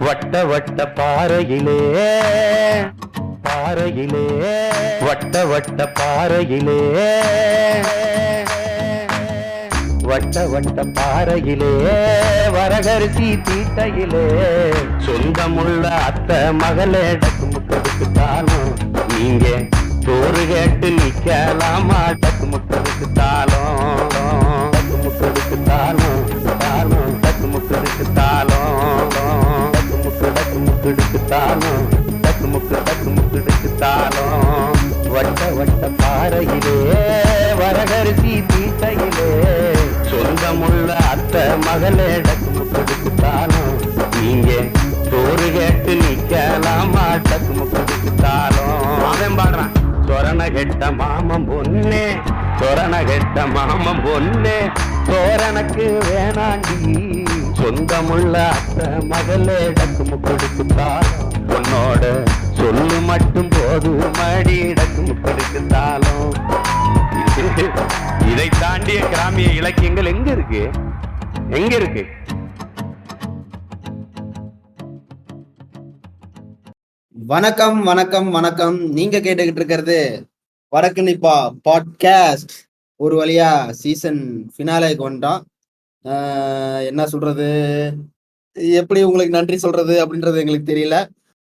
வட்ட வட்ட பாறையிலே பாறையிலே வட்ட வட்ட பாறையிலே வட்ட வட்ட பாறையிலே வரகரிசி தீட்டையிலே சொந்தமுள்ள அத்தை மகளே டக்கு முக்கதுக்கு தாளும் நீங்க சோறு கேட்டு நிக்கலாமா டக்கு முக்கதுக்கு தாளும் டக்கு முக்கதுக்கு தாளும் தாளும் டக்கு முக்கதுக்கு தாளும் டக்கு முக்கடுக்கு தாளும் டக்கு முக்கடுக்கு தாளும் வட்ட வட்ட பாறையிலே வரகரிசி தீட்டையிலே சொந்தமுள்ள அத்தை மகளே டக்கு முக்கடுக்கு தாளும் நீங்க சோறு கேட்டு நிக்கலாமா டக்கு முக்கடுக்கு தாளும் அவன் பாடுறான் சொரண கெட்ட மாமன் பொண்ணே சொரண கெட்ட மாமன் பொண்ணே சோரனுக்கு வேணாண்டி சொந்தமுள்ள அத்தை மகளே டக்கு முக்கடுக்கு தாளும் உன்னோட சொல்லு மட்டும் போது மடி டக்கு முக்கடுக்கு தாளும். இதை தாண்டிய கிராமிய இலக்கியங்கள் எங்க இருக்கு எங்க இருக்கு? வணக்கம் வணக்கம் வணக்கம். நீங்க கேட்டுக்கிட்டு இருக்கிறது வடக்கு நிப்பா பாட்காஸ்ட். ஒரு வழியா சீசன் ஃபினாலேக்கு வந்துட்டோம். என்ன சொல்றது, எப்படி உங்களுக்கு நன்றி சொல்றது அப்படின்றது எங்களுக்கு தெரியல.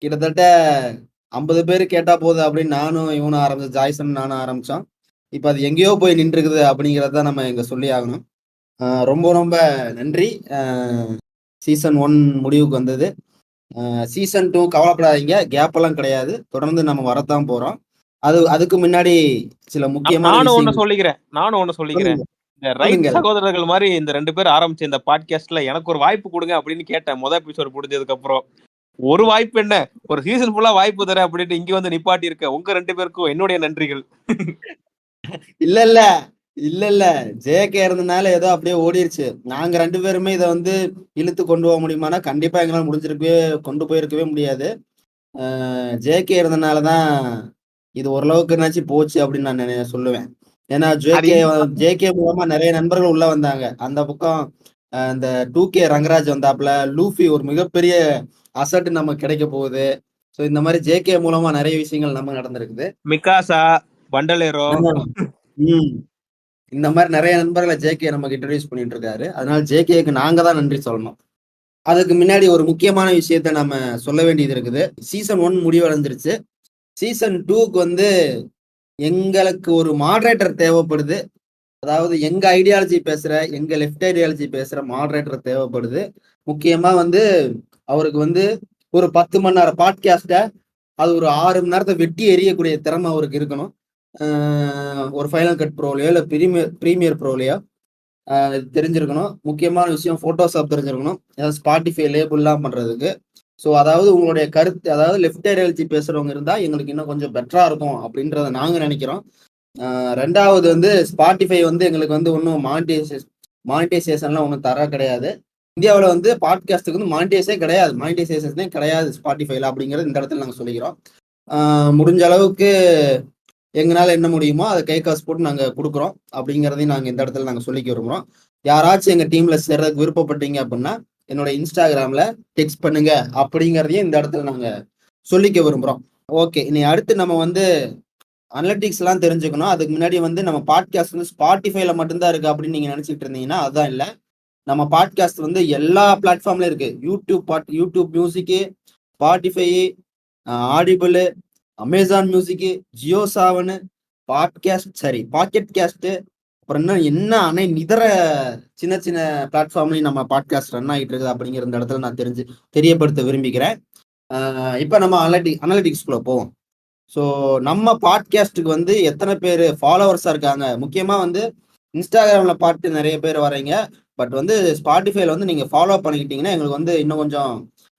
கிட்டத்தட்ட 50 பேர் கேட்டா போதும் அப்படின்னு நானும் இவனும் ஆரம்பிச்சோம், ஜாய்சன் நானும் ஆரம்பிச்சோம். இப்போ அது எங்கேயோ போய் நின்றுக்குது அப்படிங்கிறத நம்ம இங்க சொல்லி ஆகணும். ரொம்ப ரொம்ப நன்றி. சீசன் 1 முடிவுக்கு வந்தது. சீசன் 2 கவலைப்படாதீங்க, கேப் எல்லாம் கிடையாது, தொடர்ந்து நம்ம வரத்தான் போறோம். அதுக்கு முன்னாடி சில முக்கியமான நானும் ஒண்ணு சொல்லிக்கிறேன். இந்த ரைட் சகோதரர்கள் மாதிரி இந்த 2 பேர் ஆரம்பிச்ச இந்த பாட்காஸ்ட்ல எனக்கு ஒரு வாய்ப்பு கொடுங்க அப்படின்னு கேட்டேன். முதல் எபிசோட் முடிஞ்சதுக்கு அப்புறம் ஒரு வாய்ப்பு என்ன, ஒரு சீசன் ஃபுல்லா வாய்ப்பு தர அப்படின்ட்டு இங்க வந்து நிப்பாட்டி இருக்க உங்க 2 பேருக்கும் என்னுடைய நன்றிகள். இல்ல ஜேகே இருந்தனால ஏதோ அப்படியே ஓடிருச்சு. நாங்க 2 பேருமே இதை வந்து இழுத்து கொண்டு போக முடியுமானா கண்டிப்பா எங்களால் கொண்டு போயிருக்கவே முடியாது. ஜேகே இருந்தனாலதான் இது ஓரளவுக்கு போச்சு அப்படின்னு நான் சொல்லுவேன். ஏன்னா ஜேகே மூலமா நிறைய நண்பர்கள் உள்ள வந்தாங்க. அந்த பக்கம் இந்த 2K ரங்கராஜ் வந்தாப்புல, லூஃபி ஒரு மிகப்பெரிய அசட் நமக்கு கிடைக்க போகுது. ஸோ இந்த மாதிரி ஜேகே மூலமா நிறைய விஷயங்கள் நம்ம நடந்திருக்குது. மிகாசா, பண்டலேரோ, இந்த மாதிரி நிறைய நண்பர்களை ஜேகே நமக்கு இன்ட்ரடியூஸ் பண்ணிட்டு இருக்காரு. அதனால ஜேகேக்கு நாங்க தான் நன்றி சொல்லணும். அதுக்கு முன்னாடி ஒரு முக்கியமான விஷயத்த நம்ம சொல்ல வேண்டியது இருக்குது. சீசன் 1 முடிவடைஞ்சிருச்சு. சீசன் 2க்கு வந்து எங்களுக்கு ஒரு மாடரேட்டர் தேவைப்படுது. அதாவது எங்க ஐடியாலஜி பேசுற, எங்க லெஃப்ட் ஐடியாலஜி பேசுற மாடரேட்டர் தேவைப்படுது. முக்கியமா வந்து அவருக்கு வந்து ஒரு 10 மணி நேரம் பாட்காஸ்ட அது ஒரு 6 மணி நேரத்தை வெட்டி எறியக்கூடிய திறமை அவருக்கு இருக்கணும். ஒரு ஃபைனல் கட் ப்ரோலையோ இல்லை ப்ரீமியர் ப்ரோலையோ தெரிஞ்சிருக்கணும். முக்கியமான விஷயம் ஃபோட்டோஷாப் தெரிஞ்சிருக்கணும், ஏதாவது ஸ்பாட்டிஃபை லேபிள்லாம் பண்றதுக்கு. ஸோ அதாவது உங்களுடைய கருத்து, அதாவது லெஃப்ட் ஐடியாலஜி பேசுறவங்க இருந்தா எங்களுக்கு இன்னும் கொஞ்சம் பெட்டரா இருக்கும் அப்படின்றத நாங்க நினைக்கிறோம். ரெண்டாவது வந்து ஸ்பாட்டிஃபை வந்து எங்களுக்கு வந்து ஒன்றும் மானிட்டைசேஷன்லாம் ஒன்றும் தர கிடையாது. இந்தியாவில் வந்து பாட்காஸ்ட்டுக்கு வந்து மானிட்டைசேஷனே கிடையாது ஸ்பாட்டிஃபைல அப்படிங்கிறது இந்த இடத்துல நாங்கள் சொல்லிக்கிறோம். முடிஞ்ச அளவுக்கு எங்களால் என்ன முடியுமோ அதை கை காசு போட்டு நாங்கள் கொடுக்குறோம் அப்படிங்கிறதையும் நாங்கள் இந்த இடத்துல நாங்கள் சொல்லிக்க விரும்புகிறோம். யாராச்சும் எங்கள் டீம்ல சேர்றதுக்கு விருப்பப்பட்டீங்க அப்படின்னா என்னோட இன்ஸ்டாகிராம்ல டெக்ஸ்ட் பண்ணுங்க அப்படிங்கிறதையும் இந்த இடத்துல நாங்கள் சொல்லிக்க விரும்புகிறோம். ஓகே, இனி அடுத்து நம்ம வந்து அனலிட்டிக்ஸ் எல்லாம் தெரிஞ்சுக்கணும். அதுக்கு முன்னாடி வந்து நம்ம பாட்காஸ்ட் வந்து ஸ்பாட்டிஃபைல மட்டும்தான் இருக்கு அப்படின்னு நீங்க நினைச்சிட்டு இருந்தீங்கன்னா அதுதான் இல்லை. நம்ம பாட்காஸ்ட் வந்து எல்லா பிளாட்ஃபார்ம்லயும் இருக்கு. யூடியூப் மியூசிக்கு, ஸ்பாட்டிஃபை, ஆடிபிள், அமேசான் மியூசிக்கு, ஜியோ சாவன், பாக்கெட் கேஸ்ட், அப்புறம் என்ன இதர சின்ன சின்ன பிளாட்ஃபார்ம்லையும் நம்ம பாட்காஸ்ட் ரன் ஆகிட்டு இருக்குது அப்படிங்கிற இந்த இடத்துல நான் தெரியப்படுத்த விரும்பிக்கிறேன். இப்போ நம்ம அனலிட்டிக்ஸ்குள்ள போவோம். ஸோ நம்ம பாட்காஸ்ட்டுக்கு வந்து எத்தனை பேர் ஃபாலோவர்ஸாக இருக்காங்க, முக்கியமாக வந்து இன்ஸ்டாகிராமில் பார்த்து நிறைய பேர் வரீங்க. பட் வந்து ஸ்பாட்டிஃபைல வந்து நீங்கள் ஃபாலோ பண்ணிக்கிட்டீங்கன்னா எங்களுக்கு வந்து இன்னும் கொஞ்சம்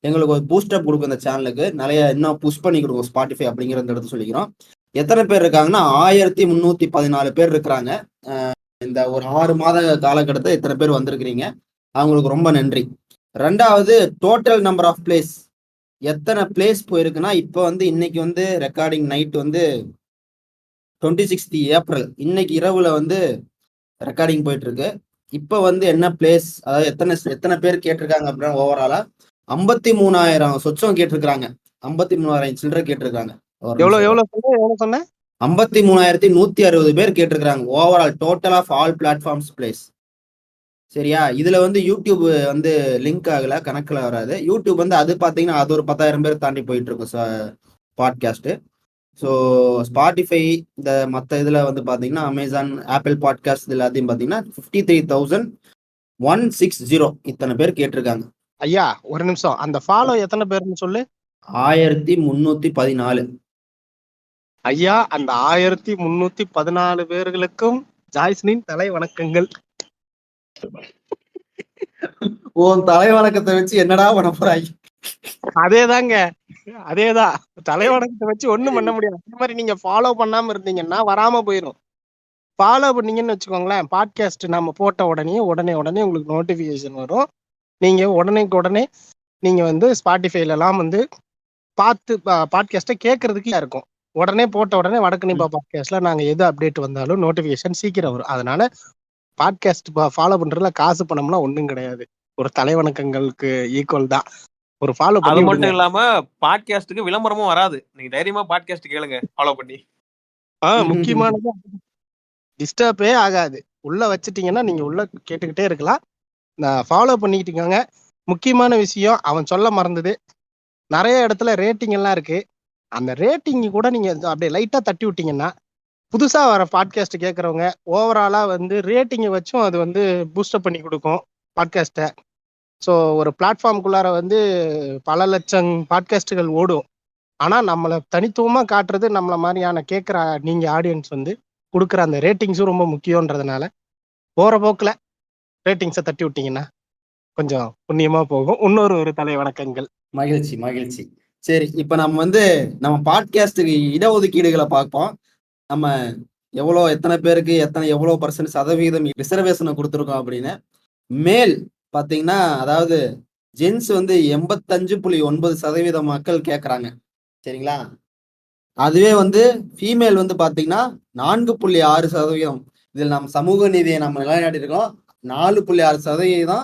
எங்களுக்கு ஒரு பூஸ்டப் கொடுக்கும். இந்த சேனலுக்கு நிறைய இன்னும் புஷ் பண்ணி கொடுக்கும் ஸ்பாட்டிஃபை அப்படிங்கிற இந்த இடத்துல சொல்லிக்கிறோம். எத்தனை பேர் இருக்காங்கன்னா 1314 பேர் இருக்கிறாங்க. இந்த ஒரு 6 மாத காலகட்டத்தை எத்தனை பேர் வந்திருக்கிறீங்க, அவங்களுக்கு ரொம்ப நன்றி. ரெண்டாவது, டோட்டல் நம்பர் ஆஃப் பிளேஸ், எத்தனை பிளேஸ் போயிருக்குன்னா இப்போ வந்து இன்னைக்கு வந்து ரெக்கார்டிங் நைட் வந்து 26 ஏப்ரல், இன்னைக்கு இரவுல வந்து ரெக்கார்டிங் போயிட்டு இருக்கு. இப்போ வந்து என்ன பிளேஸ், அதாவது எத்தனை பேர் கேட்டிருக்காங்க அப்படின்னா ஓவராலா 53,000 சொச்சம் கேட்டிருக்காங்க. 53,000 சில்லறை கேட்டிருக்காங்க. எவ்வளவு சொன்ன? 53,160 பேர் கேட்டிருக்காங்க. Overall total of all platforms plays. சரியா? இதுல வந்து யூடியூப் வந்து லிங்க் ஆகல, கணக்குல வராது. யூடியூப் வந்து அது பாத்தீங்கன்னா அது ஒரு 10,000 பேர் தாண்டி போயிட்டு இருக்கும் பாட்காஸ்ட். ஸோ ஸ்பாட்டிஃபை இந்த மற்ற இதுல வந்து பாத்தீங்கன்னா அமேசான், ஆப்பிள் பாட்காஸ்ட் இது எல்லாத்தையும் பாத்தீங்கன்னா 53,160 இத்தனை பேர் கேட்டிருக்காங்க. ஐயா ஒரு நிமிஷம், அந்த ஃபாலோ எத்தனை பேர்னு சொல்லு. 1314. ஐயா அந்த 1314 பேர்களுக்கும் ஜாய்ஸ்னின் தலை வணக்கங்கள். உன் தலை வணக்கத்தை வச்சு என்னடா பண்ண போறாய்? அதேதாங்க, அதேதான். தலை வணக்கத்தை வச்சு ஒண்ணும் பண்ண முடியாது. அதே மாதிரி நீங்க ஃபாலோ பண்ணாம இருந்தீங்கன்னா வராம போயிடும். ஃபாலோ பண்ணீங்கன்னு வச்சுக்கோங்களேன், பாட்காஸ்ட் நம்ம போட்ட உடனே உங்களுக்கு நோட்டிபிகேஷன் வரும். நீங்க உடனே நீங்க வந்து ஸ்பாட்டிஃபைல எல்லாம் வந்து பார்த்து பாட்காஸ்ட்டை கேட்கறதுக்கு இருக்கும். உடனே போட்ட உடனே வடக்கு நிபா பாட்காஸ்ட்ல நாங்க எது அப்டேட் வந்தாலும் நோட்டிபிகேஷன் சீக்கிரம் வரும். அதனால பாட்காஸ்ட் ஃபாலோ பண்றதுல காசு பணம்லாம் ஒண்ணும் கிடையாது. ஒரு தலை வணக்கங்களுக்கு ஈக்குவல் தான். ஒரு ஃபாலோ அது பண்ணி மட்டும் இல்லாம பாட்காஸ்டுக்கு விளம்பரமும் வராது. நீங்க தைரியமா பாட்காஸ்ட் கேளுங்க ஃபாலோ பண்ணி. முக்கியமானது டிஸ்டர்பே ஆகாது. உள்ள வச்சுட்டீங்கன்னா நீங்க உள்ள கேட்டுக்கிட்டே இருக்கலாம். ஃபாலோ பண்ணிக்கிட்டீங்க. முக்கியமான விஷயம் அவன் சொல்ல மறந்தது, நிறைய இடத்துல ரேட்டிங் எல்லாம் இருக்கு. அந்த ரேட்டிங் கூட நீங்க அப்படியே லைட்டா தட்டி விட்டீங்கன்னா புதுசா வர பாட்காஸ்ட் கேட்கறவங்க ஓவராலா வந்து ரேட்டிங்கை வச்சும் அது வந்து பூஸ்டப் பண்ணி கொடுக்கும் பாட்காஸ்ட்டை. ஸோ ஒரு பிளாட்ஃபார்முக்குள்ளார வந்து பல லட்சம் பாட்காஸ்டுகள் ஓடும். ஆனா நம்மளை தனித்துவமா காட்டுறது நம்மள மாதிரியான கேட்குற நீங்க ஆடியன்ஸ் வந்து கொடுக்குற அந்த ரேட்டிங்ஸும் ரொம்ப முக்கியன்றதுனால போற போக்குல ரேட்டிங்ஸை தட்டி விட்டீங்கன்னா கொஞ்சம் புண்ணியமா போகும். இன்னொரு தலை வணக்கங்கள். மகிழ்ச்சி. சரி, இப்ப நம்ம வந்து நம்ம பாட்காஸ்டுக்கு இடஒதுக்கீடுகளை பார்ப்போம். நம்ம எத்தனை பேருக்கு எவ்வளவு % சதவீதம் ரிசர்வேஷனை கொடுத்துருக்கோம் அப்படின்னு. மேல் பாத்தீங்கன்னா, அதாவது ஜென்ஸ் வந்து 85.9% மக்கள் கேட்கறாங்க. சரிங்களா? அதுவே வந்து ஃபீமேல் வந்து பாத்தீங்கன்னா 4.6%. இதில் நம்ம சமூக நீதியை நம்ம நிலைநாட்டி இருக்கோம். 4.6%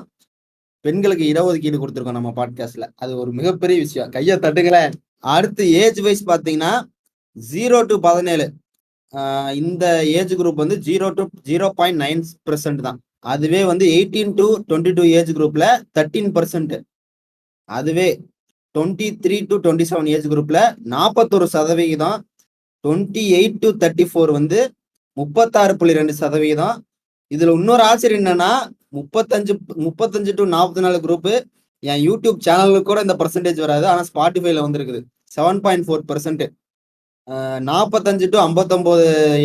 பெண்களுக்கு இடஒதுக்கீடு கொடுத்துருக்கோம் நம்ம பாட்காஸ்ட்ல. அது ஒரு மிகப்பெரிய விஷயம். கையை தட்டுங்களேன். அடுத்து ஏஜ் வைஸ் பாத்தீங்கன்னா 0 to 17 இந்த ஏஜ் குரூப் வந்து 0.9% தான். அதுவே வந்து 18 to 22 ஏஜ் குரூப்ல 13%. அதுவே 23 to 27 ஏஜ் குரூப்ல 41%. 28 to 34 வந்து 36.2%. இதுல இன்னொரு ஆச்சரியம் என்னன்னா 35 to 44 குரூப் என் யூடியூப் சேனலுக்கு கூட இந்த பர்சன்டேஜ் வராது. ஆனா ஸ்பாட்டிஃபைல வந்திருக்குது 7.4%. 45 to 59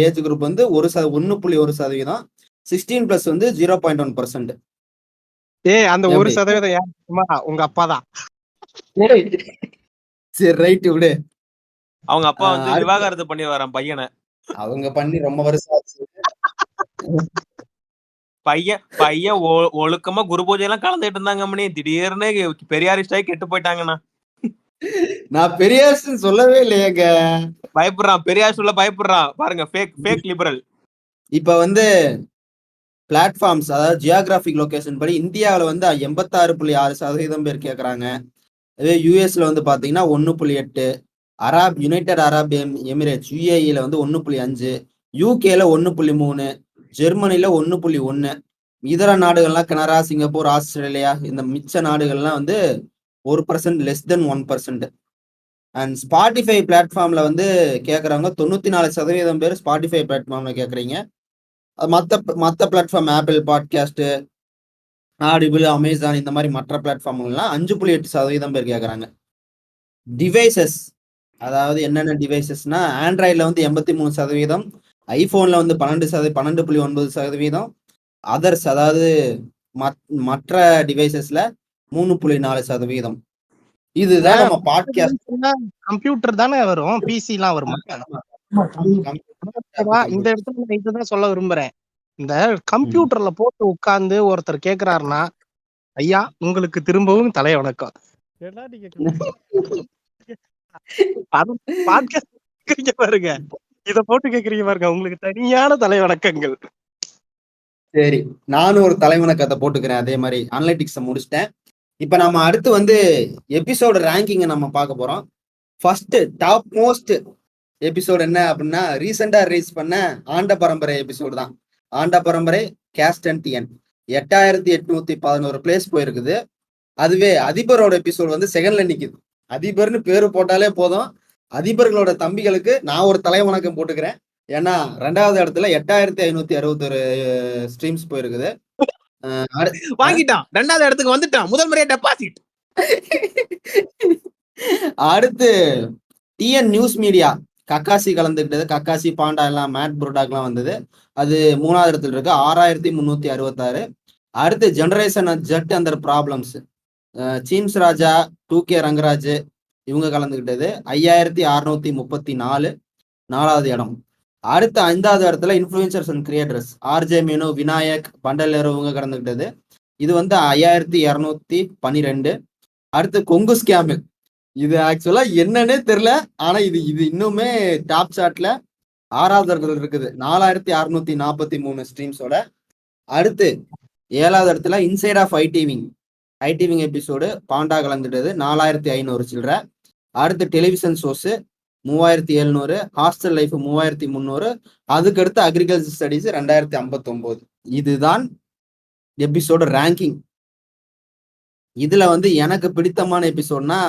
ஏஜ் குரூப் வந்து 1.1%. 16+ வந்து 0.1%. அந்த 1% யாருமா? உங்க அப்பா தான். சரி, ரைட் விடு. அவங்க அப்பா வந்து விவாகரத்து பண்ணி வரான் பையனை. அவங்க பண்ணி ரொம்ப வருஷம் ஆச்சு. பையன் ஒழுக்கமா குரு பூஜை எல்லாம் கலந்துட்டு இருந்தாங்க. திடீர்னு பெரியாரிஸ்டாய் கெட்டு போயிட்டாங்கண்ணா. நான் பெரியார்ஸ்னு சொல்லவே இல்லையேங்க. பயப்படுறான், பெரியார் சொல்ல பயப்படுறான். பாருங்க, ஃபேக் லிபரல். இப்ப வந்து பிளாட்ஃபார்ம்ஸ், அதாவது ஜியோகிராபிக் லொகேஷன் படி இந்தியாவில் வந்து 86.6% பேர் கேட்கறாங்க. அதே யூஎஸ்ல வந்து பாத்தீங்கன்னா 1.8, யுனைடெட் அரப் எமிரேட்ஸ் UAEல வந்து 1.5, யூகேல 1.3, ஜெர்மனில 1.1, இதர நாடுகள்லாம் கனடா, சிங்கப்பூர், ஆஸ்திரேலியா இந்த மிச்ச நாடுகள்லாம் வந்து 1%, லெஸ் தென் 1%. அண்ட் ஸ்பாட்டிஃபை பிளாட்ஃபார்ம்ல வந்து கேட்கறவங்க 94% பேர் ஸ்பாட்டிஃபை பிளாட்ஃபார்ம்ல கேட்கறீங்க. மற்ற platform apple podcast, audible, Amazon இந்த மாதிரி மற்ற பிளாட்ஃபார்ம்லாம் 5.8% பேர் கேட்கறாங்க. டிவைசஸ், அதாவது என்னென்ன டிவைசஸ்னா ஆண்ட்ராய்டில் வந்து 83%, ஐபோன்ல வந்து 12.9%, அதர்ஸ் அதாவது மற்ற டிவைசஸ்ல 3.4%. இதுதான் நம்ம பாட்காஸ்ட். கம்ப்யூட்டர் தானே வரும், பிசி எல்லாம் வருமா? இந்த இடத்துல நான் இதுதான் சொல்ல விரும்புறேன். இந்த கம்ப்யூட்டர்ல போட்டு உட்கார்ந்து ஒருத்தர் கேக்குறாருன்னா, ஐயா உங்களுக்கு திரும்பவும் தலை வணக்கம். பாருங்க, இத போட்டு கேக்குறீங்க பாருங்க, உங்களுக்கு தனியான தலை வணக்கங்கள். சரி, நானும் ஒரு தலை வணக்கத்தை போட்டுக்கிறேன். அதே மாதிரி அனலிட்டிக்ஸை முடிச்சிட்டேன். இப்ப நம்ம அடுத்து வந்து எபிசோடு ரேங்கிங்கை நம்ம பார்க்க போறோம். ஃபர்ஸ்ட் டாப் மோஸ்ட் எபிசோடு என்ன அப்படின்னா ரீசெண்டா ரிலீஸ் பண்ண ஆண்ட பரம்பரை எபிசோடு தான். ஆண்ட பரம்பரை கேஸ்ட் அண்ட் டிஎன் 8811 பிளேஸ் போயிருக்குது. அதுவே அதிபரோட எபிசோடு வந்து செகண்ட்ல நிக்குது. அதிபர்னு பேரு போட்டாலே போதும். அதிபர்களோட தம்பிகளுக்கு நான் ஒரு தலை வணக்கம் போட்டுக்கிறேன். ஏன்னா 2வது இடத்துல 8561 ஸ்ட்ரீம்ஸ் போயிருக்குது. வாங்கிட்டான், 2வது இடத்துக்கு வந்துட்டான், முதல் முறையா டெபாசிட். அடுத்து டிஎன் நியூஸ் மீடியா கக்காசி கலந்துக்கிட்டது. கக்காசி பாண்டா எல்லாம் மேட் புரோடாக்லாம் வந்தது. அது 3வது இடத்துல இருக்கு 6366. அடுத்து ஜெனரேஷன் ஜெட் அந்த ப்ராப்ளம்ஸ் சீம்ஸ் ராஜா 2K ரங்கராஜ் இவங்க கலந்துக்கிட்டது 5634 4வது இடம். அடுத்த 5வது இடத்துல இன்ஃபுளுசர்ஸ் அண்ட் கிரியேட்டர்ஸ் ஆர்ஜே மீனு விநாயக் பண்டலேரு இவங்க கலந்துக்கிட்டது. இது வந்து 5212. அடுத்து கொங்கு ஸ்கேமு, இது ஆக்சுவலா என்னன்னே தெரியல. ஆனா இது இன்னுமே டாப் சாட்ல 6வது இடத்துல இருக்குது 4643 ஸ்ட்ரீம்ஸோட. அடுத்து 7வது இடத்துல insight of IT wing episode panda கலந்துட்டது 4500 சில்லற. அடுத்து டெலிவிஷன் ஷோஸ் 3700, ஹாஸ்டல் லைஃப் 3300, அதுக்கடுத்து அக்ரிகல்ச்சர் ஸ்டடிஸ் 2059. இதுதான் எபிசோடு ரேங்கிங். இதுல வந்து எனக்கு பிடித்தமான எபிசோட்னா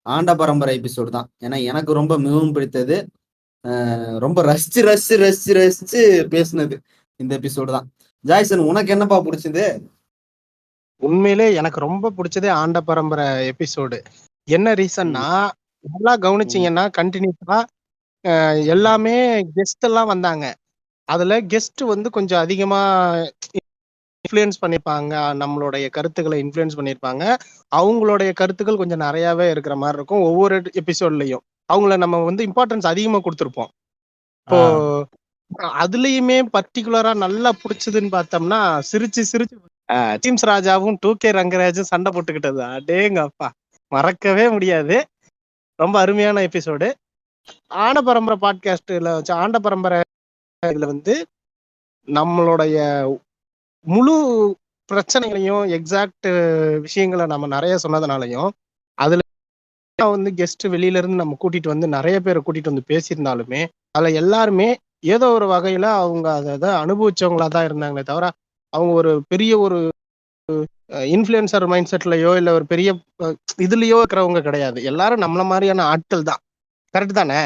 ஆண்ட பரம்பரை எபிசோடு தான். ஏன்னா எனக்கு ரொம்ப மிகவும் பிடித்தது. ரொம்ப ரசிச்சு பேசுனது இந்த எபிசோடு தான். ஜாய்சன், உனக்கு என்னப்பா பிடிச்சது? உண்மையிலே எனக்கு ரொம்ப பிடிச்சதே ஆண்ட பரம்பரை எபிசோடு. என்ன ரீசன்னா, நல்லா கவனிச்சீங்கன்னா கண்டினியூஸா எல்லாமே கெஸ்ட் எல்லாம் வந்தாங்க. அதுல கெஸ்ட் வந்து கொஞ்சம் அதிகமா இன்ஃப்ளூயன்ஸ் பண்ணிருப்பாங்க, நம்மளுடைய கருத்துக்களை இன்ஃப்ளூயன்ஸ் பண்ணிருப்பாங்க. அவங்களுடைய கருத்துக்கள் கொஞ்சம் நிறையவே இருக்கிற மாதிரி இருக்கும். ஒவ்வொரு எபிசோட்லயும் அவங்கள நம்ம வந்து இம்பார்ட்டன்ஸ் அதிகமா கொடுத்துருப்போம். இப்போ அதுலயுமே பர்டிகுலரா நல்லா பிடிச்சதுன்னு பார்த்தோம்னா சிரிச்சு சீம்ஸ் ராஜாவும் 2K ரங்கராஜும் சண்டை போட்டுக்கிட்டது, அடேங்க அப்பா, மறக்கவே முடியாது. ரொம்ப அருமையான எபிசோடு. ஆண்ட பரம்பரை பாட்காஸ்ட்ல வச்சு ஆண்ட பரம்பரை இதுல வந்து நம்மளுடைய முழு பிரச்சனைகளையும் எக்ஸாக்ட் விஷயங்களை நம்ம நிறைய சொன்னதுனாலையும் அதுல வந்து கெஸ்ட் வெளியில இருந்து நம்ம கூட்டிட்டு வந்து நிறைய பேரை கூட்டிட்டு வந்து பேசியிருந்தாலுமே அதுல எல்லாருமே ஏதோ ஒரு வகையில அவங்க அதை அனுபவிச்சவங்களா தான் இருந்தாங்களே தவிர அவங்க ஒரு பெரிய ஒரு இன்ஃப்ளூயன்சர் மைண்ட் செட்லயோ இல்ல ஒரு பெரிய இதுலயோ இருக்கிறவங்க கிடையாது. எல்லாரும் நம்மள மாதிரியான ஆட்கள் தான். கரெக்ட் தானே?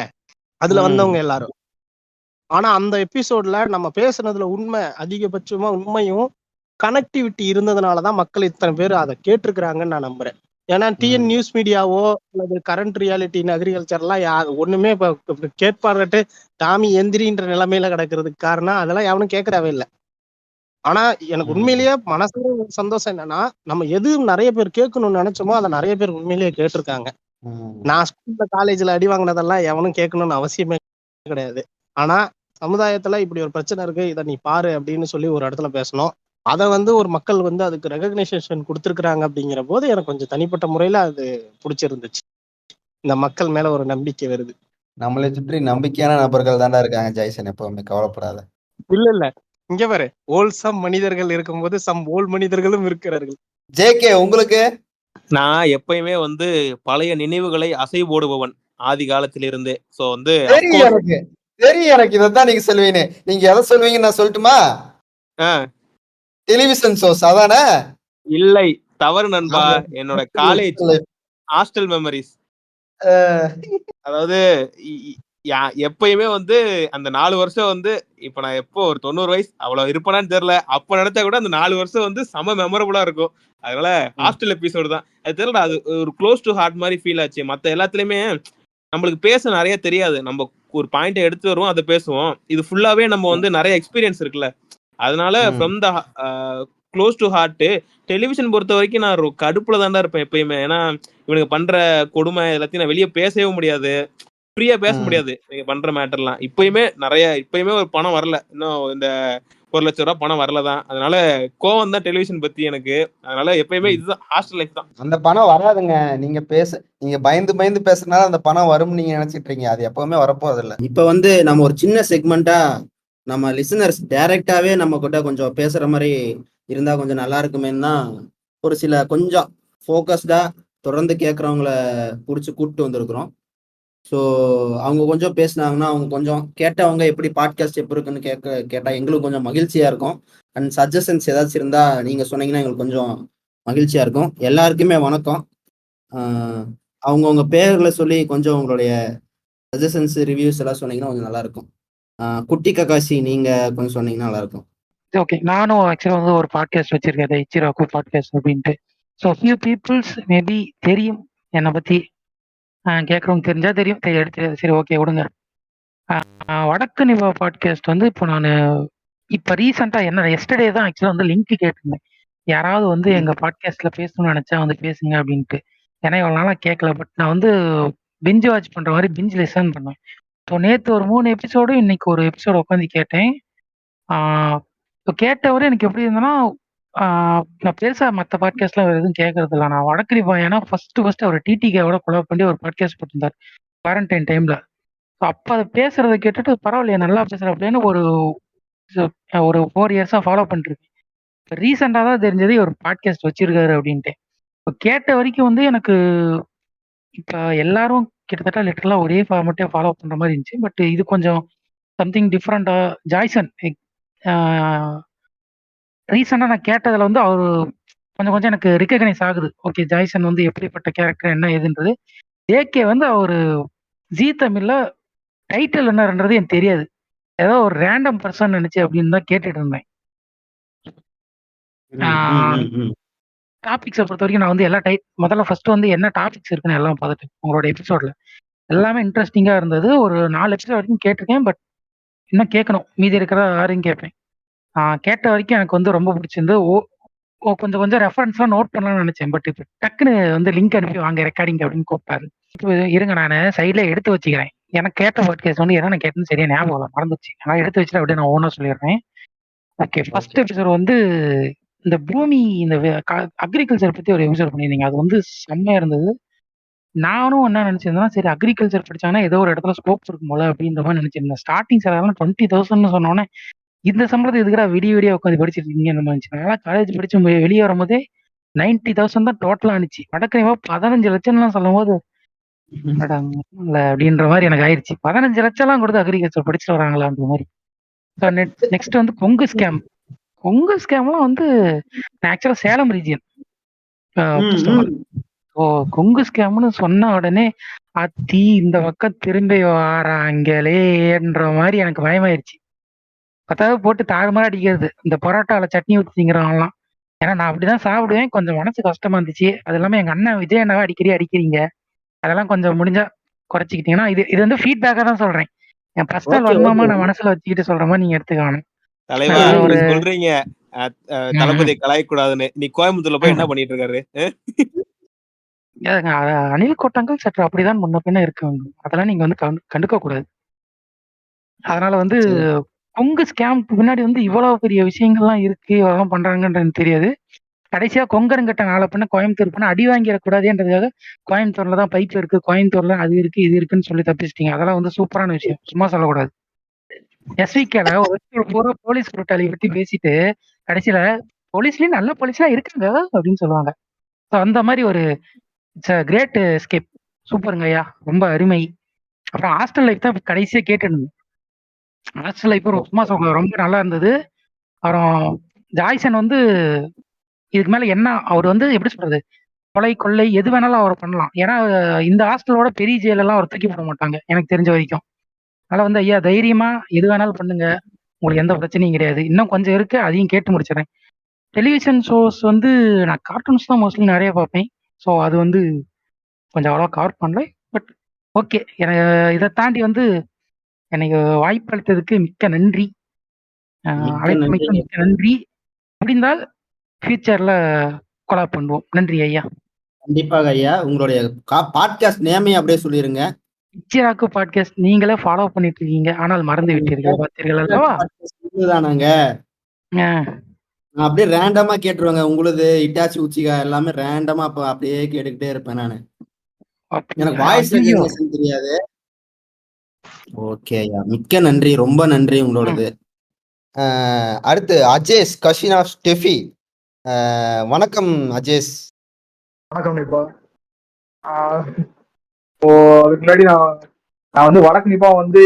அதுல வந்தவங்க எல்லாரும். ஆனா அந்த எபிசோட்ல நம்ம பேசுனதுல அதிகபட்சமா உண்மையும் கனெக்டிவிட்டி இருந்ததுனாலதான் மக்கள் இத்தனை பேர் அதை கேட்டிருக்கிறாங்கன்னு நான் நம்புறேன். ஏன்னா டிஎன் நியூஸ் மீடியாவோ அல்லது கரண்ட் ரியாலிட்டி இன் அக்ரிகல்ச்சர்லாம் ஒண்ணுமே இப்ப கேட்பார்ட்டு டாமி எந்திரின்ற நிலைமையில கிடக்கிறதுக்கு காரணம் அதெல்லாம் எவனும் கேட்கறவே இல்லை. ஆனா எனக்கு உண்மையிலேயே மனசுல சந்தோஷம் என்னன்னா, நம்ம எது நிறைய பேர் கேட்கணும்னு நினைச்சோமோ அதை நிறைய பேர் உண்மையிலேயே கேட்டிருக்காங்க. நான் ஸ்கூல்ல காலேஜ்ல அடி வாங்கினதெல்லாம் எவனும் கேட்கணும்னு அவசியமே கிடையாது. ஆனா சமுதாயத்துல இப்படி ஒரு பிரச்சனை இருக்கு, இதை நீ பாரு அப்படின்னு சொல்லி ஒரு இடத்துல பேசணும். அதை வந்து ஒரு மக்கள் வந்து அதுக்கு ரெகக்னைசேஷன் கொடுத்துருக்குறாங்க அப்படிங்கிற போது எனக்கு கொஞ்சம் தனிப்பட்ட முறையில அது பிடிச்சிருந்துச்சு. இந்த மக்கள் மேல ஒரு நம்பிக்கை வருது. நம்மளை சுற்றி நம்பிக்கையான நபர்கள் தாண்டா இருக்காங்க ஜாய்சன், எப்பவுமே கவலைப்படாத. இல்ல இங்க பாரு, ஓல்சம் மனிதர்கள் இருக்கும்போது சம் ஓல் மனிதர்களும் இருக்கிறார்கள். ஜேகே, உங்களுக்கு? நான் எப்பயுமே வந்து பழைய நினைவுகளை அசை போடுபவன் ஆதி காலத்திலிருந்தே. சோ வந்து தெரியும் எனக்கு இதான் நீங்க சொல்லுவீங்க. நீங்க எதை சொல்லுவீங்க நான் சொல்லட்டுமா? டெலிவிஷன் ஷோஸ் அதானே? இல்லை, தவறு நண்பா. என்னோட காலேஜ் ஹாஸ்டல் மெமரிஸ். அதாவது எப்பயுமே வந்து அந்த 4 வருஷம் வந்து இப்ப நான் எப்போ ஒரு 90 வயசு அவ்வளவு இருப்பேனான்னு தெரியல. அப்ப நினைச்சா கூட அந்த 4 வருஷம் வந்து செம மெமரபிளா இருக்கும். அதனால ஹாஸ்டல் எபிசோடு தான். அது தெரியல, அது ஒரு க்ளோஸ் டு ஹார்ட் மாதிரி ஃபீல் ஆச்சு. மத்த எல்லாத்துலயுமே நம்மளுக்கு பேச நிறைய தெரியாது. நம்ம ஒரு பாயிண்ட் எடுத்து வருவோம், அதை பேசுவோம். இது ஃபுல்லாவே நம்ம வந்து நிறைய எக்ஸ்பீரியன்ஸ் இருக்குல்ல. அதனால from the close to heart. Television பொறுத்த வரைக்கும் நான் கடுப்புல தாண்டா இருப்பேன் எப்பயுமே. ஏன்னா இவனுக்கு பண்ற கொடுமை எல்லாத்தையும் நான் வெளியே பேசவே முடியாது, ஃப்ரீயா பேச முடியாது. நீங்க பண்ற மேட்டர்லாம் இப்பயுமே ஒரு பணம் வரல, இன்னும் இந்த 1 லட்சம் ரூபாய் பணம் வரலதான். அதனால கோவம் தான் டெலிவிஷன் பத்தி எனக்கு. அதனால எப்பயுமே இதுதான் ஹாஸ்டல் லைஃப் தான். அந்த பணம் வராதுங்க. நீங்க பயந்து பேசுறதுனால அந்த பணம் வரும்னு நீங்க நினைச்சிட்டு இருக்கீங்க. அது எப்பவுமே வரப்போறது இல்லை. இப்ப வந்து நம்ம ஒரு சின்ன செக்மெண்டா நம்ம லிசனர்ஸ் டைரக்டாவே நம்ம கிட்ட கொஞ்சம் பேசுற மாதிரி இருந்தா கொஞ்சம் நல்லா இருக்குமேன்னு தான் ஒரு சில கொஞ்சம் ஃபோக்கஸ்டா தொடர்ந்து கேட்குறவங்கள பிடிச்சி கூப்பிட்டு வந்திருக்கிறோம். ஸோ அவங்க கொஞ்சம் பேசினாங்கன்னா அவங்க கொஞ்சம் கேட்டவங்க எப்படி பாட்காஸ்ட் எப்படி இருக்குன்னு கேட்டால் எங்களுக்கு கொஞ்சம் மகிழ்ச்சியாக இருக்கும். அண்ட் சஜஷன்ஸ் ஏதாச்சும் இருந்தால் நீங்கள் சொன்னீங்கன்னா எங்களுக்கு கொஞ்சம் மகிழ்ச்சியாக இருக்கும். எல்லாருக்குமே வணக்கம். அவங்கவுங்க பேர்களை சொல்லி கொஞ்சம் உங்களுடைய சஜஷன்ஸ் ரிவ்யூஸ் எல்லாம் சொன்னீங்கன்னா கொஞ்சம் நல்லாயிருக்கும். குட்டி ககாசி நீங்கள் கொஞ்சம் சொன்னீங்கன்னா நல்லாயிருக்கும். ஓகே, நானும் ஆக்சுவலாக வந்து ஒரு பாட்காஸ்ட் வச்சிருக்கேன், இச்சிராக்கு பாட்காஸ்ட் அப்படின்ட்டு. ஸோ ஃபியூ பீப்புள்ஸ் மேபி தெரியும் என்னை பற்றி, கேட்குறவங்க தெரிஞ்சா தெரியும், தெரியாது சரி ஓகே விடுங்க. வடக்கு நிவா பாட்காஸ்ட் வந்து இப்போ நான் இப்போ ரீசெண்டாக என்ன எஸ்டர்டே தான் ஆக்சுவலாக வந்து லிங்க் கேட்டிருந்தேன், யாராவது வந்து எங்கள் பாட்காஸ்ட்டில் பேசணும்னு நினச்சா வந்து பேசுங்க அப்படின்ட்டு. ஏன்னா இவ்வளோ நாளாக கேட்கல, பட் நான் வந்து பிஞ்சு வாட்ச் பண்ணுற மாதிரி பிஞ்சு லிசன் பண்ணுவேன். ஸோ நேற்று ஒரு 3 எபிசோடு, இன்னைக்கு ஒரு எபிசோடு உட்காந்து கேட்டேன். இப்போ கேட்டவரை எனக்கு எப்படி இருந்ததுன்னா, நான் பெருசாக மற்ற பாட்காஸ்ட்லாம் வேறு எதுவும் கேட்கறது இல்லை. நான் வடக்கு நிவா ஏன்னா ஃபர்ஸ்ட் அவர் டிடிகேவோட கொலாப் பண்ணி ஒரு பாட்காஸ்ட் போட்டிருந்தார் குவாரண்டைன் டைமில். ஸோ அப்போ அதை பேசுறதை கேட்டுட்டு பரவாயில்லையா நல்லா பேசுகிறேன் அப்படின்னு ஒரு 4 இயர்ஸாக ஃபாலோ பண்ணிருக்கேன். இப்போ ரீசெண்டாக தான் தெரிஞ்சது ஒரு பாட்காஸ்ட் வச்சிருக்காரு அப்படின்ட்டு. இப்போ கேட்ட வரைக்கும் வந்து எனக்கு இப்போ எல்லாரும் கிட்டத்தட்ட லிட்டரலாக ஒரே ஃபார்மேட்டே ஃபாலோ பண்ணுற மாதிரி இருந்துச்சு. பட் இது கொஞ்சம் சம்திங் டிஃப்ரெண்ட்டாக ஜாய்சன் ரீசெண்டாக நான் கேட்டதில் வந்து அவர் கொஞ்சம் எனக்கு ரிகக்னைஸ் ஆகுது. ஓகே, ஜாய்சன் வந்து எப்படிப்பட்ட கேரக்டர் என்ன ஏதுன்றது. ஏகே வந்து அவர் ஜீ தமிழ்ல டைட்டில் என்னன்றது எனக்கு தெரியாது, ஏதோ ஒரு ரேண்டம் பர்சன் நினைச்சு அப்படின்னு தான் கேட்டுட்டு இருந்தேன். டாபிக்ஸை பொறுத்த வரைக்கும் நான் வந்து எல்லா முதல்ல ஃபர்ஸ்ட் வந்து என்ன டாபிக்ஸ் இருக்குன்னு எல்லாம் பார்த்துட்டு உங்களோட எபிசோட்ல எல்லாமே இன்ட்ரெஸ்டிங்கா இருந்தது. ஒரு 4 எபிசோட் வரைக்கும் கேட்டிருக்கேன், பட் இன்னும் கேட்கணும், மீதி இருக்கிற யாரையும் கேட்பேன். கேட்ட வரைக்கும் எனக்கு வந்து ரொம்ப பிடிச்சிருந்து. கொஞ்சம் ரெஃபரன்ஸ்லாம் நோட் பண்ணலாம்னு நினைச்சேன், பட் இப்போ டக்குன்னு வந்து லிங்க் அனுப்பி வாங்க ரெக்கார்டிங் அப்படின்னு கூப்பிட்டாரு. இப்போ இருங்க நான் சைட்ல எடுத்து வச்சுக்கிறேன். எனக்கு கேட்ட பாட்காஸ்ட் வந்து என்ன கேட்டேன்னு சரியா ஞாபகம் இல்லை, மறந்துச்சு. நான் எடுத்து வச்சுட்டு அப்படியே நான் ஓனா சொல்லிடுறேன். ஓகே, ஃபர்ஸ்ட் எபிசோட் வந்து இந்த பூமி இந்த அக்ரிகல்ச்சர் பத்தி ஒரு எபிசோட் பண்ணியிருந்தீங்க, அது வந்து செம்மையா இருந்தது. நானும் என்ன நினைச்சிருந்தேன்னா, சரி அக்ரிகல்ச்சர் படிச்சாங்கன்னா ஏதோ ஒரு இடத்துல ஸ்கோப் இருக்கும் போல அப்படின்ற மாதிரி நினைச்சிருந்தேன். ஸ்டார்டிங் சேலரிலாம் 20,000 சொன்னோன்னே இந்த சம்பளத்தை எதுக்குடா விடிய உட்காந்து படிச்சிட்டு இருக்கீங்கன்னு இருந்துச்சு. நல்லா காலேஜ் படிச்சு வெளியே வரும்போதே 90,000 தான் டோட்டலா ஆனிச்சு. வடக்கறிவா 15 லட்சம்லாம் சொல்லும் போது அப்படின்ற மாதிரி எனக்கு ஆயிடுச்சு. 15 லட்சம் எல்லாம் கொடுத்து அக்ரிகல்ச்சர் படிச்சுட்டு வராங்களான்ற மாதிரி. நெக்ஸ்ட் வந்து கொங்கு ஸ்கேம். கொங்கு ஸ்கேம்லாம் வந்து ஆக்சுவலா சேலம் ரீஜியன். கொங்கு ஸ்கேம்னு சொன்ன உடனே அத்தி இந்த பக்கம் திரும்பி வாராங்களேன்ற மாதிரி எனக்கு பயமாயிருச்சு. பத்தாவது போட்டு தாறுமாறா அடிக்கிறது, இந்த பரோட்டாவில் சட்னி ஊற்றி திங்கிறவங்கலாம். ஏன்னா நான் அப்படிதான் சாப்பிடுவேன். கொஞ்சம் மனசு கஷ்டமா இருந்துச்சு. அது இல்லாமல் எங்க அண்ணன் விஜய் அண்ணாவை அடிக்கிறீங்க, அதெல்லாம் கொஞ்சம் முடிஞ்சா குறைச்சிக்கிட்டீங்கன்னா, இது வந்து ஃபீட்பேக்காக தான் சொல்றேன். என் பர்சனல் வருமாமா நான் மனசுல வச்சுக்கிட்டு சொல்ற மாதிரி நீங்க எடுத்துக்கணும். தலைவா சொல்றீங்க தளபதி கலாய்க்கூடாதுன்னு, நீ கோயம்புத்தூர்ல போய் என்ன பண்ணிட்டு இருக்காரு? அணில் கோட்டங்கள் சற்று அப்படிதான் முன்ன பின்ன இருக்கு, அதெல்லாம் நீங்க வந்து கண்டுக்க கூடாது. அதனால வந்து கொங்கு ஸ்கேம்க்கு பின்னாடி வந்து இவ்வளவு பெரிய விஷயங்கள்லாம் இருக்கு, இவ்வளவு பண்றாங்கன்றது தெரியாது. கடைசியா கொங்கரங்கிட்ட நாளை பண்ண கோயம்புத்தூர் பண்ண அடி வாங்கிடக்கூடாதுன்றதுக்காக கோயம்புத்தூர்ல தான் பைப் இருக்கு, கோயம்புத்தூர்ல அது இருக்கு இது இருக்குன்னு சொல்லி தப்பிச்சிட்டீங்க. அதெல்லாம் வந்து சூப்பரான விஷயம், சும்மா சொல்லக்கூடாது. எஸ்விகேல ஒரு போலீஸ் புரட்டாளி பத்தி பேசிட்டு கடைசியில போலீஸ்லயும் நல்ல போலீஸ்லாம் இருக்காங்க அப்படின்னு சொல்லுவாங்க. அந்த மாதிரி ஒரு கிரேட் எஸ்கேப், சூப்பருங்க ஐயா, ரொம்ப அருமை. அப்புறம் ஹாஸ்டல் லைஃப் தான் கடைசியா கேட்டுருந்தேன். ஹாஸ்டல் லைஃப் சும்மா சொல்ல ரொம்ப நல்லா இருந்தது. அப்புறம் ஜாய்சன் வந்து இதுக்கு மேல என்ன அவர் வந்து எப்படி சொல்றது, கொலை கொள்ளை எது வேணாலும் அவர் பண்ணலாம். ஏன்னா இந்த ஹாஸ்டலோட பெரிய ஜெயிலெல்லாம் அவர் தூக்கி போட மாட்டாங்க எனக்கு தெரிஞ்ச வரைக்கும். அதனால வந்து ஐயா தைரியமா எது வேணாலும் பண்ணுங்க, உங்களுக்கு எந்த பிரச்சனையும் கிடையாது. இன்னும் கொஞ்சம் இருக்கு, அதையும் கேட்டு முடிச்சிடறேன். டெலிவிஷன் ஷோஸ் வந்து நான் கார்ட்டூன்ஸ் தான் மோஸ்ட்லி நிறைய பார்ப்பேன். ஸோ அது வந்து கொஞ்சம் அவ்வளோ கவர் பண்ணல. பட் ஓகே, எனக்கு இதை தாண்டி வந்து எனக்கு வாய்ப்பு அளித்ததுக்கு மிக்க நன்றி. அழைப்புமைக்கு மிக்க நன்றி. முடிந்தால் ஃபியூச்சர்ல கொலாப் பண்ணுவோம். நன்றி ஐயா. கண்டிப்பாக ஐயா. உங்களுடைய பாட்காஸ்ட் நேமே அப்படியே சொல்லிருங்க. இச்சிராக்கு பாட்காஸ்ட் நீங்களே ஃபாலோ பண்ணிட்டு இருக்கீங்க, ஆனால் மறந்து விட்டீர்கள், பார்த்தீர்கள் அல்லவா? தானாங்க, அப்படியே ரேண்டமா கேட்டுருவாங்க. உங்களுது இட்டாச்சி உச்சிகா எல்லாமே ரேண்டமா அப்படியே கேட்டுக்கிட்டே இருப்பேன் நானு. எனக்கு வாய்ஸ் ரெகக்னிஷன் தெரியாது. ஓகே ஐயா, மிக்க நன்றி, ரொம்ப நன்றி உங்களோடது. அடுத்து அஜேஷ் கஷினா ஸ்டெஃபி. வணக்கம் அஜேஷ். வணக்கம் நிப்பா. இப்போ அதுக்கு முன்னாடி நான் வந்து வடக்கு நிப்பா வந்து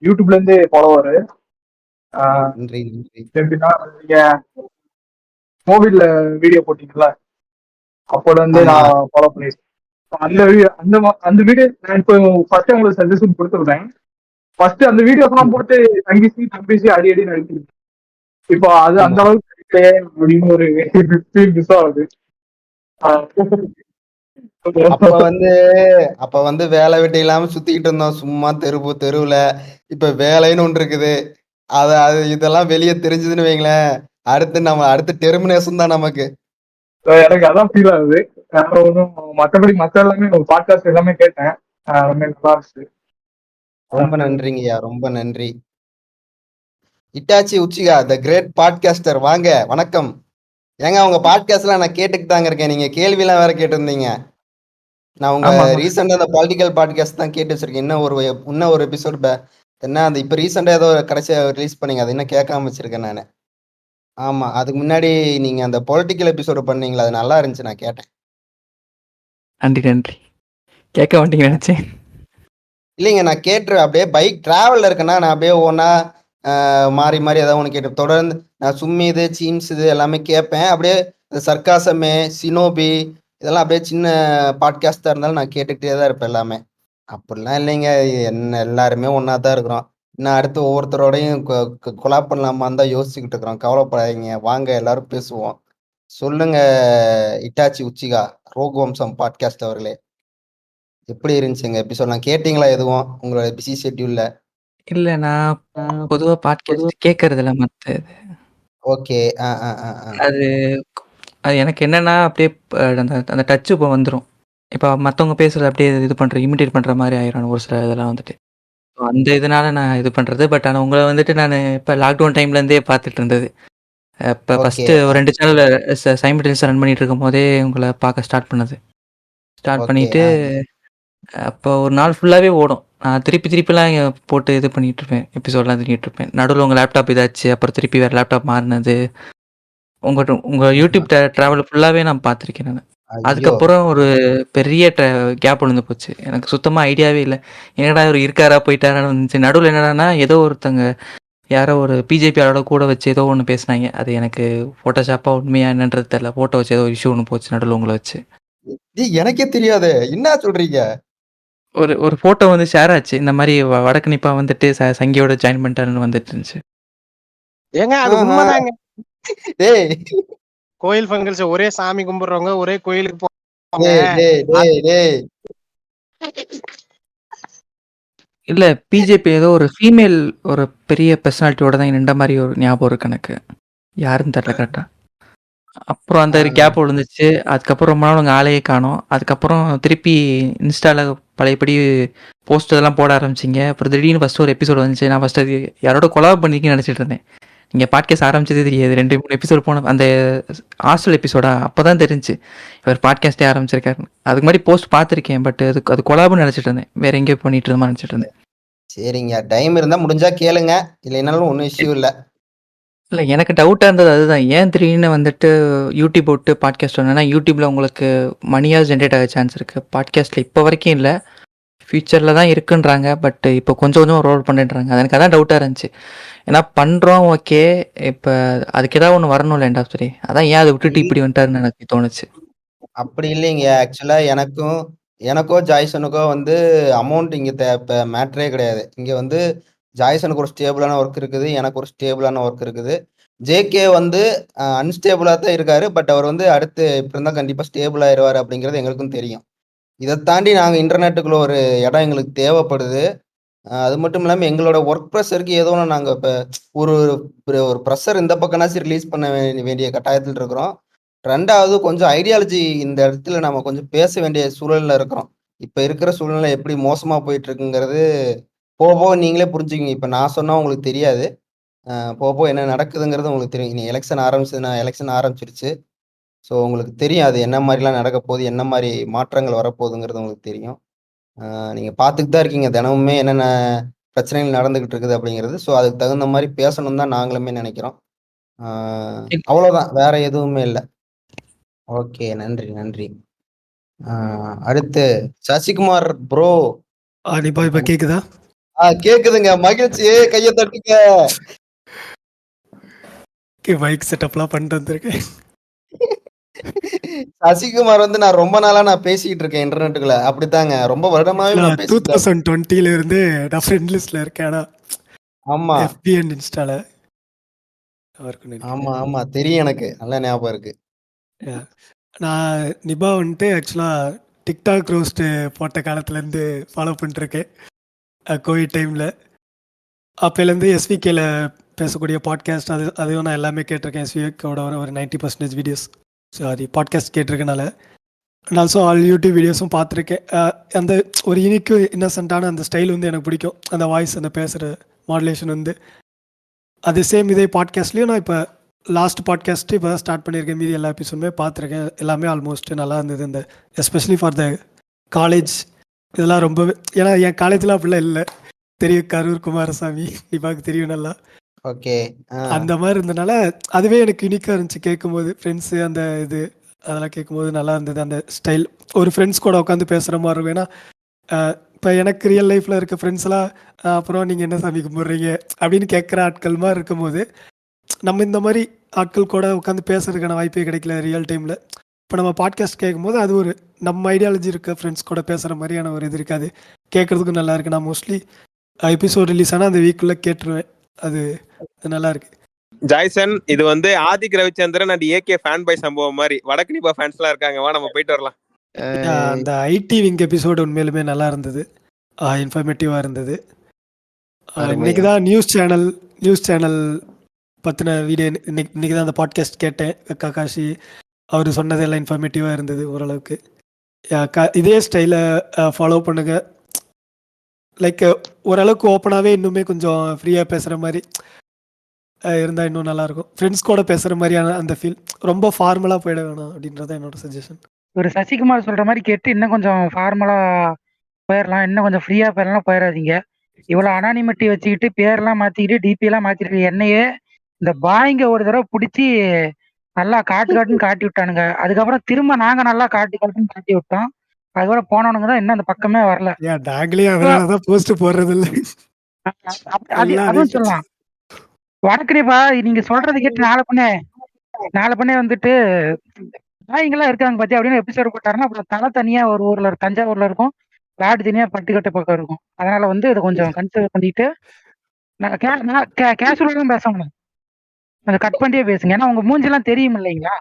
யூடியூப்ல இருந்து ஃபாலோவர். நன்றி நன்றி. எப்படின்னா நீங்க மொபைல்ல வீடியோ போட்டீங்கல்ல, அப்போல இருந்து ஆமா நான் ஃபாலோ பண்ணிருக்கேன். அந்த வீடியோ நான் இப்போ ஃபர்ஸ்ட் உங்களுக்கு சஜஷன் கொடுத்துருந்தேன். ஃபர்ஸ்ட் அந்த வீடியோஸ் எல்லாம் போட்டு தம்பிசி அடி அடி நடிச்சிருக்கேன். இப்போ அது ஆமா. அந்த அளவுக்கு இருக்கே அப்படின்னு ஒரு ஃபீல் மிஸ் ஆகுது. அப்ப வந்து வேலை வெட்டி இல்லாம சுத்திக்கிட்டு இருந்தோம் சும்மா தெருவுல. இப்ப வேலைன்னு ஒன்று இருக்குது. அது இதெல்லாம் வெளியே தெரிஞ்சதுன்னு வைங்களேன், அடுத்து டெர்மினேஷன் தான் நமக்கு. எனக்கு அதான் ஃபீல் ஆகுது. மற்றபடி மற்ற எல்லாமே பாட்காஸ்ட் எல்லாமே கேட்டேன். ரொம்ப நல்லா இருந்துச்சு. ரொம்ப நன்றிங்கய்யா, ரொம்ப நன்றி. Itachi Uchiha the great podcaster, வாங்க, வணக்கம். ஏங்க உங்க பாட்காஸ்ட்லாம் நான் கேட்டுக்கிட்டு தாங்க இருக்கேன். நீங்க கேள்வியெல்லாம் வேற கேட்டிருந்தீங்க. நான் உங்க ரீசெண்டா அந்த பொலிட்டிக்கல் பாட்காஸ்ட் தான் கேட்டு வச்சிருக்கேன். இன்னும் ஒரு எபிசோட் என்ன அந்த இப்ப ரீசெண்டா ஏதோ கடைசியா ரிலீஸ் பண்ணீங்க, அது இன்னும் கேட்காம வச்சிருக்கேன் நானு. ஆமா, அதுக்கு முன்னாடி நீங்க அந்த பொலிட்டிக்கல் எபிசோடு பண்ணீங்களா, அது நல்லா இருந்துச்சு, நான் கேட்டேன். நன்றி. கேட்க மாட்டீங்க நினைச்சேன். இல்லைங்க, நான் கேட்டுருவேன். அப்படியே பைக் டிராவல்ல இருக்கேன்னா நான் அப்படியே ஒன்னா மாறி ஏதாவது ஒன்று கேட்டு தொடர்ந்து நான் சும்மிது சீம்ஸ் இது எல்லாமே கேட்பேன். அப்படியே சர்க்காசமே சினோபி இதெல்லாம் அப்படியே சின்ன பாட்காஸ்டா இருந்தாலும் நான் கேட்டுக்கிட்டே தான் இருப்பேன் எல்லாமே. அப்படிலாம் இல்லைங்க, எல்லாருமே ஒன்னா தான் இருக்கிறோம். இன்னும் அடுத்து ஒவ்வொருத்தரோடையும் கொலாப் பண்ணலாமான்னு தான் யோசிச்சுக்கிட்டு இருக்கிறோம். கவலைப்படாதீங்க, வாங்க எல்லாரும் பேசுவோம். சொல்லுங்க இட்டாச்சி உச்சிகா, ரோக் வம்சம் பாட்காஸ்ட் அவர்களே, எப்படி இருந்துச்சுங்க எபிசோட்? நான் கேட்டீங்களா எதுவும் உங்களோட பிஸி ஷெட்யூல்ல? இல்ல, நான் பொதுவா பாட்காஸ்ட் கேட்கறது இல்ல மத்த இது. ஓகே. அது எனக்கு என்னன்னா அப்படியே அந்த டச் இப்போ வந்துடும். இப்போ மற்றவங்க பேசுறது அப்படியே இது பண்ற இமிடேட் பண்ற மாதிரி ஆயிரும் ஒரு சில இதெல்லாம் வந்துட்டு. அந்த இதனால நான் இது பண்றது. பட் ஆனால் உங்களை வந்துட்டு நான் இப்போ லாக்டவுன் டைம்ல இருந்தே பார்த்துட்டு இருந்தது. இப்போ ஃபர்ஸ்ட் ஒரு 2 சேனல் சைமல்டேனியஸா ரன் பண்ணிட்டு இருக்கும் போதே உங்களை பார்க்க ஸ்டார்ட் பண்ணிட்டு அப்போ ஒரு நாள் ஃபுல்லாகவே ஓடும். நான் திருப்பிலாம் போட்டு இது பண்ணிட்டு இருப்பேன், எபிசோட்லாம் பண்ணிட்டு இருப்பேன். நடுவில் உங்கள் லேப்டாப் இதாச்சு, அப்புறம் திருப்பி வேறு லேப்டாப் மாறினது. உங்கள் யூடியூப் ட்ராவல் ஃபுல்லாகவே நான் பார்த்துருக்கேன் நான். அதுக்கப்புறம் ஒரு பெரிய கேப் விழுந்து போச்சு. எனக்கு சுத்தமாக ஐடியாவே இல்லை, என்னடா இவர் இருக்காரா போயிட்டாரான்னு வந்துச்சு. நடுவில் என்னடானா ஏதோ ஒருத்தங்க யாரோ ஒரு பிஜேபி ஆளோட கூட வச்சு ஏதோ ஒன்று பேசினாங்க. அது எனக்கு ஃபோட்டோஷாப்பாக உண்மையா என்னன்றது தெரியல. ஃபோட்டோ வச்சு ஏதோ இஷ்யூ ஒன்று போச்சு நடுவில் உங்களை வச்சு. எனக்கே தெரியாது, என்ன சொல்றீங்க? ஒரு ஃபோட்டோ வந்து ஷேர் ஆச்சு, இந்த மாதிரி வடக்கு நிப்பா வந்துட்டு சங்கியோட ஜாயின் பண்ணிட்டாருன்னு வந்துட்டு இருந்துச்சு. ஏங்க அது உண்மைதாங்க. டேய் கோயில் ஃபங்க்ஷன்ஸ் ஒரே சாமி கும்பிடுறவங்க ஒரே கோயிலுக்கு இல்ல, பிஜேபி ஏதோ ஒரு ஃபீமேல் ஒரு பெரிய பர்சனாலிட்டியோட தான் நின்ற மாதிரி ஒரு ஞாபகம் இருக்கு எனக்கு. யாருன்னு தெரியல கரெக்டா. அப்புறம் அந்த கேப் விழுந்துச்சு. அதுக்கப்புறம் ரொம்ப நாள் உங்கள் ஆளையே காணோம். அதுக்கப்புறம் திருப்பி இன்ஸ்டால பழையபடி போஸ்ட் இதெல்லாம் போட ஆரம்பிச்சிங்க. அப்புறம் திடீர்னு ஃபஸ்ட்டு ஒரு எபிசோட் வந்துச்சு. நான் ஃபஸ்ட்டு அது யாரோட கொலாப் பண்ணிக்கன்னு நினச்சிட்டு இருந்தேன். நீங்கள் பாட்காஸ்ட் ஆரம்பிச்சதே தெரியாது. 2-3 எபிசோட் போன அந்த ஹாஸ்டல் எபிசோடா அப்போ தான் தெரிஞ்சு இவர் பாட்காஸ்டே ஆரம்பிச்சிருக்காரு. அதுக்கு மாதிரி போஸ்ட் பார்த்துருக்கேன், பட் அது கொலாப்னு நினச்சிட்டு இருந்தேன். வேற எங்கேயோ பண்ணிட்டு இருந்தோம் நினச்சிட்டு இருந்தேன். சரிங்க, டைம் இருந்தால் முடிஞ்சா கேளுங்க, இல்லைனாலும் ஒன்றும் இஷ்யூ இல்லை. இல்லை, எனக்கு டவுட்டாக இருந்தது அதுதான். ஏன் திடீர்னு வந்துட்டு யூடியூப் விட்டு பாட்காஸ்ட் வரணும்னா, யூடியூப்பில் உங்களுக்கு மணியாக ஜென்ரேட் ஆக சான்ஸ் இருக்குது. பாட்காஸ்ட்டில் இப்போ வரைக்கும் இல்லை, ஃப்யூச்சரில் தான் இருக்குன்றாங்க. பட் இப்போ கொஞ்சம் ரோல் பண்ணிடுறாங்க. அது எனக்கு அதான் டவுட்டாக இருந்துச்சு. ஏன்னா பண்ணுறோம் ஓகே, இப்போ அதுக்கு ஏதாவது ஒன்று வரணும்ல எண்ட் ஆஃப் த டே. அதான் ஏன் அதை விட்டுட்டு இப்படி வந்துட்டாருன்னு எனக்கு தோணுச்சு. அப்படி இல்லைங்க, ஆக்சுவலாக எனக்கோ ஜாய்சனுக்கோ வந்து அமௌண்ட் இங்கே இப்போ மேட்ரே கிடையாது. இங்கே வந்து ஜாய்சனுக்கு ஒரு ஸ்டேபிளான ஒர்க் இருக்குது, எனக்கு ஒரு ஸ்டேபிளான ஒர்க் இருக்குது. ஜேகே வந்து அன்ஸ்டேபிளாக தான் இருக்காரு, பட் அவர் வந்து அடுத்து இப்படி இருந்தால் கண்டிப்பாக ஸ்டேபிள் ஆயிடுவார் அப்படிங்கிறது எங்களுக்கும் தெரியும். இதை தாண்டி நாங்கள் இன்டர்நெட்டுக்குள்ள ஒரு இடம் எங்களுக்கு தேவைப்படுது. அது மட்டும் இல்லாமல் எங்களோட ஒர்க் ப்ரெஷருக்கு ஏதோ ஒன்று நாங்கள் இப்போ ஒரு ப்ரெஷர் இந்த பக்கம்னாச்சு ரிலீஸ் பண்ண வேண்டிய கட்டாயத்தில் இருக்கிறோம். 2வது கொஞ்சம் ஐடியாலஜி இந்த இடத்துல நம்ம கொஞ்சம் பேச வேண்டிய சூழலில் இருக்கிறோம். இப்போ இருக்கிற சூழ்நிலை எப்படி மோசமாக போயிட்டு இருக்குங்கிறது போக நீங்களே புரிஞ்சுக்கிங்க. இப்போ நான் சொன்னால் உங்களுக்கு தெரியாது, போக என்ன நடக்குதுங்கிறது உங்களுக்கு தெரியும். இனி எலெக்ஷன் ஆரம்பிச்சிருச்சு. ஸோ உங்களுக்கு தெரியும் அது என்ன மாதிரிலாம் நடக்க போகுது, என்ன மாதிரி மாற்றங்கள் வரப்போகுதுங்கிறது உங்களுக்கு தெரியும். நீங்கள் பார்த்துக்கிட்டு தான் இருக்கீங்க தினமுமே என்னென்ன பிரச்சனைகள் நடந்துகிட்டு இருக்குது அப்படிங்கிறது. ஸோ அதுக்கு தகுந்த மாதிரி பேசணும் தான் நாங்களுமே நினைக்கிறோம். அவ்வளோதான், வேற எதுவுமே இல்லை. ஓகே, நன்றி. அடுத்து சசிகுமார் ப்ரோ. நிபா இப்ப கேக்குதா? கேக்குதுங்க. மகிழ்ச்சி, கையை தட்டுங்க. மைக் செட்டப்லாம் பண்ணிட்டு வந்திருக்கேன். சசிகுமார் வந்து நான் ரொம்ப நாளா பேசிக்கிட்டு இருக்கேன் இன்டர்நெட்டுக்குள்ள. அப்படித்தாங்க, ரொம்ப வருடமாவே நான் பேசிட்டு 2020ல இருந்து நான் ஃப்ரெண்ட் லிஸ்ட்ல இருக்கேன். ஆனா ஆமா FB அண்ட் இன்ஸ்டால ஆமா ஆமா தெரியும், எனக்கு நல்லா ஞாபகம் இருக்கு. நான் நிபா வந்துட்டு ஆக்சுவலா டிக்டாக் ரோஸ்ட் போட்ட காலத்துல இருந்து ஃபாலோ பண்ணிட்டு இருக்கேன். கோவிட் டைம்ல அப்போலேருந்து எஸ்விகேல பேசக்கூடிய பாட்காஸ்ட் அதையும் நான் எல்லாமே கேட்டிருக்கேன். எஸ்விகேவோட ஒரு 90% வீடியோஸ் பாட்காஸ்ட் கேட்டிருக்கனால. அண்ட் ஆல்சோ ஆல் யூடியூப் வீடியோஸும் பார்த்துருக்கேன். அந்த ஒரு யூனிக்கு இன்னசென்ட்டான அந்த ஸ்டைல் வந்து எனக்கு பிடிக்கும். அந்த வாய்ஸ், அந்த பேசுகிற மாடுலேஷன் வந்து அது சேம் இதே பாட்காஸ்ட்லேயும் நான் இப்போ லாஸ்ட் பாட்காஸ்ட்டு இப்போ தான் ஸ்டார்ட் பண்ணியிருக்கேன். மீதி எல்லா எபிசோடுமே பார்த்துருக்கேன். எல்லாமே ஆல்மோஸ்ட் நல்லா இருந்தது. இந்த எஸ்பெஷலி ஃபார் த காலேஜ் இதெல்லாம் ரொம்பவே, ஏன்னா என் காலேஜில் அப்படிலாம் இல்லை. தெரியும், கரூர் குமாரசாமி நிபாக்கு தெரியும் நல்லா. ஓகே, அந்த மாதிரி இருந்தனால அதுவே எனக்கு யூனிக்காக இருந்துச்சு கேட்கும்போது. ஃப்ரெண்ட்ஸு அந்த இது அதெல்லாம் கேட்கும்போது நல்லா இருந்தது. அந்த ஸ்டைல் ஒரு ஃப்ரெண்ட்ஸ் கூட உட்காந்து பேசுகிற மாதிரி இருக்கும். ஏன்னா இப்போ எனக்கு ரியல் லைஃப்பில் இருக்க ஃப்ரெண்ட்ஸ்லாம் அப்புறம் நீங்கள் என்ன சாமி கும்பிட்றீங்க அப்படின்னு கேட்குற ஆட்கள் மாதிரி இருக்கும்போது, நம்ம இந்த மாதிரி ஆட்கள் கூட உட்காந்து பேசுறதுக்கான வாய்ப்பே கிடைக்கல ரியல் டைமில். இப்போ நம்ம பாட்காஸ்ட் கேட்கும்போது அது ஒரு நம்ம ஐடியாலஜி இருக்க ஃப்ரெண்ட்ஸ் கூட பேசுகிற மாதிரியான ஒரு இது இருக்காது. கேட்குறதுக்கும் நல்லா இருக்குது. நான் மோஸ்ட்லி எபிசோட் ரிலீஸ் ஆனால் அந்த வீக்குள்ளே கேட்டுருவேன். அது நல்லா இருக்கு. ஜாய்சன், இது வந்து Adhik Ravichandran and AK fan boy சம்பவம் மாதிரி வடக்கு நிபா ஃபேன்ஸ்லாம் இருக்காங்க. வா நம்ம போயிட்டு வரலாம். அந்த ஐடி விங் எபிசோடு உண்மையிலுமே நல்லா இருந்தது, இன்ஃபர்மேட்டிவாக இருந்தது. இன்னைக்கு தான் நியூஸ் சேனல் பற்றின வீடியோ இன்னைக்கு தான் அந்த பாட்காஸ்ட் கேட்டேன். ககாஷி அவர் சொன்னது எல்லாம் இன்ஃபர்மேட்டிவாக இருந்தது ஓரளவுக்கு. இதே ஸ்டைலை ஃபாலோ பண்ணுங்க. லைக் ஓரளவுக்கு ஓப்பனாகவே இன்னுமே கொஞ்சம் ஃப்ரீயாக பேசுகிற மாதிரி இருந்தால் இன்னும் நல்லாயிருக்கும். ஃப்ரெண்ட்ஸ் கூட பேசுகிற மாதிரியான அந்த ஃபீல். ரொம்ப ஃபார்மலாக போயிட வேணாம் அப்படின்றத என்னோட சஜஷன். ஒரு சசிகுமார் சொல்ற மாதிரி கேட்டு இன்னும் கொஞ்சம் ஃபார்மலா போயிடலாம், இன்னும் கொஞ்சம் ஃப்ரீயா போயிடலாம், போயிடாதீங்க. இவ்வளவு அனானிமிட்டி வச்சுக்கிட்டு பேர்லாம் மாத்திக்கிட்டு டிபி எல்லாம் மாத்திட்டு என்னையே இந்த பாய்ங்க ஒரு தடவை பிடிச்சி நல்லா காட்டுன்னு காட்டி விட்டானுங்க. அதுக்கப்புறம் திரும்ப நாங்க நல்லா காட்டுன்னு காட்டி விட்டோம். அதுக்கப்புறம் போனவனுங்க தான் இன்னும் அந்த பக்கமே வரல. அதனாலதான் போஸ்ட் போடுறது இல்லை. அதுவும் சொல்லலாம். வடக்குனேப்பா நீங்க சொல்றது கேட்டு நாலு பண்ணே வந்துட்டு நாய்ங்கெல்லாம் இருக்காங்க பாத்தியா அப்படின்னு எபிசோடு போட்டாருன்னா அப்புறம் தலை தனியா ஒரு ஊர்ல தஞ்சாவூர்ல இருக்கும், லாடு தனியா பட்டுக்கட்டை பக்கம் இருக்கும். அதனால வந்து இதை கொஞ்சம் கன்சிடர் பண்ணிட்டு கேஷுவலா தான் பேசணும். அதை கட் பண்ணியே பேசுங்க. ஏன்னா உங்க மூஞ்செல்லாம் தெரியும் இல்லைங்களா,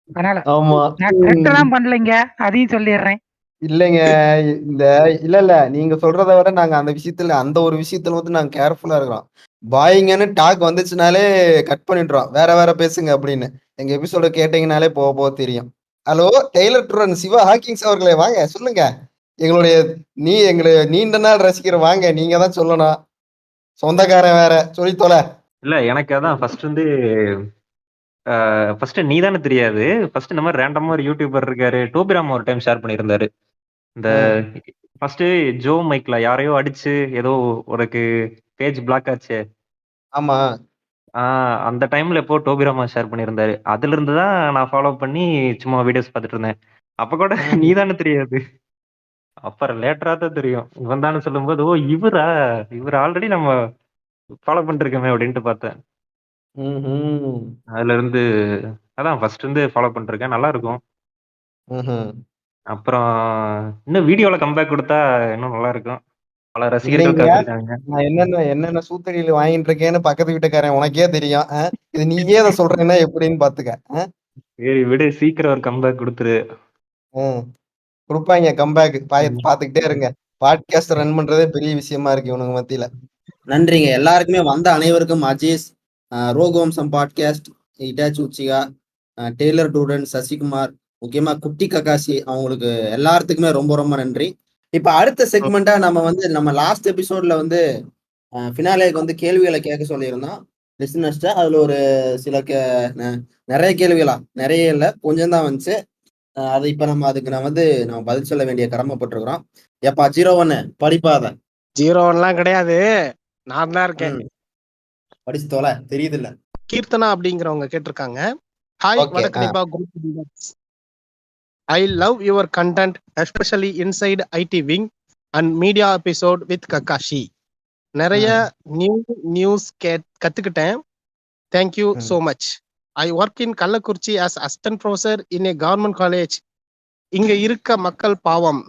அதனால நான் கரெக்ட் எல்லாம் பண்ணலைங்க, அதையும் சொல்லிடுறேன். இல்லைங்க, இல்ல நீங்க சொல்றத விட நாங்க அந்த ஒரு விஷயத்துல வந்து நாங்க கேர்ஃபுல்லா இருக்கிறோம். பாயிங்கன்னு டாக் வந்துச்சுனாலே கட் பண்ணிடுறோம், வேற பேசுங்க அப்படின்னு. எங்க எபிசோட கேட்டீங்கனாலே போக தெரியும். ஹலோ டெய்லர் டுரன் சிவா ஹாக்கிங்ஸ் அவர்களே, வாங்க சொல்லுங்க. எங்களுடைய நீண்ட நாள் ரசிக்கிற வாங்க, நீங்க தான் சொல்லணும். சொந்தக்காரன் வேற சொல்லி தொலை. இல்ல எனக்கு அதான் ஃபர்ஸ்ட் நீ தானே தெரியாது. ஃபர்ஸ்ட் இந்த மாதிரி ரேண்டமா ஒரு யூடியூபர் இருக்காரு, டோபிராம் ஒரு டைம் ஷேர் பண்ணியிருந்தாரு. இந்த ஃபர்ஸ்ட் ஜோ மைக்ல யாரையோ அடிச்சு ஏதோ உனக்கு பேஜ் பிளாக் ஆச்சு. ஆமா, அந்த டைம்ல எப்போ டோபிராமா ஷேர் பண்ணியிருந்தாரு. அதுல இருந்து தான் நான் ஃபாலோ பண்ணி சும்மா வீடியோஸ் பார்த்துட்டு இருந்தேன். அப்ப கூட நீ தானே தெரியாது. அப்புறம் லேட்டரா தான் தெரியும். இவன் தானே சொல்லும்போது ஓ இவர் ஆல்ரெடி நம்ம ஃபாலோ பண்ணிருக்கோமே அப்படின்ட்டு பார்த்தேன். அதுல இருந்து அதான் ஃபர்ஸ்ட் இருந்து ஃபாலோ பண்ணிருக்கேன். நல்லா இருக்கும். அப்புறம் இன்னும் வீடியோல கம்பேக் கொடுத்தா இன்னும் நல்லா இருக்கும். பல ரசிகர்கள் காத்திருக்காங்க. நான் என்னென்ன சூத்தடியில் வாங்கிட்டு இருக்கேன்னு பக்கத்து வீட்டுக்காரன் உனக்கே தெரியும். இது நீயே அதை சொல்றேன்னா எப்படின்னு பாத்துக்க. சரி விடு, சீக்கிரம் ஒரு கம்பேக் கொடுத்துரு. கொடுப்பாங்க கம்பேக், பாத்துக்கிட்டே இருங்க. பாட்காஸ்ட் ரன் பண்றதே பெரிய விஷயமா இருக்கு இவனுக்கு மத்தியில. நன்றிங்க எல்லாருக்குமே, வந்த அனைவருக்கும். அஜீஸ், ரோகவம்சம் பாட்காஸ்ட், இட்டாச்சி உச்சிகா, டெய்லர் டூடன், சசிகுமார், முக்கியமா குட்டி ககாசி, அவங்களுக்கு எல்லாத்துக்குமே ரொம்ப ரொம்ப நன்றி. இப்ப அடுத்த செக்மெண்டா நம்ம லாஸ்ட் எபிசோட்ல வந்து ஃபினாலேக்கு வந்து கேள்விகளை கேட்க சொல்லியிருந்தோம் லிசனர்ஸ்ட. அதுல ஒரு சில நிறைய கேள்விகளா, நிறைய இல்லை, கொஞ்சம் தான் வந்துச்சு. அது இப்ப நம்ம பதில் சொல்ல வேண்டிய கடமைப்பட்டிருக்கிறோம். எப்பா 01 படிப்பாத 01 கிடையாது, நான் தான் இருக்கேன். படிச்சு தோல தெரியுது இல்ல. கீர்த்தனா அப்படிங்கிறவங்க கேட்டிருக்காங்க. ஹாய் வடக்கு Nipah group. I love your content, especially inside IT wing and media episode with Kakashi. நிறைய நியூஸ் கத்துக்கிட்டேன். Thank you so much. I work in Kallakurichi as assistant professor in a government college. இங்க இருக்க மக்கள் பாவம்.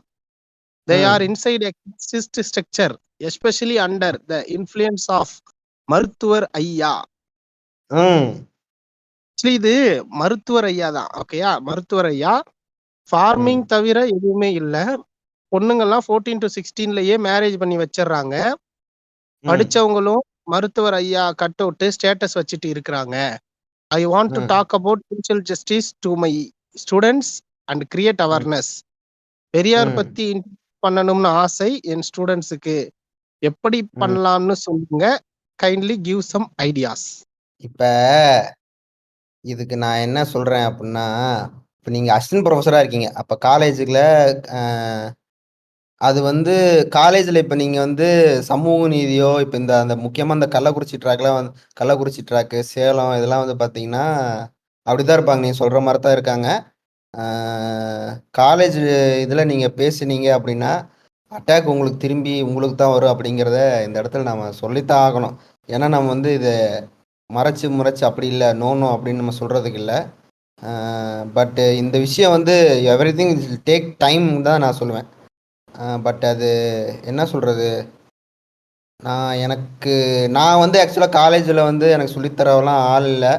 They are inside a caste structure, especially under the influence of மருத்துவர் ஐயா. Actually இது மருத்துவர் ஐயா தான். ஓகேயா, மருத்துவர் ஐயா. ஃபார்மிங் தவிர எதுவுமே இல்ல. பொண்ணுங்கெல்லாம் 14 to 16லயே மேரேஜ் பண்ணி வச்சிடுறாங்க. படிச்சவங்களும் மருத்துவர் ஐயா கட் அவுட் ஸ்டேட்டஸ் வச்சுட்டு இருக்கிறாங்க. I want to talk about social justice to my students and create awareness. Periyar பத்தி பண்ணணும்னு ஆசை என் ஸ்டூடெண்ட்ஸுக்கு. எப்படி பண்ணலாம்னு சொல்லுங்க. Kindly give some ideas. இப்ப இதுக்கு நான் என்ன சொல்றேன் அப்படின்னா, இப்ப நீங்க அசிஸ்டன்ட் ப்ரொஃபஸரா இருக்கீங்க. அப்ப காலேஜுல அது வந்து காலேஜில் இப்போ நீங்கள் வந்து சமூக நீதியோ இப்போ அந்த முக்கியமாக இந்த கள்ளக்குறிச்சி ட்ராக்லாம் வந்து கள்ளக்குறிச்சி ட்ராக்கு சேலம் இதெல்லாம் வந்து பார்த்தீங்கன்னா அப்படிதான் இருப்பாங்க. நீங்கள் சொல்கிற மாதிரி தான் இருக்காங்க. காலேஜ் இதில் நீங்கள் பேசுனீங்க அப்படின்னா அட்டாக் உங்களுக்கு திரும்பி உங்களுக்கு தான் வரும் அப்படிங்கிறத இந்த இடத்துல நம்ம சொல்லித்தான் ஆகணும். ஏன்னா நம்ம வந்து இதை மறைச்சு அப்படி இல்லை நோ அப்படின்னு நம்ம சொல்கிறதுக்கு இல்லை. பட் இந்த விஷயம் வந்து எவ்ரி திங் டேக் டைம் தான் நான் சொல்லுவேன். பட் அது என்ன சொல்கிறது, நான் வந்து ஆக்சுவலாக காலேஜில் வந்து எனக்கு சொல்லித்தரவெல்லாம் ஆள் இல்லை.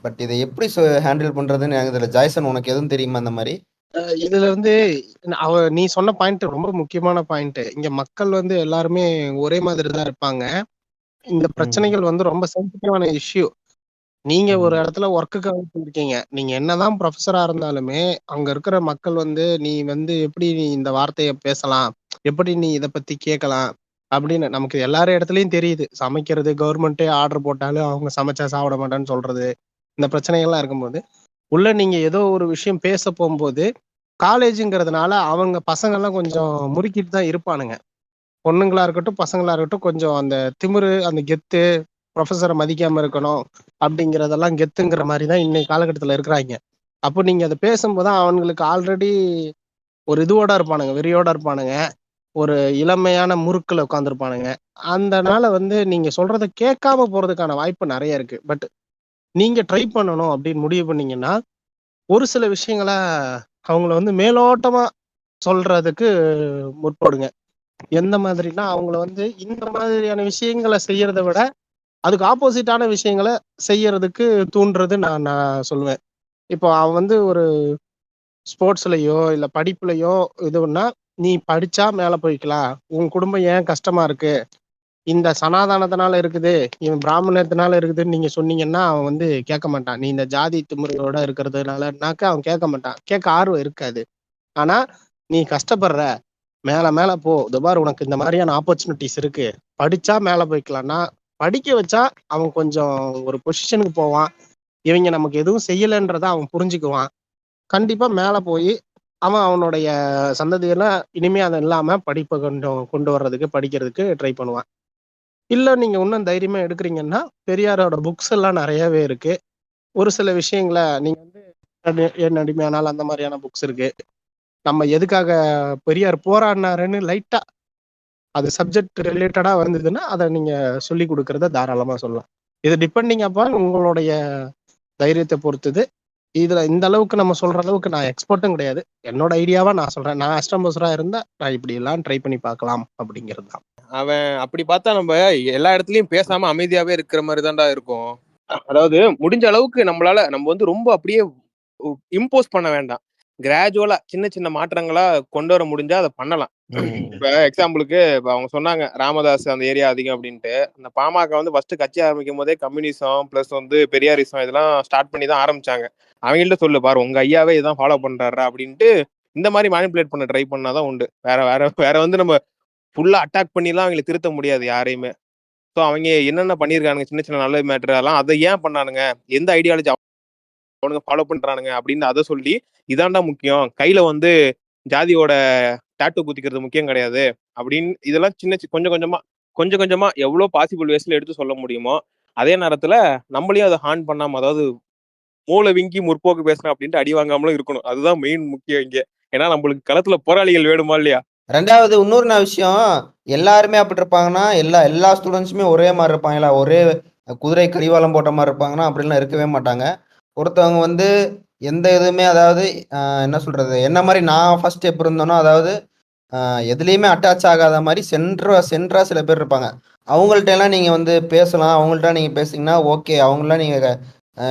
பட் இதை எப்படி ஹேண்டில் பண்ணுறதுன்னு எனக்கு தெரியல. ஜாய்சன், உனக்கு எதுவும் தெரியுமா அந்த மாதிரி? இதுல வந்து நீ சொன்ன பாயிண்ட் ரொம்ப முக்கியமான பாயிண்ட். இங்க மக்கள் வந்து எல்லாருமே ஒரே மாதிரி தான் இருப்பாங்க. இந்த பிரச்சனைகள் வந்து ரொம்ப சென்சிட்டிவான இஷ்யூ. நீங்க ஒரு இடத்துல ஒர்க்குக்காக போயிருக்கீங்க. நீங்க என்னதான் ப்ரொஃபஸரா இருந்தாலுமே அங்க இருக்கிற மக்கள் வந்து நீ வந்து எப்படி நீ இந்த வார்த்தையை பேசலாம், எப்படி நீ இதை பத்தி கேட்கலாம் அப்படின்னு நமக்கு எல்லாரும் இடத்துலயும் தெரியுது. சமைக்கிறது, கவர்மெண்ட்டே ஆர்டர் போட்டாலும் அவங்க சமைச்சா சாப்பிட மாட்டேன்னு சொல்றது, இந்த பிரச்சனைகள்லாம் இருக்கும்போது உள்ள நீங்க ஏதோ ஒரு விஷயம் பேச போகும்போது காலேஜுங்கிறதுனால அவங்க பசங்கள்லாம் கொஞ்சம் முறுக்கிட்டு தான் இருப்பானுங்க. பொண்ணுங்களா இருக்கட்டும் பசங்களா இருக்கட்டும், கொஞ்சம் அந்த திமிரு, அந்த கெத்து, ப்ரொஃபஸரை மதிக்காம இருக்கணும் அப்படிங்கிறதெல்லாம் கெத்துங்கிற மாதிரி தான் இன்னைக்கு காலகட்டத்தில் இருக்கிறாங்க. அப்போ நீங்க அதை பேசும்போது அவங்களுக்கு ஆல்ரெடி ஒரு இதுவோட இருப்பானுங்க, வெறியோட இருப்பானுங்க, ஒரு இளமையான முறுக்குல உட்காந்துருப்பானுங்க. அதனால வந்து நீங்க சொல்றதை கேட்காம போறதுக்கான வாய்ப்பு நிறைய இருக்கு. பட் நீங்க ட்ரை பண்ணணும் அப்படின்னு முடிவு பண்ணீங்கன்னா ஒரு சில விஷயங்களை அவங்கள வந்து மேலோட்டமா சொல்றதுக்கு முற்படுங்க. எந்த மாதிரினா அவங்கள வந்து இந்த மாதிரியான விஷயங்களை செய்யறதை விட அதுக்கு ஆப்போசிட்டான விஷயங்களை செய்யறதுக்கு தூண்டுறது நான் சொல்லுவேன். இப்போ அவன் வந்து ஒரு ஸ்போர்ட்ஸ்லயோ இல்ல படிப்புலையோ இதுன்னா நீ படிச்சா மேல போய்க்கலாம், உன் குடும்பம் ஏன் கஷ்டமா இருக்கு, இந்த சனாதானத்தினால இருக்குது, இவன் பிராமணத்தினால இருக்குதுன்னு நீங்க சொன்னீங்கன்னா அவன் வந்து கேட்க மாட்டான். நீ இந்த ஜாதி திமுறையோட இருக்கிறதுனாலனாக்க அவன் கேட்க மாட்டான், கேட்க ஆர்வம் இருக்காது. ஆனா நீ கஷ்டப்படுற, மேல போ, துபார் உனக்கு இந்த மாதிரியான ஆப்பர்ச்சுனிட்டிஸ் இருக்கு, படிச்சா மேல போய்க்கலாம்னா படிக்க வச்சா அவன் கொஞ்சம் ஒரு பொசிஷனுக்கு போவான். இவங்க நமக்கு எதுவும் செய்யலைன்றத அவன் புரிஞ்சுக்குவான். கண்டிப்பா மேல போய் அவன் அவனுடைய சந்ததியெல்லாம் இனிமே அதை இல்லாம படிப்பை கொண்டு வர்றதுக்கு படிக்கிறதுக்கு ட்ரை பண்ணுவான். இல்ல நீங்க இன்னும் தைரியமா எடுக்கிறீங்கன்னா பெரியாரோட புக்ஸ் எல்லாம் நிறையவே இருக்கு. ஒரு சில விஷயங்களை நீங்க வந்து என் அடிமையானால் அந்த மாதிரியான புக்ஸ் இருக்கு. நம்ம எதுக்காக பெரியார் போராடினாருன்னு லைட்டா அது சப்ஜெக்ட் ரிலேட்டடா வந்ததுன்னா அதை நீங்க சொல்லி கொடுக்கறத தாராளமா சொல்லலாம். இது டிபெண்டிங் அப்பான் உங்களுடைய தைரியத்தை பொறுத்தது. இதுல இந்த அளவுக்கு நம்ம சொல்ற அளவுக்கு நான் எக்ஸ்பர்ட்டும் கிடையாது. என்னோட ஐடியாவா நான் சொல்றேன். நான் அஸ்டம்பஸரா இருந்தா நான் இப்படி எல்லாம் ட்ரை பண்ணி பார்க்கலாம் அப்படிங்கிறது தான். அவன் அப்படி பார்த்தா நம்ம எல்லா இடத்துலயும் பேசாம அமைதியாவே இருக்கிற மாதிரி தான்டா இருக்கும். அதாவது முடிஞ்ச அளவுக்கு நம்ம வந்து ரொம்ப அப்படியே இம்போஸ் பண்ண வேண்டாம். கிராஜுவலா சின்ன சின்ன மாற்றங்களா கொண்டு வர முடிஞ்சா அதை பண்ணலாம். இப்ப எக்ஸாம்பிளுக்கு இப்ப அவங்க சொன்னாங்க ராமதாஸ் அந்த ஏரியா அதிகம் அப்படின்ட்டு. அந்த பாமக வந்து ஃபர்ஸ்ட் கட்சி ஆரம்பிக்கும் போதே கம்யூனிசம் பிளஸ் வந்து பெரியாரிசம் இதெல்லாம் ஸ்டார்ட் பண்ணி தான் ஆரம்பிச்சாங்க. அவங்கள்ட்ட சொல்லு பாரு, உங்க ஐயாவே இதான் ஃபாலோ பண்றாரா அப்படின்ட்டு இந்த மாதிரி மேனிபுலேட் பண்ண ட்ரை பண்ணாதான் உண்டு. வேற வந்து நம்ம ஃபுல்லா அட்டாக் பண்ணிலாம் அவங்களை திருத்த முடியாது யாரையுமே. ஸோ அவங்க என்னென்ன பண்ணியிருக்கானுங்க சின்ன சின்ன நல்ல மேட்டர் எல்லாம் அதை ஏன் பண்ணானுங்க, எந்த ஐடியாலஜி அவனுங்க ஃபாலோ பண்றானுங்க அப்படின்னு அதை சொல்லி இதாண்டா முக்கியம், கையில வந்து ஜாதியோட டாட்டூ குத்திக்கிறது முக்கியம் கிடையாது அப்படின்னு இதெல்லாம் கொஞ்சம் கொஞ்சமா எவ்வளவு பாசிபிள் வேஸ்ல எடுத்து சொல்ல முடியுமோ அதே நேரத்துல நம்மளையும் அதை ஹார்ன் பண்ணாம, அதாவது மூளை விங்கி முற்போக்கு பேசுறேன் அப்படின்ட்டு அடி வாங்காமலும் இருக்கணும். அதுதான் மெயின் முக்கியம் இங்க. ஏன்னா நம்மளுக்கு களத்துல போராளிகள் வேணுமா இல்லையா? ரெண்டாவது இன்னொரு விஷயம், எல்லாருமே அப்படி இருப்பாங்கன்னா எல்லா ஸ்டூடெண்ட்ஸுமே ஒரே மாதிரி இருப்பாங்களா, ஒரே குதிரை கடிவாளம் போட்ட மாதிரி இருப்பாங்கன்னா அப்படிலாம் இருக்கவே மாட்டாங்க. ஒருத்தவங்க வந்து எந்த இதுவுமே, அதாவது என்ன சொல்றது, என்ன மாதிரி நான் ஃபர்ஸ்ட் எப்படி இருந்தேனோ, அதாவது எதுலேயுமே அட்டாச் ஆகாத மாதிரி சென்ட்ரா சில பேர் இருப்பாங்க. அவங்கள்ட்ட எல்லாம் நீங்கள் வந்து பேசலாம். அவங்கள்ட்ட நீங்கள் பேசுனீங்கன்னா ஓகே, அவங்களாம் நீங்கள்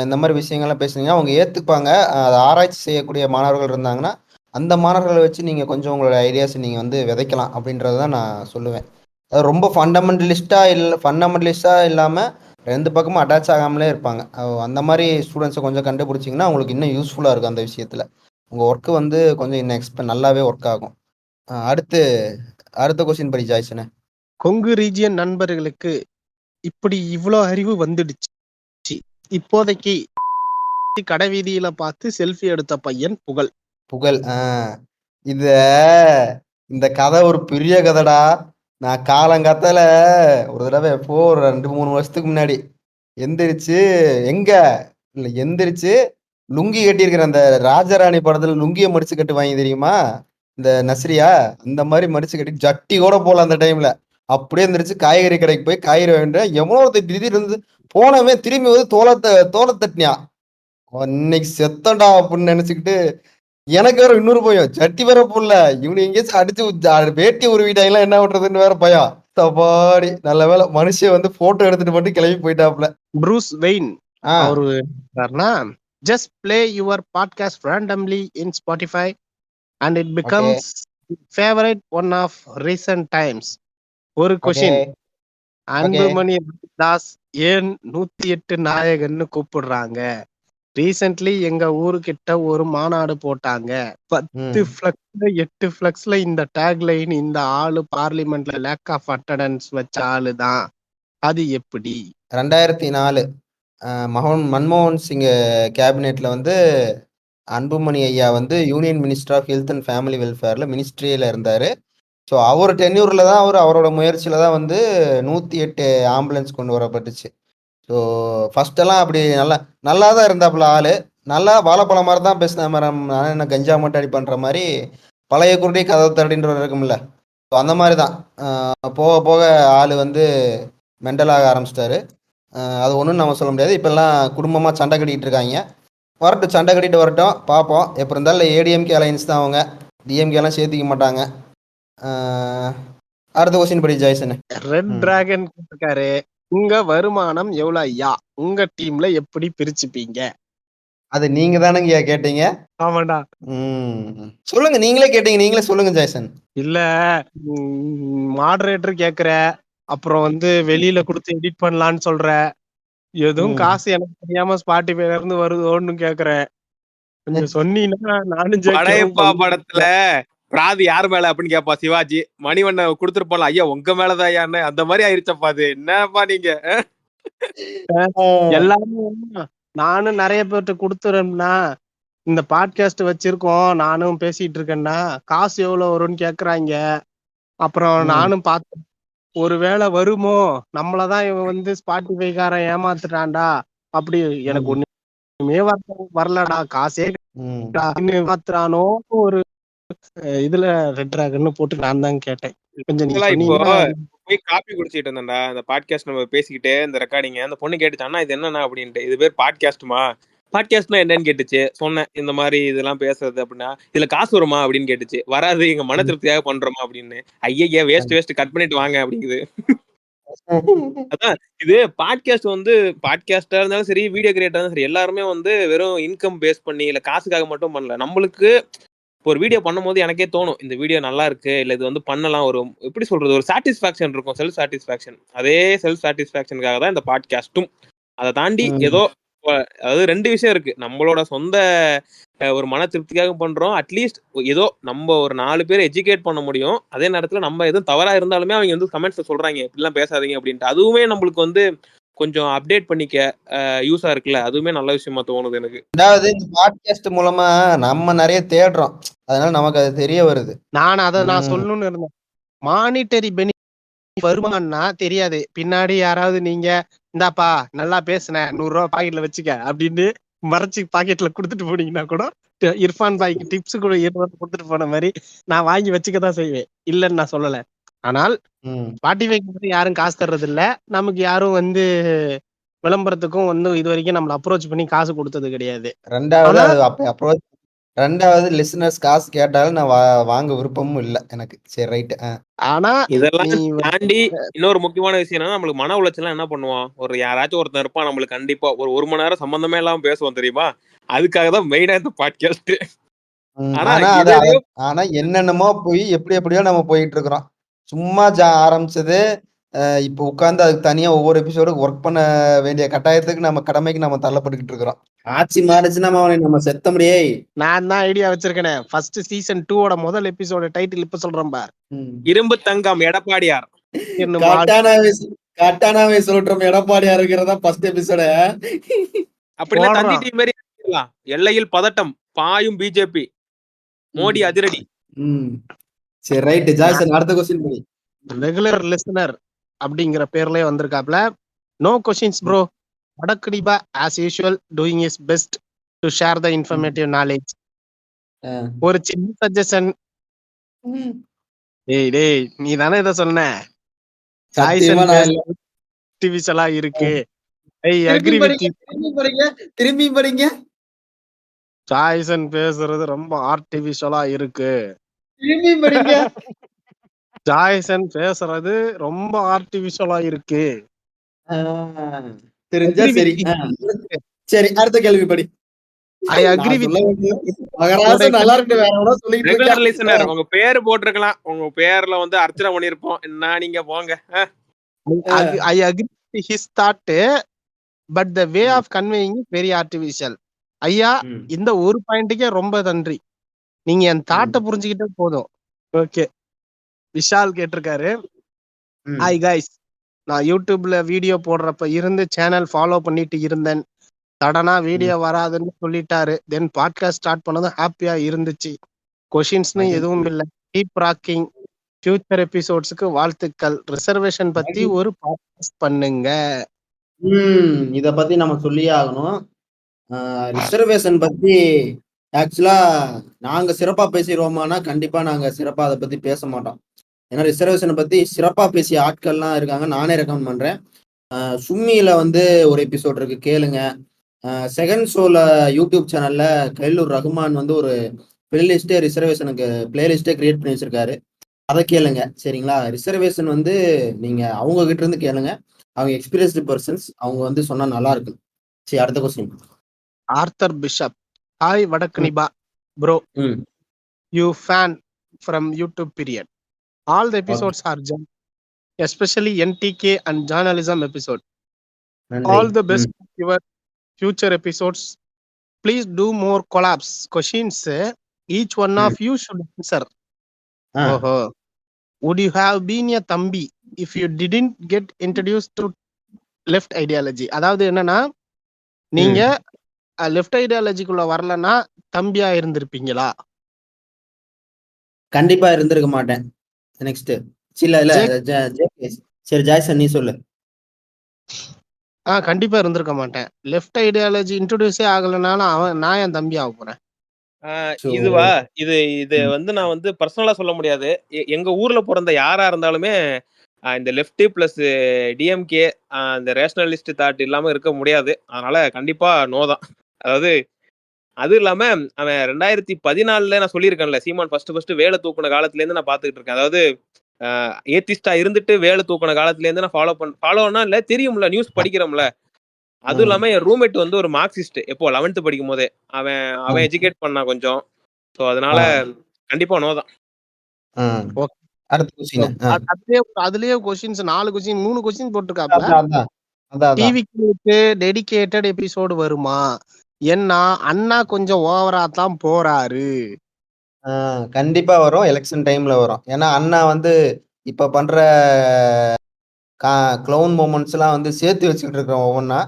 இந்த மாதிரி விஷயங்கள்லாம் பேசுனீங்கன்னா அவங்க ஏற்றுப்பாங்க. அதை ஆராய்ச்சி செய்யக்கூடிய மாணவர்கள் இருந்தாங்கன்னா அந்த மாணவர்களை வச்சு நீங்கள் கொஞ்சம் உங்களோட ஐடியாஸ் நீங்கள் வந்து விதைக்கலாம் அப்படின்றது தான் நான் சொல்லுவேன். அது ரொம்ப ஃபண்டமெண்டலிஸ்டாக இல்லாமல் ரெண்டு பக்கமும் அட்டாச் ஆகாமலே இருப்பாங்க. அந்த மாதிரி ஸ்டூடெண்ட்ஸை கொஞ்சம் கண்டுபிடிச்சிங்கன்னா உங்களுக்கு இன்னும் யூஸ்ஃபுல்லாக இருக்கும். அந்த விஷயத்தில் உங்கள் ஒர்க்கு வந்து கொஞ்சம் இன்னும் நல்லாவே ஒர்க் ஆகும். அடுத்த கொஸ்டின் படி ஜாய்சனே. கொங்கு ரீஜியன் நண்பர்களுக்கு இப்படி இவ்வளோ அறிவு வந்துடுச்சு. இப்போதைக்கு கடை வீதியில பார்த்து செல்ஃபி எடுத்த பையன் புகழ். இந்த கதை ஒரு பெரிய கதைடா. நான் காலங்காத்தால ஒரு தடவை எப்போ ஒரு 2-3 வருஷத்துக்கு முன்னாடி எந்திரிச்சு லுங்கி கட்டியிருக்கிறேன். அந்த ராஜராணி படத்துல லுங்கியை மடிச்சு கட்டுவாங்க தெரியுமா, இந்த நஸ்ரியா, அந்த மாதிரி மடிச்சு கட்டி ஜட்டி கூட போல அந்த டைம்ல. அப்படியே எந்திரிச்சு காய்கறி கடைக்கு போய் காய்கறி வாங்கிட்டேன். எவ்வளோ திடீர்னு இருந்து போனவே திரும்பி வந்து தோலை தட்டினியா. இன்னைக்கு செத்தண்டா அப்படின்னு நினைச்சுக்கிட்டு எனக்கு வேற இன்னொரு பயம், ஜட்டி வேற போடல, இவனு எங்கேயாச்சும் அடிச்சு வேட்டி உருவிட்டாங்கலாம் என்ன பண்றதுன்னு வேற பயம். தப்பாடி நல்ல வேலை மனுஷன் வந்து போட்டோ எடுத்துட்டு மட்டும் கிளம்பி போயிட்டாப்ல. ப்ரூஸ் வெயின் அவரு just play your podcast randomly in Spotify and it becomes favorite one of recent times. ஒரு கொஸ்டின், அன்புமணி தாஸ் ஏன் 108 நாயகன்னு கூப்பிடுறாங்க? ரீசென்ட்லி எங்க ஊருக்கிட்ட ஒரு மாநாடு போட்டாங்க. 10 ஃபிளக்ஸ்ல 8 ஃபிளக்ஸ்ல இந்த டேக்லைன், இந்த ஆளு பார்லிமெண்ட்ல லேக் ஆஃப் அட்டெண்டன்ஸ் வச்ச ஆளு தான். அது எப்படி? 2004 மன்மோகன் சிங் கேபினெட்ல வந்து அன்புமணி ஐயா வந்து union minister of health and family வெல்ஃபேர்ல மினிஸ்ட்ரியில இருந்தாரு. ஸோ அவர் டென்யூர்ல தான் அவரோட முயற்சியில தான் வந்து 108 ஆம்புலன்ஸ் கொண்டு வரப்பட்டுச்சு. ஸோ ஃபர்ஸ்டெல்லாம் அப்படி நல்லா தான் இருந்தாப்புல ஆளு, நல்லா வாழைப்பழம் மாதிரி தான் பேசின மேடம். நான் என்ன கஞ்சா மட்டும் அடி பண்ணுற மாதிரி பழைய குருடி கதவு தரடின்ற இருக்கும்ல, ஸோ அந்த மாதிரி தான் போக போக ஆள் வந்து மெண்டலாக ஆரம்பிச்சிட்டாரு. அது ஒன்றும் நம்ம சொல்ல முடியாது. இப்போல்லாம் குடும்பமாக சண்டை கட்டிக்கிட்டு இருக்காங்க. வரட்டும், சண்டை கட்டிட்டு வரட்டும், பார்ப்போம். எப்போ இருந்தாலும் ஏடிஎம்கே அலையன்ஸ் தான் அவங்க, டிஎம்கேலாம் சேர்த்திக்க மாட்டாங்க. அடுத்த கொஸ்டின் படி ஜாய்சன். ரெட் டிராகன் இருக்காரு, உங்க வருமானம் எவ்வளவு ஐயா? உங்க டீம்ல எப்படி பிரிச்சுப்பீங்க? அது நீங்க தானுங்க கேட்டீங்க. ஆமாண்டா. சொல்லுங்க, நீங்களே கேட்டீங்க, நீங்களே சொல்லுங்க ஜாய்சன். இல்ல, மாடரேட்டர் கேக்குற, அப்புறம் வந்து வெளியில கொடுத்து எடிட் பண்ணலான்னு சொல்ற, எதுவும் காசு எனக்கு தெரியாம ஸ்பாட்டிஃபைல இருந்து வருதோன்னு கேக்குறேன். கொஞ்சம் சொன்னீங்கன்னா நானும் படையப்பா படத்துல பிராதி யார் மேல அப்படின்னு கேப்பா சிவாஜி, மணிவண்ண கொடுத்துருப்பால, ஐயா உங்க மேலதான் ஐயான்னு, அந்த மாதிரி ஆயிருச்சப்பா. அது என்னப்பா நீங்க எல்லாரும் நானும் நிறைய பேர்ட்ட கொடுத்துறேன்னா, இந்த பாட்காஸ்ட் வச்சிருக்கோம், நானும் பேசிட்டு இருக்கேன்னா காசு எவ்வளவு வரும்னு கேக்குறாங்க. அப்புறம் நானும் பார்த்தேன், ஒருவேளை வருமோ, நம்மளதான் இவன் வந்து ஸ்பாட்டிஃபைக்காரன் ஏமாத்துட்டான்டா அப்படி. எனக்கு ஒண்ணுமே வரலடா, காசே ஏமாத்துறானோ ஒரு இதுல ரெட் டிராகன் போட்டு நான் தான் கேட்டேன். கொஞ்சம் போய் காப்பி குடிச்சிட்டு இருந்தேன்டா, இந்த பாட்காஸ்ட் நம்ம பேசிக்கிட்டே இந்த ரெக்கார்டிங், அந்த பொண்ணு கேட்டுச்சானா இது என்னன்னா அப்படின்ட்டு, இது பேர் பாட்காஸ்ட்மா, பாட்காஸ்ட்னா என்னன்னு கேட்டுச்சு. சொன்னேன் இந்த மாதிரி இதெல்லாம் பேசுறது அப்படின்னா, இதுல காசு வருமா அப்படின்னு கேட்டுச்சு. வராது, எங்க மன திருப்தியாக பண்றோமா அப்படின்னு. ஐயா வேஸ்ட் கட் பண்ணிட்டு வாங்க அப்படிங்குது. அதான் இது பாட்காஸ்ட் வந்து, பாட்காஸ்டா இருந்தாலும் சரி, வீடியோ கிரியேட்டா இருந்தாலும் சரி, எல்லாருமே வந்து வெறும் இன்கம் பேஸ் பண்ணி இல்ல காசுக்காக மட்டும் பண்ணல. நம்மளுக்கு ஒரு வீடியோ பண்ணும் போது எனக்கே தோணும், இந்த வீடியோ நல்லா இருக்கு, இல்ல இது வந்து பண்ணலாம், ஒரு எப்படி சொல்றது, ஒரு சாட்டிஸ்பாக்சன் இருக்கும், செல்ஃப் சாட்டிஸ்பாக்சன். அதே செல்ஃப் சாட்டிஸ்பாக்சனுக்காக தான் இந்த பாட்காஸ்டும். அதை தாண்டி ஏதோ, அதாவது 2 விஷயம் இருக்கு. நம்மளோட சொந்த ஒரு மன திருப்திக்காக பண்றோம், அட்லீஸ்ட் ஏதோ நம்ம ஒரு 4 பேர் எஜுகேட் பண்ண முடியும். அதே நேரத்துல நம்ம எதுவும் தவறா இருந்தாலுமே அவங்க வந்து கமெண்ட்ஸ்ல சொல்றாங்க இப்படிலாம் பேசாதீங்க அப்படின்ட்டு, அதுவுமே நம்மளுக்கு வந்து கொஞ்சம் அப்டேட் பண்ணிக்க யூஸா இருக்குல்ல, அதுவுமே நல்ல விஷயமா தோணுது எனக்கு. அதாவது இந்த பாட்காஸ்ட் மூலமா நம்ம நிறைய தேடுறோம், அதனால நமக்கு அது தெரிய வருது. நான் சொல்லணும்னு இருந்தேன், மானிட்டரி பெனிஃபிட் வருமானா தெரியாது, பின்னாடி யாராவது நீங்க இந்தாப்பா நல்லா பேசுன 100 ரூபாய் பாக்கெட்ல வச்சுக்க அப்படின்னு மறைச்சு பாக்கெட்ல கொடுத்துட்டு போனீங்கன்னா கூட இர்ஃபான் பாய்க்கு டிப்ஸ் கூட 20 கொடுத்துட்டு போன மாதிரி நான் வாங்கி வச்சுக்க தான் செய்வேன், இல்லைன்னு நான் சொல்லல. ஆனால் ஸ்பாட்டிஃபைக்கு யாரும் காசு தர்றது இல்ல, நமக்கு யாரும் வந்து விளம்பரத்துக்கும் வந்து இது வரைக்கும் நம்மள அப்ரோச் பண்ணி காசு கொடுத்தது கிடையாது. ரெண்டாவது ஆனா அது அப்ரோச், ரெண்டாவது லிசனர்ஸ் காசு கேட்டாலும் நான் வாங்க விருப்பமும் இல்லை எனக்கு. சரி ரைட். ஆனா இதெல்லாம் நீ தாண்டி இன்னொரு முக்கியமான விஷயம் என்னன்னா, நம்மளுக்கு மன உளைச்சல் என்ன பண்ணுவோம், ஒரு யாராச்சும் ஒருத்தன் இருப்பான் நம்மளுக்கு கண்டிப்பா ஒரு மணி நேரம் சம்பந்தமே இல்லாம பேசுவோம் தெரியுமா, அதுக்காக தான் மெயினா இந்த பாட்காஸ்ட். ஆனா ஆனா அது இதுலயும் ஆனா என்னென்னமோ போய் எப்படியோ நம்ம போயிட்டு இருக்கிறோம். சும்மா ஆரம்பிச்சது இப்போ உட்கார்ந்து அதுக்கு தனியா ஒவ்வொரு எபிசோடுக்கு ஒர்க் பண்ண வேண்டிய கட்டாயத்துக்கு நம்ம கடமைக்கு நம்ம தள்ளப்பட்டுக்கிட்டு இருக்கிறோம். ஆட்சி மாறிச்சுன்னா நம்ம செத்த முடியே. நான் தான் ஐடியா வச்சிருக்கேனே, ஃபர்ஸ்ட் சீசன் 2 முதல் எபிசோட டைட்டில் இப்ப சொல்றேன் பார், இரும்பு தங்கம் எடப்பாடியார். கட்டானாவை சொல்றோம் எடப்பாடியார் இருக்கிறதா ஃபர்ஸ்ட் எபிசோட. அப்படின்னா தந்தி டிவி மாதிரி எல்லையில் பதட்டம் பாயும் பிஜேபி, மோடி அதிரடி. சரி ரைட் ஜாய்சன், அடுத்த क्वेश्चन பண்ணி. ரெகுலர் லிசனர் அப்படிங்கிற பேர்லயே வந்திருக்காப்ல. நோ क्वेश्चंस ப்ரோ, வடக்கடிபா as usual doing is best to share the informative knowledge. ஒரு சின்ன சஜஷன். டேய் நீ தானே இத சொன்ன, ஆர்டிபிஷியலா இருக்கு. திரும்பி படிங்க. ஜாய்சன் பேசுறது ரொம்ப ஆர்டிபிஷியலா இருக்கு. திரும்பி படிங்க. ஜாய்சன் பேசுறது ரொம்ப ஆர்டிபிஷியலா இருக்கு. தெரிஞ்சா சரி. சரி அடுத்த கேள்வி படி. ஐ அக்ரி வித் மகராசன் நல்லா இருக்கு. வேற எவனோ சொல்லிட்டு ரெகுலர் லிசனர் உங்க பேர் போட்டிருக்கலாம், உங்க பேர்ல வந்து அர்ச்சனை பண்ணிருப்போம். என்ன நீங்க போங்க. I agree with his thought but the way of conveying is very artificial. ஐயா இந்த ஒரு பாயிண்ட்டுக்கே ரொம்ப நன்றி, நீங்க என் தாட்டை புரிஞ்சுக்கிட்டே போதும். ஓகே, விஷால் கேட்டிருக்காரு, ஹாய் கைஸ், நான் யூடியூப்ல வீடியோ போடுறப்ப இருந்து சேனல் ஃபாலோ பண்ணிட்டு இருந்தேன். சடனா வீடியோ வராதுன்னு சொல்லிட்டாரு. தென் பாட்காஸ்ட் ஸ்டார்ட் பண்ணதும் ஹாப்பியா இருந்துச்சு. கொஷின்ஸ்னு எதுவும் இல்லை. Keep rocking. ஃபியூச்சர் எபிசோட்ஸ்க்கு வாழ்த்துக்கள். ரிசர்வேஷன் பத்தி ஒரு பாட்காஸ்ட் பண்ணுங்க. இத பத்தி நம்ம சொல்லியே ஆகணும். ரிசர்வேஷன் பத்தி ஆக்சுவலா நாங்க சிறப்பா பேசிடுவோமானா கண்டிப்பா நாங்க சிறப்பா அதை பத்தி பேச மாட்டோம். ஏன்னா ரிசர்வேஷனை பத்தி சிறப்பா பேசிய ஆட்கள்லாம் இருக்காங்க, நானே ரெக்கமெண்ட் பண்றேன். சும்மியில வந்து ஒரு எபிசோட் இருக்கு, கேளுங்க. செகண்ட் ஷோல யூடியூப் சேனல்ல கைலூர் ரகுமான் வந்து ஒரு பிளேலிஸ்டே ரிசர்வேஷனுக்கு பிளேலிஸ்டே கிரியேட் பண்ணி வச்சிருக்காரு, அதை கேளுங்க. சரிங்களா? ரிசர்வேஷன் வந்து நீங்க அவங்க கிட்ட இருந்து கேளுங்க, அவங்க எக்ஸ்பீரியன்ஸ்டு பர்சன்ஸ், அவங்க வந்து சொன்னா நல்லா இருக்கு. சரி அடுத்த கொஸ்டின். ஆர்த்தர் பிஷப், ஹாய் வடக்கனிபா bro, you fan from YouTube period. All the episodes are jam, especially NTK and journalism episode. All the best for your future episodes. Please do more collabs. Questions each one of you should answer. Would you have been a Thambi if you didn't get introduced to left ideology? அதாவது என்னன்னா, நீங்க left ஐடியாலஜிக்குள்ள வரலன்னா தம்பியா இருந்திருப்பீங்களா? கண்டிப்பா இருந்திருக்க மாட்டேன். Next சரி ஜாய்சன் நீ சொல்லு. கண்டிப்பா இருந்திருக்க மாட்டேன். லெஃப்ட் ஐடியாலஜி இன்ட்ரோடியூஸே ஆகலனாலும் நான் என் தம்பி ஆக போறேன். இதுவா இது வந்து நான் வந்து பர்சனலா சொல்ல முடியாது. எங்க ஊர்ல பிறந்த யாரா இருந்தாலுமே இந்த லெஃப்ட் பிளஸ் டிஎம்கே இந்த ரேஷனலிஸ்ட் தாட் இல்லாம இருக்க முடியாது. அதனால கண்டிப்பா நோ தான். அதாவது அது இல்லாம அவன் 2014 நான் சொல்லியிருக்கேன்ல, சீமான் ஃபர்ஸ்ட் வேலை தூக்குன காலத்துல இருந்து நான் பாத்துக்கிட்டு இருக்கேன். அதாவது ஏத்திஸ்டா இருந்துட்டு வேலை தூக்குன காலத்துல இருந்து நான் ஃபாலோனா இல்ல, தெரியும்ல, நியூஸ் படிக்கிறோம்ல. அதுவும் இல்லாம என் ரூம்மேட் வந்து ஒரு மார்க்சிஸ்ட். எப்போ 11th படிக்கும் போதே அவன் எஜுகேட் பண்ணா கொஞ்சம். சோ அதனால கண்டிப்பா நோ தான். அதுலயே கொஸ்டின்ஸ் 4 கொஸ்டின் 3 கொஸ்டின் போட்டிருக்காப்ல. டிவிக்கு டெடிகேட்டட் எபிசோடு வருமா? ஏன்னா அண்ணா கொஞ்சம் ஓவரா தான் போறாரு. கண்டிப்பா வரும், எலெக்ஷன் டைம்ல வரும். ஏன்னா அண்ணா வந்து இப்ப பண்ற க்ளவுன் மூமெண்ட்ஸ் எல்லாம் வந்து சேர்த்து வச்சுக்கிட்டு இருக்கிறோம் ஒவ்வொன்னா.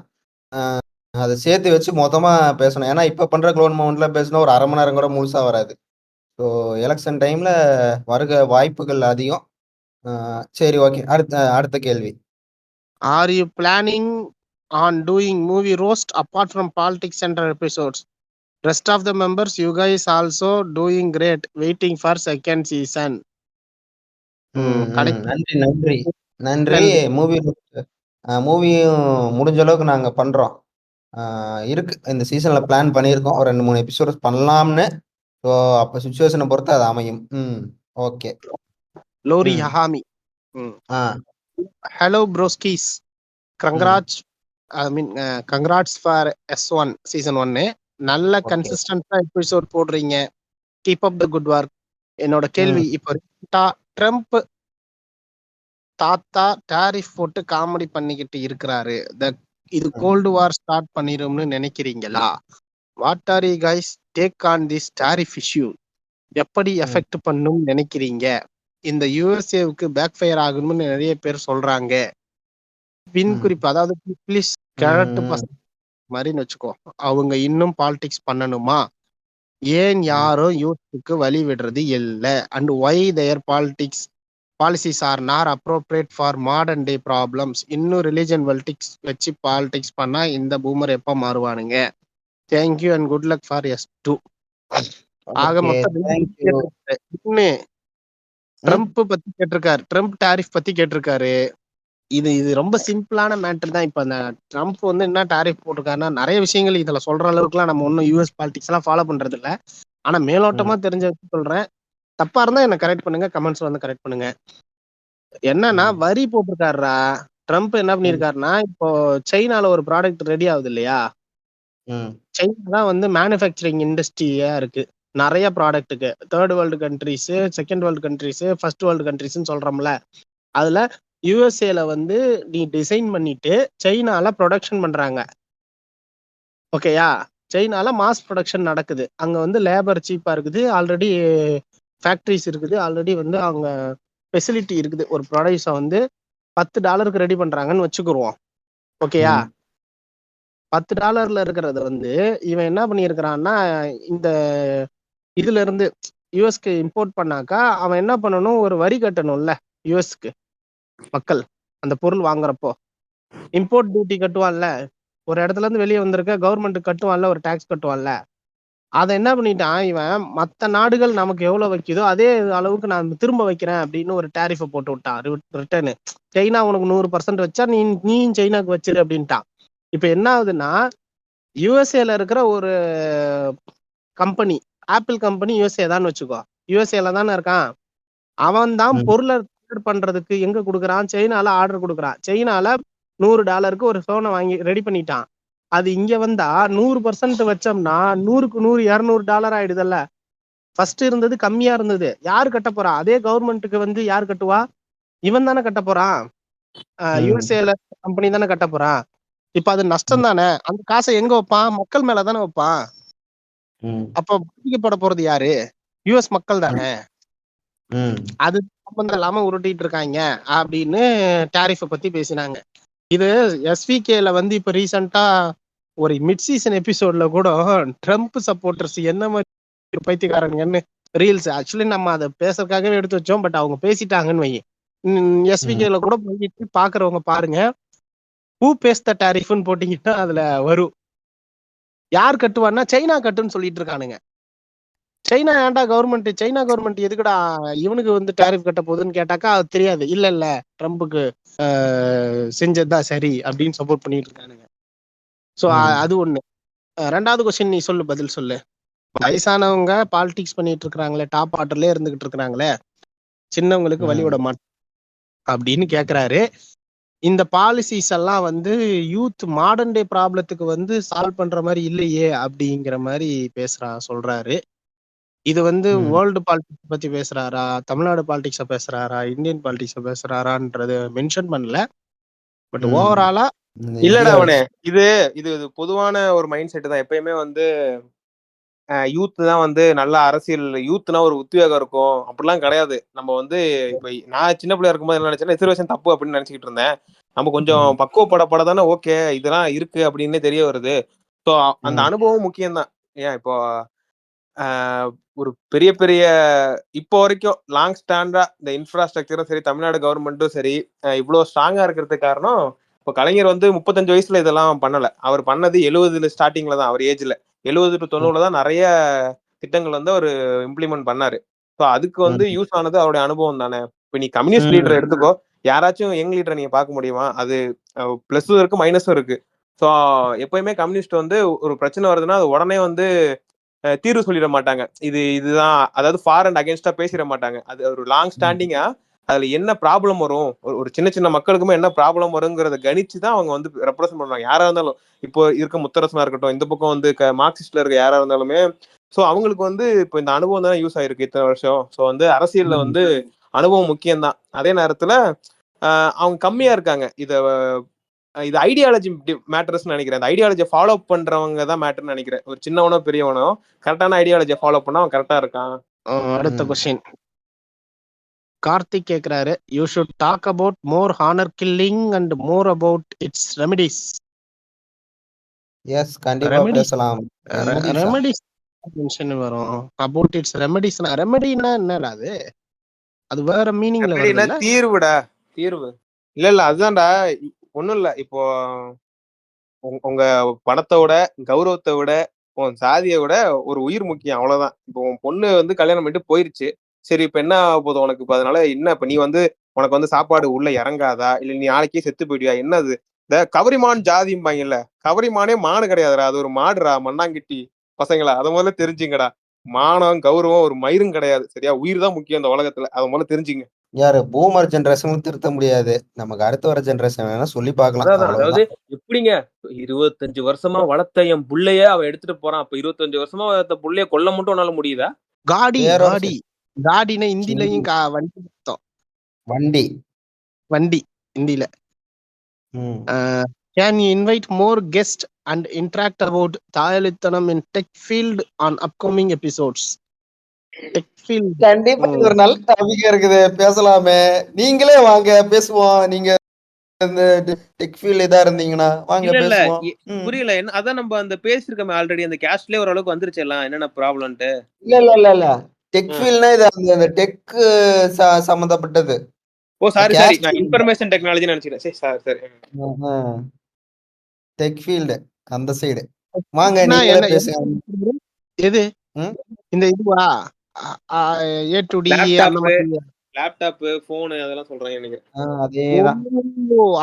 அதை சேர்த்து வச்சு மொத்தமா பேசணும். ஏன்னா இப்ப பண்ற க்ளவுன் மூமெண்ட்ல பேசினா ஒரு 1/2 மணி நேரம் கூட முழுசா வராது. ஸோ எலெக்ஷன் டைம்ல வருக வாய்ப்புகள் அதிகம். சரி ஓகே, அடுத்த கேள்வி. Are you planning on doing movie roast apart from politics center episodes. Rest of the members, you guys also doing great. Waiting for second season. நன்றி நன்றி நன்றி. மூவியும் முடிஞ்ச அளவுக்கு நாங்க பண்றோம். இருக்கு இந்த சீசன்ல பிளான் பண்ணியிருக்கோம், ஒரு 2-3 எபிசோட்ஸ் பண்ணலாம்னு. ஸோ அப்ப சுச்சுவேஷனை பொறுத்து அது அமையும். ஓகே. லோரி ஹஹாமி. Hello broskis, congrats for S1 season 1. நல்ல கன்சிஸ்டன்டா எபிசோட் போடுறீங்க. Keep up the good work. என்னோட கேள்வி, இப்போ ட்ரம்ப் தாத்தா டாரிஃப் போட்டு காமெடி பண்ணிக்கிட்டு இருக்கிறாரு. இது கோல்டு வார் ஸ்டார்ட் பண்ணிரும்னு நினைக்கிறீங்களா? What are you guys take on this tariff issue? எப்படி எஃபெக்ட் பண்ணும் நினைக்கிறீங்க? இந்த யுஎஸ்ஏவுக்கு பேக் ஃபயர் ஆகணும்னு நிறைய பேர் சொல்றாங்க. பின் குறிப்பு, அதாவது ப்ளீஸ் கேரட் பசங்க மாதிரின்னு வச்சுக்கோ, அவங்க இன்னும் பாலிடிக்ஸ் பண்ணணுமா? ஏன் யாரும் யூத்துக்கு வழி விடுறது இல்லை? And why their policies are not appropriate for modern day problems? இன்னும் ரிலிஜன் பாலிடிக்ஸ் வச்சு பாலிடிக்ஸ் பண்ணா இந்த பூமர் எப்ப மாறுவானுங்க? Thank you and good luck for S2. ஆக மொத்தம் ட்ரம்ப் பத்தி கேட்டிருக்காரு, ட்ரம்ப் டாரிஃப் பத்தி கேட்டிருக்காரு. இது ரொம்ப சிம்பிளான மேட்டர் தான். இப்ப அந்த ட்ரம்ப் வந்து என்ன டாரிஃப் போட்டிருக்காருன்னா, நிறைய விஷயங்கள் இதுல சொல்ற அளவுக்குலாம் நம்ம ஒன்றும் யூஎஸ் பாலிடிக்ஸ் எல்லாம் ஃபாலோ பண்றது இல்ல. ஆனா மேலோட்டமா தெரிஞ்ச சொல்றேன். தப்பா இருந்தா என்ன கரெக்ட் பண்ணுங்க, கமெண்ட்ஸ் வந்து கரெக்ட் பண்ணுங்க. என்னன்னா வரி போட்டிருக்காருடா ட்ரம்ப். என்ன பண்ணிருக்காருன்னா, இப்போ சைனால ஒரு ப்ராடக்ட் ரெடி ஆகுது இல்லையா, சைனா தான் வந்து மேனுஃபேக்சரிங் இண்டஸ்ட்ரியா இருக்கு நிறைய ப்ராடக்ட்டுக்கு. Third world countries, second world countries, first world கண்ட்ரிஸ்ன்னு சொல்றோம்ல, அதுல யூஎஸ்ஏல வந்து நீ டிசைன் பண்ணிட்டு சைனால ப்ரொடக்ஷன் பண்றாங்க. ஓகேயா? சைனால மாஸ் ப்ரொடக்ஷன் நடக்குது. அங்க வந்து லேபர் சீப்பா இருக்குது, ஆல்ரெடி ஃபேக்டரிஸ் இருக்குது, ஆல்ரெடி வந்து அவங்க ஃபெசிலிட்டி இருக்குது. ஒரு ப்ராடக்ட்ஸை வந்து $10 ரெடி பண்றாங்கன்னு வச்சுக்குருவோம். ஓகேயா? $10 இருக்கிறத வந்து இவன் என்ன பண்ணியிருக்கிறான்னா, இந்த இதுல இருந்து யூஎஸ்க்கு இம்போர்ட் பண்ணாக்கா அவன் என்ன பண்ணணும், ஒரு வரி கட்டணும்ல யூஎஸ்க்கு. மக்கள் அந்த பொருள் வாங்குறப்போ இம்போர்ட் டியூட்டி கட்டுவான்ல, ஒரு இடத்துல இருந்து வெளியே வந்திருக்க கவர்மெண்ட் கட்டுவான்ல, ஒரு டாக்ஸ் கட்டுவான்ல. அதை என்ன பண்ணிட்டான் இவன், மற்ற நாடுகள் நமக்கு எவ்வளவு வைக்குதோ அதே அளவுக்கு நான் திரும்ப வைக்கிறேன் அப்படின்னு ஒரு டாரிஃபை போட்டு விட்டான். ரிட்டர்னு சைனா உனக்கு 100% வச்சா நீயும் சைனாக்கு வச்சிரு அப்படின்ட்டான். இப்ப என்ன ஆகுதுன்னா, யூஎஸ்ஏல இருக்கிற ஒரு கம்பெனி, ஆப்பிள் கம்பெனி யூஎஸ்ஏ தான் வச்சுக்கோ, யூஎஸ்ஏல தானே இருக்கான். அவன் தான் பொருளை பண்றதுக்கு எங்க கொடுக்குறான், சைனால ஆர்டர் கொடுக்குறான். சைனால $100 ஒரு போனை வாங்கி ரெடி பண்ணிட்டான். அது இங்க வந்தா 100% வச்சோம்னா 100க்கு 100 $200 ஆயிடுதல்ல. ஃபர்ஸ்ட் இருந்தது கம்மியா இருந்தது. யாரு கட்ட போறா? அதே கவர்மெண்ட்டுக்கு வந்து யாரு கட்டுவா? இவன் தானே கட்ட போறான். யூஎஸ்ஏல கம்பெனி தானே கட்ட போறான். இப்ப அது நஷ்டம் தானே. அந்த காசை எங்க வைப்பான்? மக்கள் மேல தானே வைப்பான். அப்ப பாதிக்கப்பட போறது யாரு? யூஎஸ் மக்கள் தானே. அது சம்பந்தம் இல்லாம உருட்டிட்டு இருக்காங்க அப்படின்னு டாரிஃபை பத்தி பேசினாங்க. இது SVKல வந்து இப்ப ரீசெண்டா ஒரு மிட் சீசன் எபிசோட்ல கூட ட்ரம்ப் சப்போர்ட்டர்ஸ் என்ன மாதிரி பைத்தியக்காரங்கன்னு ரீல்ஸ், ஆக்சுவலி நம்ம அதை பேசுறதுக்காகவே எடுத்து வச்சோம், பட் அவங்க பேசிட்டாங்கன்னு வை. SVKல கூட போயிட்டு பாக்குறவங்க பாருங்க, ஹூ பேஸ் த டாரிஃப்னு போட்டீங்கன்னா அதுல வரும். யார் கட்டுவான்னா சைனா கட்டுன்னு சொல்லிட்டு இருக்கானுங்க. சைனா ஏன்டா கவர்மெண்ட், சைனா கவர்மெண்ட் எதுக்குடா இவனுக்கு வந்து டாரிஃப் கட்ட போகுதுன்னு கேட்டாக்கா அது தெரியாது. இல்ல ட்ரம்புக்கு செஞ்சதுதான் சரி அப்படின்னு சப்போர்ட் பண்ணிட்டு இருக்கானுங்க. ஸோ அது ஒண்ணு. ரெண்டாவது கொஸ்டின் நீ சொல்லு, பதில் சொல்லு. வயசானவங்க பாலிடிக்ஸ் பண்ணிட்டு இருக்கிறாங்களே, டாப் ஆர்டர்ல இருந்துகிட்டு இருக்கிறாங்களே, சின்னவங்களுக்கு வழி விட மாட்டோம் அப்படின்னு கேக்குறாரு. இந்த பாலிசிஸ் எல்லாம் வந்து யூத் மாடர்ன் டே ப்ராப்ளத்துக்கு வந்து சால்வ் பண்ற மாதிரி இல்லையே அப்படிங்கிற மாதிரி சொல்றாரு. இது வந்து வேர்ல்டு பாலிடிக்ஸ் பத்தி பேசுறாரா, தமிழ்நாடு பாலிடிக்ஸ பேசுறாரா, இந்தியன் பாலிடிக்ஸ பேசுறாரான்றது மென்ஷன் பண்ணல. பட் ஓவராலா இல்லடா அவனே, இது இது பொதுவான ஒரு மைண்ட் செட் தான். எப்பயுமே வந்து யூத் தான் வந்து நல்ல அரசியல், யூத்னா ஒரு உத்வேகம் இருக்கும் அப்படிலாம் கிடையாது. நம்ம வந்து இப்ப நான் சின்ன பிள்ளையா இருக்கும்போது என்ன நினைச்சேன்னா ரிசர்வேஷன் தப்பு அப்படின்னு நினைச்சுக்கிட்டு இருந்தேன். நம்ம கொஞ்சம் பக்குவப்படப்பட தானே ஓகே இதெல்லாம் இருக்கு அப்படின்னு தெரிய வருது. ஸோ அந்த அனுபவம் முக்கியம்தான். ஏன் இப்போ ஒரு பெரிய பெரிய இப்போ வரைக்கும் லாங் ஸ்டாண்டா இந்த இன்ஃப்ராஸ்ட்ரக்சரும் சரி, தமிழ்நாடு கவர்மெண்ட்டும் சரி இவ்வளவு ஸ்ட்ராங்கா இருக்கிறதுக்கு காரணம் இப்போ கலைஞர் வந்து 35 வயசுல இதெல்லாம் பண்ணல. அவர் பண்ணது 70 ஸ்டார்டிங்ல தான், அவர் ஏஜ்ல 70 to 90 தான் நிறைய திட்டங்கள் வந்து அவர் இம்ப்ளிமெண்ட் பண்ணாரு. ஸோ அதுக்கு வந்து யூஸ் ஆனது அவருடைய அனுபவம் தானே. இப்போ நீ கம்யூனிஸ்ட் லீடர் எடுத்துக்கோ, யாராச்சும் யங் லீடரை நீங்க பார்க்க முடியுமா? அது பிளஸும் இருக்கு மைனஸும் இருக்கு. ஸோ எப்பயுமே கம்யூனிஸ்ட் வந்து ஒரு பிரச்சனை வருதுன்னா அது உடனே வந்து தீர்வு சொல்லிட மாட்டாங்க. இதுதான், அதாவது ஃபார் அண்ட் அகேன்ஸ்டா பேசிட மாட்டாங்க. அது ஒரு லாங் ஸ்டாண்டிங்கா அதுல என்ன ப்ராப்ளம் வரும், ஒரு சின்ன சின்ன மக்களுக்குமே என்ன ப்ராப்ளம் வருங்கிறத கணிச்சு தான் அவங்க வந்து ரெப்ரசென்ட் பண்ணுவாங்க. யாரா இருந்தாலும், இப்போ இருக்க முத்தரசனா இருக்கட்டும், இந்த பக்கம் வந்து மார்க்சிஸ்ட்ல இருக்க யாரா இருந்தாலுமே, ஸோ அவங்களுக்கு வந்து இப்போ இந்த அனுபவம் தானே யூஸ் ஆயிருக்கு இத்தனை வருஷம். ஸோ வந்து அரசியல்ல வந்து அனுபவம் முக்கியம்தான். அதே நேரத்துல அவங்க கம்மியா இருக்காங்க. இது ஐடியாலஜி மேட்டர்ஸ் நினைக்கிறேன். அந்த ஐடியாலஜியை ஃபாலோ பண்றவங்க தான் மேட்டர்னு நினைக்கிறேன். ஒரு சின்னவனோ பெரியவனோ கரெக்டான ஐடியாலஜியை ஃபாலோ பண்ணா அவன் கரெக்டா இருக்கான். அடுத்த கொஸ்டின் கார்த்திக் கேக்குறாரு, you should talk about more honour killing and more about its remedies. Yes, கண்டிப்பா பேசலாம். ரெமெடிஸ் மென்ஷன் வரும். அபவுட் இட்ஸ் ரெமெடிஸ்னா, ரெமெடினா என்னடா அது? அது வேற மீனிங்ல வருதுல. தீர்வுடா, தீர்வு இல்ல அதுதான்டா. ஒண்ணும் இல்ல, இப்போ உங்க பணத்தை விட, கௌரவத்தை விட, உன் சாதியை விட ஒரு உயிர் முக்கியம், அவ்வளவுதான். இப்போ உன் பொண்ணு வந்து கல்யாணம் பண்ணிட்டு போயிருச்சு, சரி இப்ப என்ன போதும் உனக்கு? இப்ப அதனால என்ன, இப்ப நீ வந்து உனக்கு வந்து சாப்பாடு உள்ள இறங்காதா, இல்ல நீ நாளைக்கே செத்து போயிடுவியா? என்னது இந்த கவரிமான் ஜாதிம்பாங்கல்ல, கவரிமானே மானு கிடையாதுடா, அது ஒரு மாடுடா, மண்ணாங்கிட்டி பசங்களா, அதை முதல்ல தெரிஞ்சுங்கடா. மானம் கௌரவம் ஒரு மயிரும் கிடையாது, சரியா? உயிர் தான் முக்கியம் இந்த உலகத்துல, அதை முதல்ல தெரிஞ்சுங்க. யாரு பூமர் ஜெனரேஷன் திருத்த முடியாது, நமக்கு அடுத்து வர ஜெனரேஷன் வேணா சொல்லி பார்க்கலாம். அதாவது எப்படிங்க 25 வருஷமா வளர்த்த என் புள்ளைய அவன் எடுத்துட்டு போறான், அப்ப 25 வருஷமா வளர்த்த புள்ளைய கொல்ல மட்டும் உன்னால முடியுதா? காடி காடி காடினா இந்திலையும் வண்டி அர்த்தம். வண்டி வண்டி இந்தியில. Can you invite more guest and interact about தாயலித்தனம் in tech field on upcoming episodes? Tech field கண்டிப்பா ஒரு நல்ல டாபிக் இருக்குது, பேசலாமே. நீங்களே வாங்க பேசுவோம். நீங்க இந்த டெக் ஃபீல்ட் இதா இருந்தீங்கன்னா வாங்க பேசுவோம். புரியல என்ன? அதான் நம்ம அந்த பேசிருக்கோமே ஆல்ரெடி, அந்த கேஸ்ட்லயே ஓரளவுக்கு வந்துருச்சு எல்லாம், என்னென்ன ப்ராப்ளம்ட்டு. இல்ல டெக் ஃபீல்ட்னா இது அந்த டெக் சம்பந்தப்பட்டது. ஓ சாரி நான் இன்ஃபர்மேஷன் டெக்னாலஜி நினைச்சேன். சரி டெக் ஃபீல்ட் அந்த சைடு வாங்க, நீங்க பேசுங்க. எது இந்த இதுவா A to D laptop phone அதெல்லாம் சொல்றேன் நினைக்கிறேன். அதேதான்.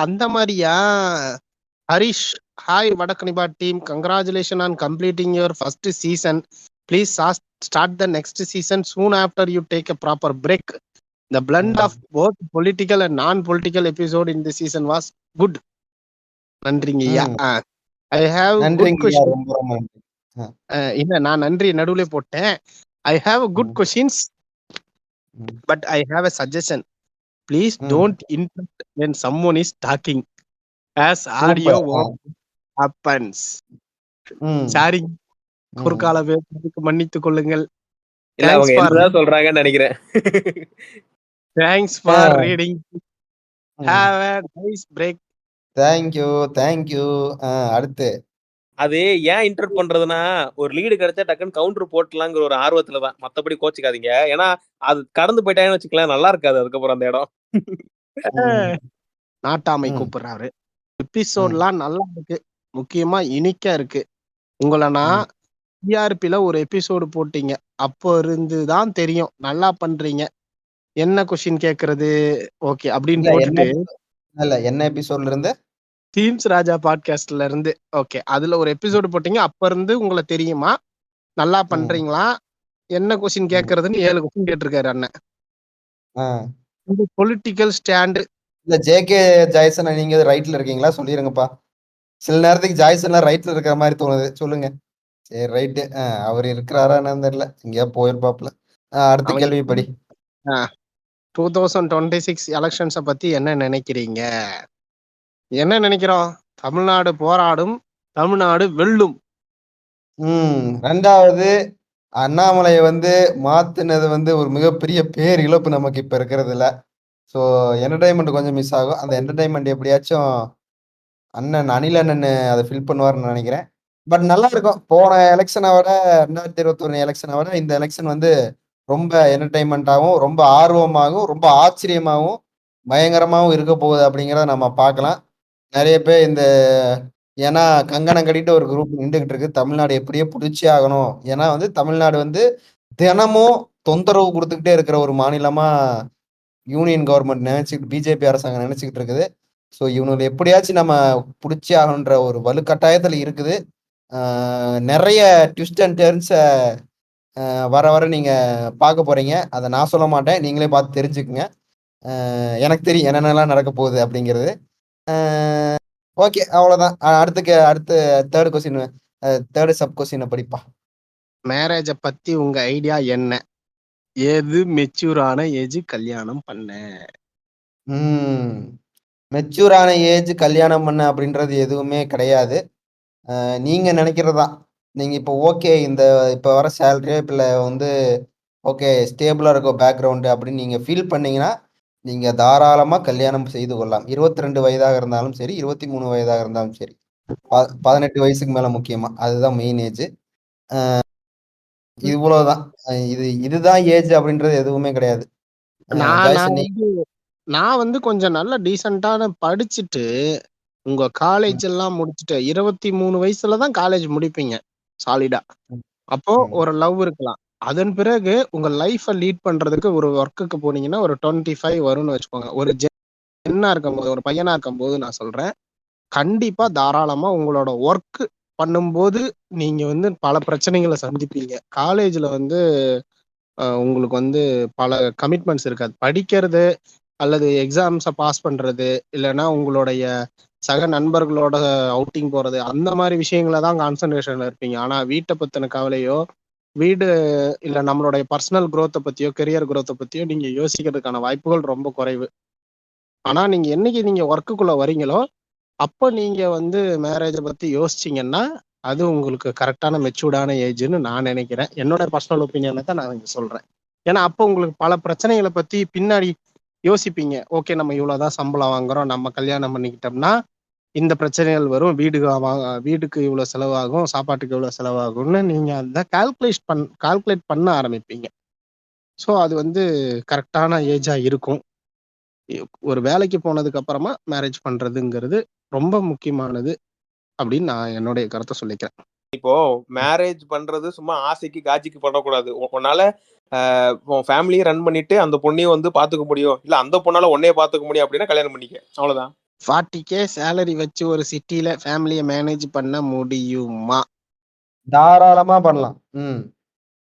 அந்த மாதிரியா? ஹரிஷ், ஹாய் வடக்கனிபா team, congratulation on completing your first season. Please start the next season soon after you take a proper break. The blend of both political and non-political episode in this season was good. நன்றிங்கய்யா. I have good questions. இல்ல நான் நன்றி நடுவுல போட்டேன். I have good questions, but I have a suggestion. Please don't interrupt when someone is talking, as audio happens. Sorry, குறுக்கால பேசுறதுக்கு மன்னித்துக் கொள்ளுங்கள். சொல்றாங்கன்னு நினைக்கிறேன். Thanks for reading. Have a nice break. Thank you. அடுத்து அது ஏன் இன்டர் பண்றதுன்னா, ஒரு லீடு கிடைச்சா டக்குன்னு கவுண்டர் போட்டலாங்கிற ஒரு ஆர்வத்துலதான், மத்தபடி கோச்சிக்காதீங்க. ஏன்னா அது கடந்து போயிட்டாங்கன்னு வச்சுக்கலாம், நல்லா இருக்காது அதுக்கப்புறம் அந்த இடம். நாட்டாமை கூப்பிடுறாரு. எபிசோட்லாம் நல்லா இருக்கு, முக்கியமா இனிக்கா இருக்கு. உங்களை நான் டிஆர்பில ஒரு எபிசோடு போட்டீங்க, அப்போ இருந்துதான் தெரியும் நல்லா பண்றீங்க. என்ன கொஸ்டின் கேக்குறது? ஓகே அப்படின்னு போட்டுட்டு என்ன எபிசோட்ல இருந்து? டீம்ஸ் ராஜா பாட்காஸ்ட்ல இருந்து. ஓகே, அதுல ஒரு எபிசோடு போட்டீங்க, அப்ப இருந்து உங்களை தெரியுமா நல்லா பண்றீங்களா, என்ன கொஸ்டின் கேக்குறதுன்னு 7 கொஸ்டின் கேட்டிருக்காரு அண்ணன். பொலிட்டிக்கல் ஸ்டாண்ட் இல்ல ஜேகே ஜாய்சன், நீங்க ரைட்ல இருக்கீங்களா சொல்லிருங்கப்பா. சில நேரத்துக்கு ஜாய்சன் ரைட்ல இருக்கிற மாதிரி தோணுது, சொல்லுங்க. சரி ரைட்டு, அவர் இருக்கிறாரா என்னன்னு தெரியல, எங்கேயா போயிருப்பாப்ல. அடுத்த கேள்வி படி. 2026 எலெக்ஷன்ஸை பத்தி என்ன நினைக்கிறீங்க? என்ன நினைக்கிறோம்? தமிழ்நாடு போராடும், தமிழ்நாடு வெல்லும். ரெண்டாவது, அண்ணாமலையை மாத்துனது ஒரு மிகப்பெரிய பேர் இழப்பு நமக்கு இப்ப இருக்கிறதுல. ஸோ என்டர்டைன்மெண்ட் கொஞ்சம் மிஸ் ஆகும். அந்த என்டர்டைன்மெண்ட் எப்படியாச்சும் அண்ணன் அனில் அண்ணன் அதை ஃபில் பண்ணுவார்னு நினைக்கிறேன். பட் நல்லா இருக்கும். போன எலெக்ஷனை விட 2021 எலெக்ஷனை விட இந்த எலெக்ஷன் ரொம்ப என்டர்டைன்மெண்ட்டாகவும், ரொம்ப ஆர்வமாகவும், ரொம்ப ஆச்சரியமாகவும், பயங்கரமாகவும் இருக்க போகுது அப்படிங்கிறத நம்ம பார்க்கலாம். நிறைய பேர் இந்த ஏன்னா கங்கணம் கட்டிட்டு ஒரு குரூப் நின்றுகிட்டு இருக்கு, தமிழ்நாடு எப்படியே பிடிச்சே ஆகணும். ஏன்னா வந்து தமிழ்நாடு வந்து தினமும் தொந்தரவு கொடுத்துக்கிட்டே இருக்கிற ஒரு மாநிலமா யூனியன் கவர்மெண்ட் நினைச்சுக்கிட்டு, பிஜேபி அரசாங்கம் நினைச்சுக்கிட்டு இருக்குது. ஸோ இவனுங்களை எப்படியாச்சும் நம்ம பிடிச்சே ஆகணுன்ற ஒரு வலுக்கட்டாயத்தில் இருக்குது. நிறைய ட்விஸ்ட் அண்ட் டர்ன்ஸை வர வர நீங்க பார்க்க போறீங்க. அதை நான் சொல்ல மாட்டேன், நீங்களே பார்த்து தெரிஞ்சுக்குங்க. எனக்கு தெரியும் என்னென்னலாம் நடக்க போகுது அப்படிங்கிறது. ஓகே, அவ்வளோதான். அடுத்து தேர்ட் கொஸ்டின், தேர்ட் சப் கொஸ்டினை படிப்பா. மேரேஜ பத்தி உங்க ஐடியா என்ன? ஏது மெச்சூரான ஏஜ் கல்யாணம் பண்ண? மெச்சூரான ஏஜ் கல்யாணம் பண்ண அப்படின்றது எதுவுமே கிடையாது. நீங்க நினைக்கிறதா. நீங்க இப்போ ஓகே, இந்த இப்போ வர சேலரியே இப்போ வந்து ஓகே ஸ்டேபிளா இருக்கும் பேக்ரவுண்டு அப்படின்னு நீங்க ஃபீல் பண்ணீங்கன்னா நீங்க தாராளமா கல்யாணம் செய்து கொள்ளலாம். 22 வயதாக இருந்தாலும் சரி, 23 வயதாக இருந்தாலும் சரி, 18 வயசுக்கு மேல முக்கியமா, அதுதான் மெயின் ஏஜ். இவ்வளவுதான். இதுதான் ஏஜ் அப்படின்றது எதுவுமே கிடையாது. நான் வந்து கொஞ்சம் நல்ல டீசென்டான படிச்சுட்டு உங்க காலேஜ் எல்லாம் முடிச்சுட்டு 23 வயசுலதான் காலேஜ் முடிப்பீங்க சாலிடா. அப்போ ஒரு லவ் இருக்கலாம். அதன் பிறகு உங்க லைஃப லீட் பண்றதுக்கு ஒரு ஒர்க்குக்கு போனீங்கன்னா ஒரு 25 வரும்னு வச்சுக்கோங்க. ஒரு ஜென்னா இருக்கும்போது, ஒரு பையனா இருக்கும்போது நான் சொல்றேன், கண்டிப்பா தாராளமா உங்களோட ஒர்க் பண்ணும்போது நீங்க வந்து பல பிரச்சனைகளை சந்திப்பீங்க. காலேஜ்ல வந்து உங்களுக்கு வந்து பல கமிட்மெண்ட்ஸ் இருக்காது. படிக்கிறது அல்லது எக்ஸாம்ஸை பாஸ் பண்றது, இல்லைன்னா உங்களுடைய சக நண்பர்களோட அவுட்டிங் போறது, அந்த மாதிரி விஷயங்கள தான் கான்சன்ட்ரேஷன்ல இருப்பீங்க. ஆனா வீட்டை பத்தின கவலையோ, வீடு இல்ல நம்மளுடைய பர்சனல் குரோத்தை பத்தியோ, கெரியர் குரோத்தை பத்தியோ நீங்க யோசிக்கிறதுக்கான வாய்ப்புகள் ரொம்ப குறைவு. ஆனா நீங்க என்னைக்கு நீங்க ஒர்க்குக்குள்ள வரீங்களோ அப்ப நீங்க வந்து மேரேஜை பத்தி யோசிச்சீங்கன்னா அது உங்களுக்கு கரெக்டான மெச்சூர்டான ஏஜ்னு நான் நினைக்கிறேன். என்னோட பர்சனல் ஒப்பீனியனை தான் நான் இங்க சொல்றேன். ஏன்னா அப்போ உங்களுக்கு பல பிரச்சனைகளை பத்தி பின்னாடி யோசிப்பீங்க. ஓகே, நம்ம இவ்வளவுதான் சம்பளம் வாங்குறோம், நம்ம கல்யாணம் பண்ணிக்கிட்டோம்னா இந்த பிரச்சனைகள் வரும், வீடுக்கு இவ்வளவு செலவாகும், சாப்பாட்டுக்கு இவ்வளவு செலவாகும்னு நீங்க அதை கால்குலேட் பண்ண ஆரம்பிப்பீங்க. ஸோ அது வந்து கரெக்டான ஏஜா இருக்கும். ஒரு வேலைக்கு போனதுக்கு அப்புறமா மேரேஜ் பண்றதுங்கிறது ரொம்ப முக்கியமானது அப்படின்னு நான் என்னுடைய கருத்தை சொல்லிக்கிறேன். இப்போ மேரேஜ் பண்றது சும்மா ஆசைக்கு காட்சிக்கு பண்ணக்கூடாது. உன்னால உன் ஃபேமிலியை ரன் பண்ணிட்டு அந்த பொண்ணையும் வந்து பாத்துக்க முடியும், இல்ல அந்த பொண்ணால உன்னைய பாத்துக்க முடியும் அப்படின்னா கல்யாணம் பண்ணிக்க, அவ்வளவுதான். 40K சேலரி வச்சு ஒரு சிட்டில ஃபேமிலியை மேனேஜ் பண்ண முடியுமா? தாராளமா பண்ணலாம்.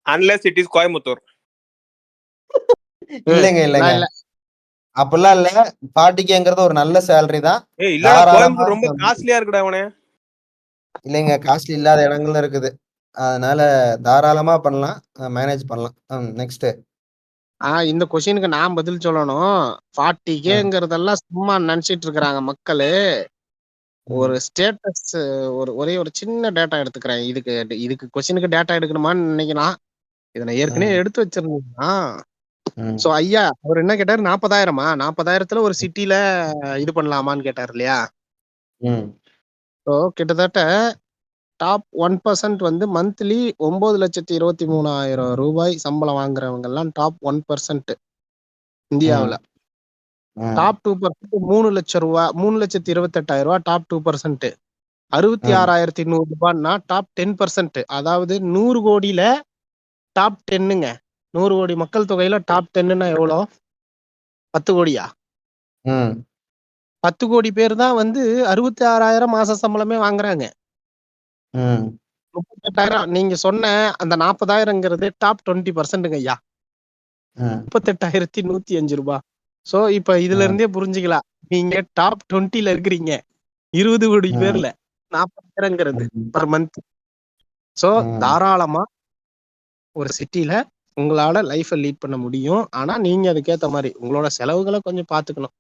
Unless it is Coimbatore. இல்லைங்க அப்படிலாம் இல்ல. 40Kங்கிறது ஒரு நல்ல சேலரி தான். கோயம்புத்தூர் ரொம்ப காஸ்ட்லியா இருக்குடா அவனே. இல்லைங்க, காஸ்ட்லி இல்லாத இடங்கள்ல இருக்குது. அதனால தாராளமா பண்ணலாம், மேனேஜ் பண்ணலாம். நெக்ஸ்ட். இந்த கொஸ்டினுக்கு நான் பதில் சொல்லணும். 40Kங்கிறதெல்லாம் சும்மா நினைச்சிட்டு இருக்கிறாங்க மக்களு. ஒரு ஸ்டேட்டஸ், ஒரே ஒரு சின்ன டேட்டா எடுத்துக்கிறேன். இதுக்கு கொஸ்டினுக்கு டேட்டா எடுக்கணுமான்னு நினைக்கலாம். இதை நான் ஏற்கனவே எடுத்து வச்சிருந்தேன்னா. சோ ஐயா அவர் என்ன கேட்டாரு, 40,000மா? 40,000த்துல ஒரு சிட்டில இது பண்ணலாமான்னு கேட்டாரு இல்லையா? ஸோ கிட்டத்தட்ட டாப் 1% வந்து மந்த்லி 9,23,000 ரூபாய் சம்பளம் வாங்குறவங்க எல்லாம் டாப் 1% இந்தியாவில். டாப் 2% 3 லட்சம் ரூபாய், 3,28,000 ரூபாய் டாப் 2%. 66,100 ரூபாய்னா டாப் 10%. அதாவது 100 கோடியில டாப் 10ங்க. 100 கோடி மக்கள் தொகையில டாப் 10ன்னா எவ்வளோ? 10 கோடியா? 10 கோடி பேர் தான் வந்து 66,000 மாச சம்பளமே வாங்குறாங்க. 38,000 நீங்க சொன்ன அந்த 40,000ங்கிறது டாப் 20%ங்க ஐயா. 38,105 ரூபாய். சோ இப்ப இதுல இருந்தே புரிஞ்சுக்கலாம், நீங்க டாப் 20ல இருக்கிறீங்க. 20 கோடி பேர்ல 40,000ங்கிறது பர் மந்த். சோ தாராளமா ஒரு சிட்டில உங்களால லைஃபை லீட் பண்ண முடியும். ஆனா நீங்க அதுக்கேத்த மாதிரி உங்களோட செலவுகளை கொஞ்சம் பாத்துக்கணும்.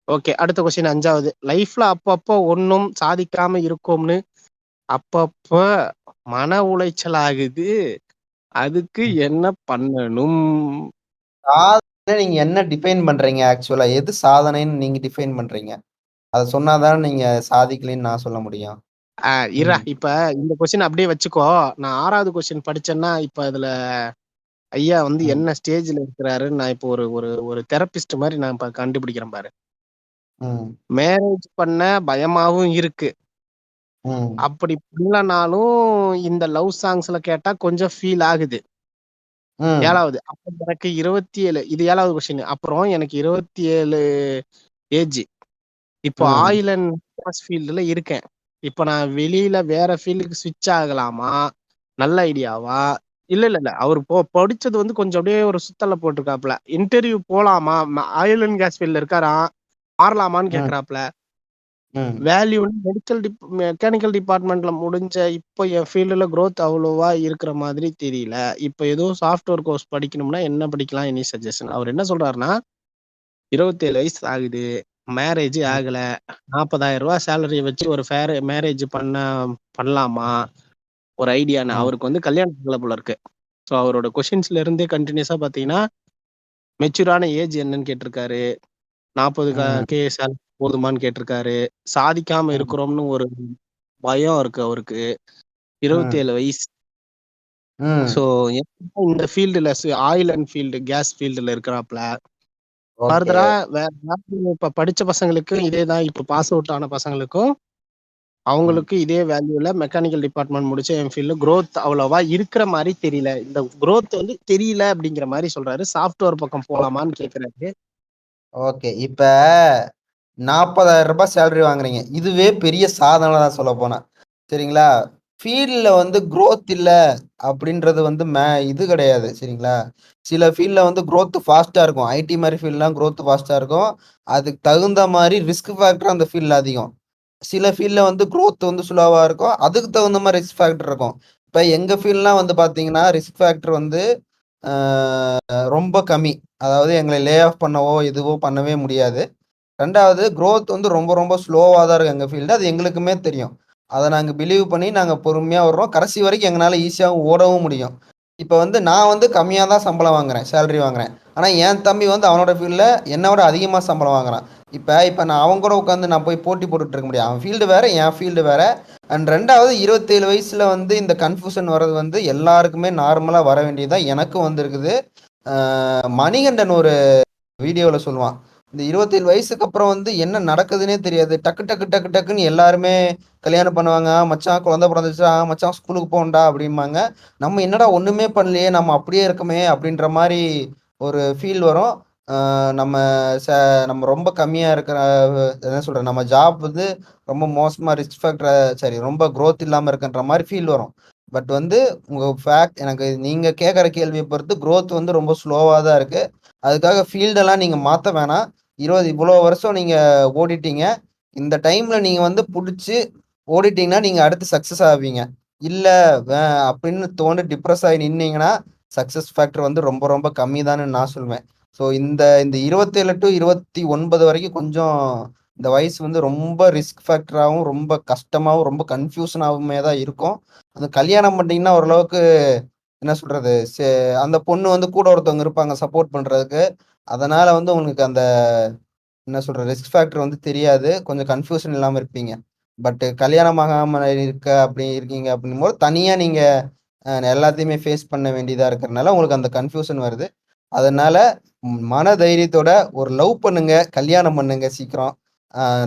ஓகே, அடுத்த கொஸ்டின் 5வது. லைஃப்ல அப்பப்போ ஒன்னும் சாதிக்காம இருக்கோம்னு அப்பப்ப மன உளைச்சல் ஆகுது, அதுக்கு என்ன பண்ணணும்? சாதனை நீங்க என்ன டிஃபைன் பண்றீங்க? ஆக்சுவலா எது சாதனைன்னு நீங்க டிஃபைன் பண்றீங்க? அதை சொன்னாதான் நீங்க சாதிக்கலன்னு நான் சொல்ல முடியும். இப்ப இந்த கொஸ்டின் அப்படியே வச்சுக்கோ. நான் 6வது கொஸ்டின் படிச்சேன்னா இப்ப இதுல ஐயா வந்து என்ன ஸ்டேஜ்ல இருக்கிறாரு நான் இப்போ ஒரு தெரபிஸ்ட் மாதிரி நான் இப்ப கண்டுபிடிக்கிறேன் பாரு. ம், மேரேஜ் பண்ண பயமாவும் இருக்கு. ம், அப்படி பண்ணலனாலும் இந்த லவ் சாங்ஸ்ல கேட்டா கொஞ்சம் ஃபீல் ஆகுது. ம், 7வது. அப்ப எனக்கு 27 இது 7வது கொஸ்டின். அப்புறம் எனக்கு 27 ஏஜ். இப்போ ம். ஆயில் அண்ட் கேஸ் ஃபீல்டுல இருக்கேன். இப்போ நான் வெளியில வேற ஃபீல்டுக்கு ஸ்விட்ச் ஆகலாமா? நல்ல ஐடியாவா? இல்ல. அவர் படிச்சது வந்து கொஞ்சம் அப்படியே ஒரு சுத்தல்ல போட்டிருக்காப்ல. இன்டர்வியூ போலாமா? ஆயில் அண்ட் கேஸ் ஃபீல்ட்ல இருக்காராம். மாறலாமான்னு ம், கேக்குறாப்ல. ம். வேல்யூ மெக்கானிக்கல் டிபார்ட்மெண்ட்ல முடிஞ்ச இப்போ என் ஃபீல்டுல growth அவ்வளோவா இருக்கிற மாதிரி தெரியல. இப்போ ஏதோ சாஃப்ட்வேர் கோர்ஸ் படிக்கணும்னா என்ன படிக்கலாம்? Any suggestion? அவர் என்ன சொல்றாருன்னா, 27 வயசு ஆகுது. மேரேஜ் ம், ஆகல. 40,000 சேலரி வச்சு ஒரு மேரேஜ் பண்ணலாமா? ஒரு ஐடியான்னு. ம், அவருக்கு வந்து கல்யாணம் ஆகல போல இருக்கு. ஸோ அவரோட கொஸ்டின்ஸ்ல இருந்தே கண்டினியூஸா பாத்தீங்கன்னா, மெச்சூரான ஏஜ் என்னன்னு கேட்டிருக்காரு. 40 ம், கே சேலரி போதுமான்னு கேட்டிருக்காரு. சாதிக்காம ம், இருக்கிறோம்னு ஒரு பயம் இருக்கு அவருக்கு. ம், 27 வயசு. ம். ஸோ இந்த ஃபீல்டுல ஆயில் அண்ட் கேஸ் ஃபீல்டுல இருக்கிறாப்ல. ஓகே. ஃபர்தரா வேற யாரும் இப்ப படிச்ச பசங்களுக்கும் இதேதான். இப்ப பாஸ் அவுட் ஆன பசங்களுக்கும் ம். அவங்களுக்கு இதே வேல்யூல மெக்கானிக்கல் டிபார்ட்மெண்ட் முடிச்ச என் ஃபீல்டு growth அவ்வளவா இருக்கிற மாதிரி தெரியல. இந்த growth வந்து தெரியல அப்படிங்கிற மாதிரி சொல்றாரு. சாஃப்ட்வேர் பக்கம் போலாமான்னு கேக்குறாரு. ஓகே. இப்ப ரூ. 40,000 சேலரி வாங்குறீங்க. இதுவே பெரிய சாதனை தான் சொல்லப்போனா. சரிங்களா? ஃபீல்ட்ல வந்து குரோத் இல்ல அப்படின்றது வந்து இது கிடையாது. சரிங்களா? சில ஃபீல்ட்ல வந்து குரோத் ஃபாஸ்ட்டா இருக்கும். ஐடி மாரி ஃபீல்ட்லாம் குரோத் ஃபாஸ்ட்டா இருக்கும். அதுக்கு தகுந்த மாரி ரிஸ்க் ஃபேக்டர் அந்த ஃபீல்ட்ல அதிகம். சில ஃபீல்ட்ல வந்து குரோத் வந்து ஸ்லோவா இருக்கும். அதுக்கு தகுந்த மாரி ரிஸ்க் ஃபேக்டர் இருக்கும். இப்ப எங்க ஃபீல்ட்லாம் வந்து பார்த்தீங்கன்னா, ரிஸ்க் ஃபேக்டர் வந்து அ ரொம்ப கம்மி. அதாவது எங்கள லே ஆஃப் பண்ணவோ, எதுவோ பண்ணவே முடியாது. 2வது குரோத் வந்து ரொம்ப ரொம்ப ஸ்லோவா தான் இருக்கும் எங்க ஃபீல்டு. அது எங்களுக்குமே தெரியும். அத நாங்க பிலீவ் பண்ணி நாங்க பொறுமையா வர்றோம். கடைசி வரைக்கும் எங்கனால ஈஸியாவும் ஓடவும் முடியும். இப்ப வந்து நான் வந்து கம்மியா தான் சம்பளம் வாங்குறேன். சேலரி வாங்குறேன். ஆனா என் தம்பி வந்து அவனோட ஃபீல்ட்ல என்ன விட அதிகமா சம்பளம் வாங்குறான். இப்ப நான் அவன் கூட உட்காந்து நான் போய் போட்டி போட்டுட்டு இருக்க முடியாது. அவன் ஃபீல்டு வேற, என் ஃபீல்டு வேற. அண்ட் 2வது 27 வயசுல வந்து இந்த கன்ஃப்யூஷன் வர்றது வந்து எல்லாருக்குமே நார்மலா வர வேண்டியது தான். எனக்கும் வந்திருக்குது. மணிகண்டன் ஒரு வீடியோல சொல்லுவான். இந்த 27 வயசுக்கு அப்புறம் வந்து என்ன நடக்குதுன்னே தெரியாது. டக்கு டக்கு டக்கு டக்குன்னு எல்லாருமே கல்யாணம் பண்ணுவாங்க. மச்சான் குழந்தை பிறந்துச்சா, மச்சான் ஸ்கூலுக்கு போகணும்டா அப்படிம்பாங்க. நம்ம என்னடா ஒண்ணுமே பண்ணலையே, நம்ம அப்படியே இருக்கோமே அப்படின்ற மாரி ஒரு ஃபீல் வரும். அ நம்ம ச நம்ம ரொம்ப கம்மியா இருக்கிற என்ன சொல்றது, நம்ம ஜாப் வந்து ரொம்ப மோசமா ரிஸ்க் ஃபேக்டர் சரி ரொம்ப குரோத் இல்லாம இருக்குன்ற மாரி ஃபீல் வரும். பட் வந்து உங்க எனக்கு நீங்க கேட்கற கேள்விய பொறுத்து குரோத் வந்து ரொம்ப ஸ்லோவா தான் இருக்கு. அதுக்காக ஃபீல்டெல்லாம் நீங்க மாத்த வேணாம். இவ்வளோ வருஷம் நீங்க ஓடிட்டீங்க. இந்த டைம்ல நீங்க வந்து புடிச்சு ஓடிட்டீங்கன்னா, நீங்க அடுத்து சக்சஸ் ஆவீங்க. இல்ல வே அப்படின்னு தோண்டி டிப்ரஸ் ஆகி நின்னீங்கன்னா, சக்சஸ் ஃபேக்டர் வந்து ரொம்ப ரொம்ப கம்மி தான்னு நான் சொல்வேன். ஸோ இந்த இந்த 27 டூ 29 வரைக்கும் கொஞ்சம் இந்த வயசு வந்து ரொம்ப ரிஸ்க் ஃபேக்டராவும், ரொம்ப கஷ்டமாவும், ரொம்ப கன்ஃப்யூஷனாவுமே தான் இருக்கும். அது கல்யாணம் பண்ணிட்டீங்கன்னா ஓரளவுக்கு என்ன சொல்றது, அந்த பொண்ணு வந்து கூட ஒருத்தவங்க இருப்பாங்க சப்போர்ட் பண்றதுக்கு. அதனால வந்து உங்களுக்கு அந்த என்ன சொல்றது, ரிஸ்க் ஃபேக்டர் வந்து தெரியாது. கொஞ்சம் கன்ஃப்யூஷன் இல்லாம இருப்பீங்க. பட் கல்யாணம் ஆகாம அப்படி இருக்கீங்க அப்படிங்கும்போது, தனியா நீங்க எல்லாத்தையுமே ஃபேஸ் பண்ண வேண்டியதா இருக்கிறனால, உங்களுக்கு அந்த கன்ஃப்யூஷன் வருது. அதனால மன தைரியத்தோட ஒரு லவ் பண்ணுங்க, கல்யாணம் பண்ணுங்க சீக்கிரம்.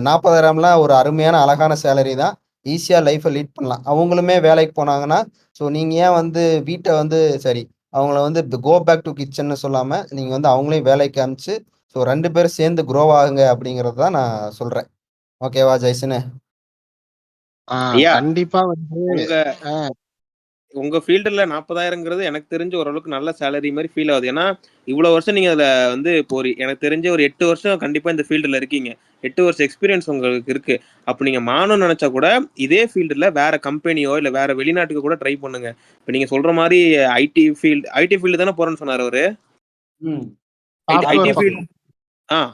40,000லாம் ஒரு அருமையான அழகான சேலரி தான். ஈஸியா லைஃப்ப லீட் பண்ணலாம். அவங்களுமே வேலைக்கு போனாங்கன்னா, ஸோ நீங்க ஏன் வந்து வீட்ட வந்து சரி, அவங்கள வந்து கோ பேக் டூ கிச்சன்னு சொல்லாம, நீங்க வந்து அவங்களையும் வேலைக்கு அனுப்பிச்சு, ஸோ 2 பேரும் சேர்ந்து குரோ ஆகுங்க அப்படிங்கிறது தான் நான் சொல்றேன். ஓகேவா ஜெய்சனு? ஐயா கண்டிப்பா வந்து உங்க ஆஹ் உங்க ஃபீல்டுல 40,000ங்கிறது எனக்கு தெரிஞ்சு ஓரளவுக்கு நல்ல சேலரி மாதிரி ஃபீல் ஆகுது. ஏன்னா இவ்வளவு வருஷம் நீங்க அதுல வந்து இப்போ எனக்கு தெரிஞ்ச ஒரு 8 வருஷம் கண்டிப்பா இந்த ஃபீல்டுல இருக்கீங்க. 8 வருஷம் எக்ஸ்பீரியன்ஸ் உங்களுக்கு இருக்கு. அப்ப நீங்க மாறணும்னு நினைச்சா கூட இதே ஃபீல்டுல வேற கம்பெனியோ இல்ல வேற வெளிநாட்டுக்கு கூட ட்ரை பண்ணுங்க. இப்ப நீங்க சொல்ற மாதிரி ஐடி ஃபீல்டு தானே போறேன்னு சொன்னாரு அவரு. ம். ஐடி சாஃப்ட்வேர் ஃபீல்டு பக்கம்.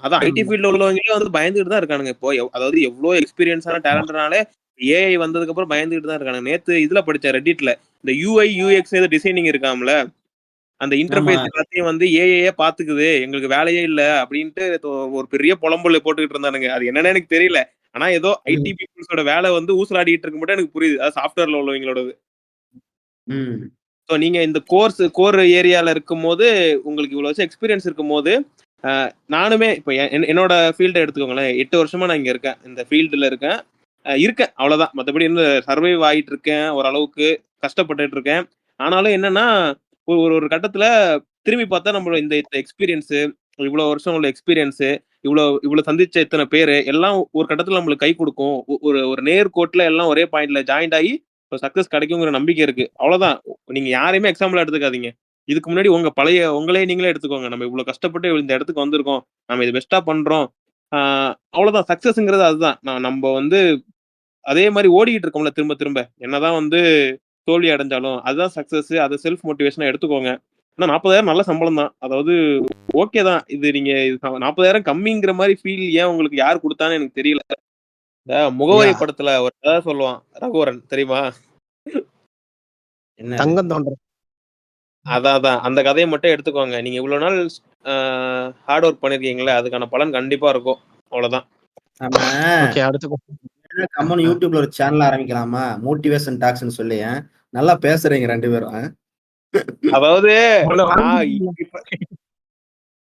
அதான் ஐடி ம். ஃபீல்ட்ல உள்ளவங்களே வந்து பயந்துட்டு தான் இருக்கானுங்க இப்போ. அதாவது எவ்வளவு எக்ஸ்பீரியன்ஸான டேலண்ட்னாலே ஏஐ வந்ததுக்கு அப்புறம் பயந்துட்டு தான் இருக்கானுங்க. நேத்து இதுல படிச்சேன் ரெடிட்ல. இந்த யூஐ யூஎக்ஸ் ஏதோ டிசைனிங் இருக்காம்ல, அந்த ஆமா. இன்டர்ஃபேஸ் எல்லாத்தையும் வந்து ஏஐயே பாத்துக்குது, எங்களுக்கு வேலையே இல்ல அப்படின்ட்டு ஒரு பெரிய புலம்பல் போட்டுக்கிட்டு இருந்தானுங்க. அது என்னன்னு எனக்கு தெரியல. ஆனா ஏதோ ஐடி ம். பீப்புள்ஸோட வேலை வந்து ஊசலாடிட்டு இருக்கு மட்டும் எனக்கு புரியுது. அது சாஃப்ட்வேர்ல உள்ளவங்களோடது. ம். ஸோ நீங்க இந்த கோர் ஏரியால இருக்கும்போது உங்களுக்கு இவ்வளவு வருஷம் எக்ஸ்பீரியன்ஸ் இருக்கும்போது நானுமே இப்போ என்னோட ஃபீல்டை எடுத்துக்கோங்களேன். 8 வருஷமா நான் இங்க இருக்கேன். இந்த ஃபீல்டுல இருக்கேன். இருக்கேன் அவ்வளவுதான். மற்றபடி இன்னும் சர்வைவ் ஆகிட்டு இருக்கேன். ஓரளவுக்கு கஷ்டப்பட்டுட்டு இருக்கேன். ஆனாலும் என்னன்னா ஒரு ஒரு கட்டத்துல திரும்பி பார்த்தா நம்மளோட இந்த எக்ஸ்பீரியன்ஸு, இவ்வளவு வருஷம் உள்ள எக்ஸ்பீரியன்ஸு, இவ்வளவு சந்திச்ச இத்தனை பேரு எல்லாம் ஒரு கட்டத்துல நம்மளுக்கு கை கொடுக்கும். ஒரு ஒரு நேர்கோட்டுல எல்லாம் ஒரே பாயிண்ட்ல ஜாயிண்ட் ஆகி சக்சஸ் கிடைக்குங்கிற நம்பிக்கை இருக்கு. அவ்வளவுதான். நீங்க யாரையுமே எக்ஸாம்பிளா எடுத்துக்காதீங்க. இதுக்கு முன்னாடி உங்களே நீங்களே எடுத்துக்கோங்க. நம்ம இவ்வளவு கஷ்டப்பட்டு இந்த இடத்துக்கு வந்திருக்கோம். நம்ம இது பெஸ்டா பண்றோம். அவ்வளவுதான். சக்சஸ்ங்கிறது அதுதான். நம்ம அதே மாதிரி ஓடிக்கிட்டு இருக்கோம்ல திரும்ப திரும்ப. என்னதான் தோல்வி அடைஞ்சாலும் அதுதான் சக்சஸ். அதை செல்ஃப் மோட்டிவேஷனா எடுத்துக்கோங்க. ஆனா 40,000 நல்ல சம்பளம் தான். அதாவது ஓகே தான். இது நீங்க 40,000 கம்மிங்கிற மாதிரி ஃபீல் ஏன் உங்களுக்கு யார் கொடுத்தான்னு எனக்கு தெரியல. முகவரி படத்துல ஒரு கதை சொல்லுவான் ரகுவரன், தெரியுமா? தங்கம் தோன்ற அதான் அந்த கதையை மட்டும் எடுத்துக்கோங்க. நீங்க இவ்வளவு நாள் ஹார்ட் ஒர்க் பண்ணிருக்கீங்களே, அதுக்கான பலன் கண்டிப்பா இருக்கும். அவ்வளவுதான். கம்மன் யூடியூப்ல ஒரு சேனல் ஆரம்பிக்கலாமா? மோட்டிவேஷன் டாக்ஸ்னு சொல்லி நல்லா பேசுறீங்க 2 பேரும். அதாவது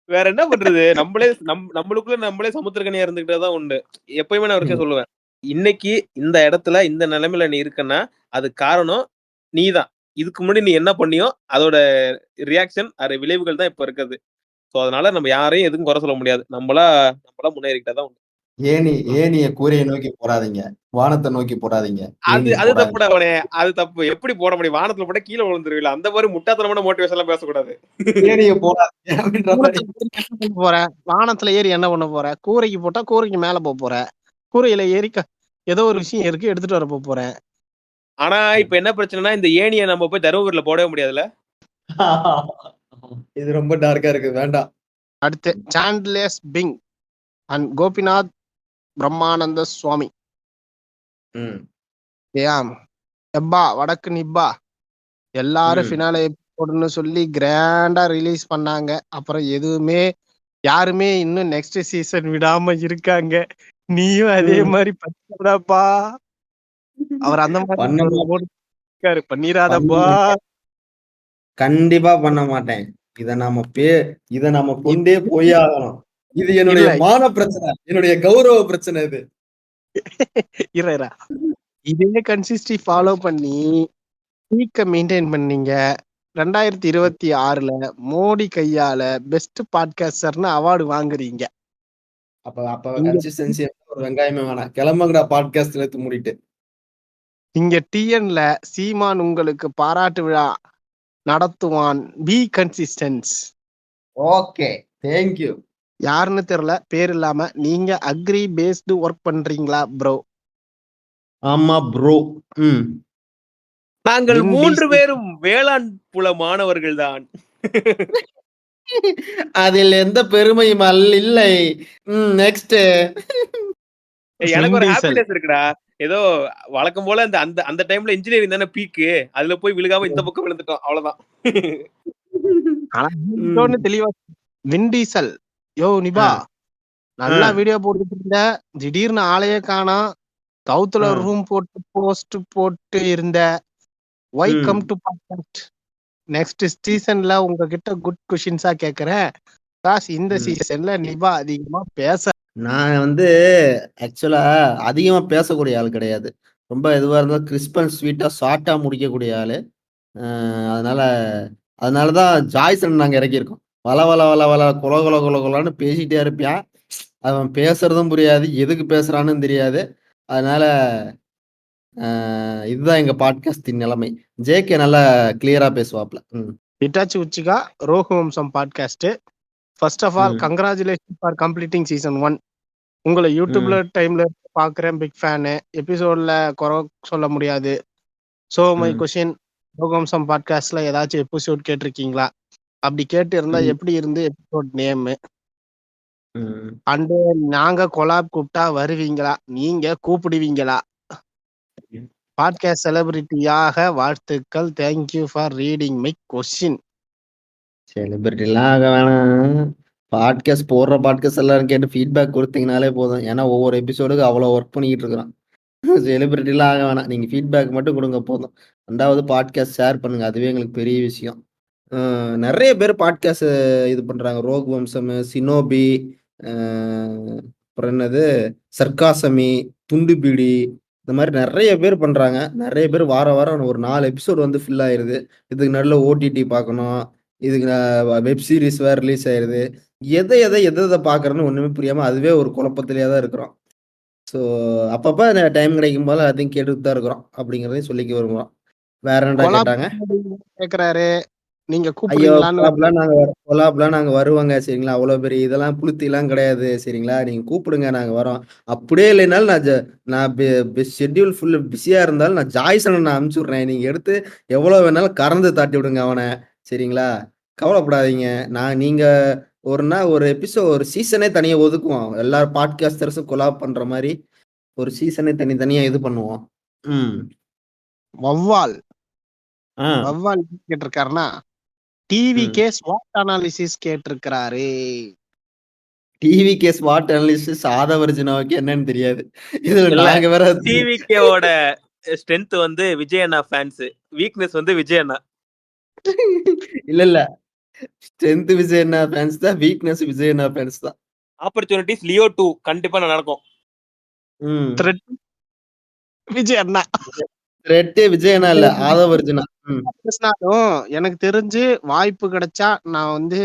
வேற என்ன பண்றது? நம்மளுக்குள்ள நம்மளே சமுத்திரக்கனியா இருந்துகிட்டதான் உண்டு. எப்பயுமே நான் ஒரு விஷயம் சொல்லுவேன். இன்னைக்கு இந்த இடத்துல இந்த நிலைமையில நீ இருக்கன்னா அது காரணம் நீதான். இதுக்கு முன்னாடி நீ என்ன பண்ணியோ அதோட ரியாக்ஷன், அது விளைவுகள் தான் இப்ப இருக்குது. சோ அதனால நம்ம யாரையும் எதுவும் குறை சொல்ல முடியாது. நம்மளா முன்னேறிக்கிட்டதான் உண்டு. ஏனிய கூரையை நோக்கி போடாதீங்க, வானத்தை நோக்கி போடாதீங்க. அது தப்புடா. அவனே அது தப்பு. எப்படி போட முடியும்? வானத்துல போட்டா கீழே விழுந்துருவீல. அந்த மாதிரி முட்டாத்தனமான மோட்டிவேஷன் எல்லாம் பேசக்கூடாது. ஏனிய போடாதீங்க அப்படின்ற மாதிரி. போற வானத்துல ஏறி என்ன பண்ண போற? கூரைக்கு போட்டா கூரைக்கு மேல போற. கூரையில ஏறி ஏதோ ஒரு விஷயம் இருக்கு, எடுத்துட்டு வர போறேன். ஆனா இப்ப என்ன பிரச்சனைனா இந்த ஏனியை நம்ம போய் தருமபுரியில போடவே முடியாதுல்ல. இது ரொம்ப டார்க்கா இருக்கு, வேண்டாம். அடுத்து சாண்ட்லஸ் பிங் அண்ட் கோபிநாத் பிரம்மானந்த சுவாமி. எப்பா வடக்கு நிப்பா எல்லாரும் ஃபினாலே எபிசோடுன்னு சொல்லி கிராண்டா ரிலீஸ் பண்ணாங்க. அப்புறம் எதுவுமே யாருமே இன்னும் நெக்ஸ்ட் சீசன் விடாம இருக்காங்க. நீயும் அதே மாதிரி பண்ணாப்பா. அவர் அந்த மாதிரி பண்ணிராதப்பா. கண்டிப்பா பண்ண மாட்டேன். இத நாம கொண்டே போய் ஆகணும். இது என்னுடைய மான பிரச்சனை, என்னுடைய கௌரவ பிரச்சனை. இது இதே கன்சிஸ்டி ஃபாலோ பண்ணி பீக்க மெயின்டைன் பண்ணீங்க. 2026 மோடி கையால பெஸ்ட் பாட்காஸ்டர்னு அவார்டு வாங்குறீங்க. அப்ப கன்சிஸ்டன்சி ஒரு வெங்காயமே வேணாம். கிளம்புங்கடா பாட்காஸ்ட்ல எடுத்து மூடிட்டு. இங்க டிஎன்ல சீமான் உங்களுக்கு பாராட்டு விழா நடத்துவான். Be consistency. Okay, thank you. யாருன்னு தெரியல, பேர் இல்லாம. நீங்க அக்ரி பேஸ்டு ஒர்க் பண்றீங்களா ப்ரோ? ஆமா ப்ரோ. நாங்கள் 3 பேரும் வேளாண் புல மாணவர்கள் தான். அதில் எந்த பெருமையும் இல்லை. நெக்ஸ்ட். எனக்கு ஒரு ஹாப்பினஸ் இருக்குடா. ஏதோ வழக்கம் போல அந்த டைம்ல இன்ஜினியரிங் தானே பீக்கு. அதுல போய் விழுகாம இந்த பக்கம் விழுந்துட்டோம். அவ்வளவுதான். தெளிவா விண்டீசல் யோ நிபா நல்லா வீடியோ போட்டுட்டு இருந்த, திடீர்னு ஆளையே காணா. சவுத்துல ரூம் போட்டு போஸ்ட் போட்டு இருந்த. Why come to podcast? Next சீசன்ல உங்ககிட்ட குட் கொஸ்டின்ஸா கேக்குறேன். இந்த சீசன்ல நிபா அதிகமா பேச. நான் ஆக்சுவலா அதிகமா பேசக்கூடிய ஆள் கிடையாது. ரொம்ப எதுவா இருந்தாலும் கிறிஸ்ப் அண்ட் ஸ்வீட்டா ஷார்ட்டா முடிக்கக்கூடிய ஆளு. அதனாலதான் ஜாய்சன் நாங்க இறக்கியிருக்கோம். வள வள வள வள கொல கொல கொல கொலான்னு பேசிட்டே இருப்பான். அவன் பேசுறதும் புரியாது, எதுக்கு பேசுறான்னு தெரியாது. அதனால இதுதான் எங்க பாட்காஸ்டின் நிலைமை. ஜேகே நல்லா கிளியரா பேசுவாப்ல. இட்டாச்சி உச்சிகா ரோகு வம்சம் podcast. First of all congratulation for completing season 1. உங்களை யூடியூப்ல டைம்ல பாக்குறேன், பிக் ஃபேனு. எபிசோட்ல குறை சொல்ல முடியாது. சோ மை கொஸ்டின், ரோகு வம்சம் பாட்காஸ்ட்ல ஏதாச்சும் எபிசோட் கேட்டிருக்கீங்களா? அப்படி கேட்டு இருந்தா எப்படி இருந்து எபிசோட் நேம்? அண்டு நாங்க கொலாப் கூப்பிட்டா வருவீங்களா? நீங்க கூப்பிடுவீங்களா? பாட்காஸ்ட் செலிபிரிட்டியாக வாழ்த்துக்கள். Thank you for reading my question. செலிபிரிட்டிலாம் ஆக வேணாம். பாட்காஸ்ட் போடுற பாட்காஸ்ட் எல்லாரும் கேட்டு ஃபீட்பேக் கொடுத்தீங்கனாலே போதும். ஏன்னா ஒவ்வொரு எபிசோடுக்கு அவ்வளோ ஒர்க் பண்ணிக்கிட்டு இருக்கிறான். செலிபிரிட்டிலாம் ஆக வேணாம். நீங்க ஃபீட்பேக் மட்டும் கொடுங்க போதும். 2வது பாட்காஸ்ட் ஷேர் பண்ணுங்க, அதுவே எங்களுக்கு பெரிய விஷயம். நிறைய பேர் பாட்காஸ்ட் இது பண்றாங்க. ரோக் வம்சம், சினோபி, அப்புறம் என்னது சர்க்காசமி, துண்டு பீடி, இந்த மாதிரி நிறைய பேர் பண்றாங்க. நிறைய பேர் வாரம் ஒரு 4 எபிசோடு வந்து ஃபில் ஆயிருது. இதுக்கு நல்ல ஓடிடி பார்க்கணும், இதுக்கு வெப் சீரிஸ் வேற ரிலீஸ் ஆயிருது. எதை பார்க்கறேன்னு ஒண்ணுமே புரியாம அதுவே ஒரு குழப்பத்திலேயே தான் இருக்கிறோம். ஸோ அப்பப்ப டைம் கிடைக்கும் போது அதையும் கேட்டுட்டு தான் இருக்கிறோம் அப்படிங்கிறதையும் சொல்லிக்க விரும்புகிறோம். வேற என்னடா கேட்டாங்க? கேக்குறாரு நீங்க ஐயோ கூப்பிடுறீங்களான்னு. கொலாப்லாம் நாங்க வருவோங்க சரிங்களா. அவ்வளவு பெரிய இதெல்லாம் புளுத்திலாம் கிடையாது சரிங்களா. நீங்க கூப்பிடுங்க நாங்க வரோம். அப்படியே இல்லைனாலும் நான் ஷெட்யூல் ஃபுல்லு பிஸியா இருந்தாலும் நான் ஜாய்சனை நான் அனுப்பிச்சு விட்றேன். நீங்க எடுத்து எவ்வளவு வேணாலும் கறந்து தாட்டி விடுங்க அவனை சரிங்களா. கவலைப்படாதீங்க. நீங்க ஒரு எபிசோட் ஒரு சீசனே தனியா ஒதுக்குவோம். எல்லா பாட்காஸ்டர்ஸும் கொலாப் பண்ற மாதிரி ஒரு சீசனே தனித்தனியா இது பண்ணுவோம். வவ்வால் ஆ வவ்வால் கேட்டிருக்காருன்னா டிவி கேஸ் வாட் அனாலிசிஸ் கேட்டிருக்கிறாரு. டிவி கேஸ் வாட் அனாலிசிஸ் ஆதவர்ஜினாவுக்கு என்னன்னு தெரியாது. இதுல இல்ல, நாங்க வேற டிவிகேவோட ஸ்ட்ரென்த் வந்து விஜயண்ணா ஃபேன்ஸ், வீக்னஸ் வந்து விஜயண்ணா. இல்ல ஸ்ட்ரென்த் விஜயண்ணா ஃபேன்ஸ் தான், வீக்னஸ் விஜயண்ணா ஃபேன்ஸ் தான். ஆப்பர்ச்சுனிட்டிஸ் லியோ 2 கண்டிப்பா நடக்கும். த்ரெட் விஜய் அண்ணா த்ரெட் விஜயண்ணா இல்ல ஆதவர்ஜினா. பேசினாலும் எனக்கு தெரிஞ்சு வாய்ப்பு கிடைச்சா நான் வந்து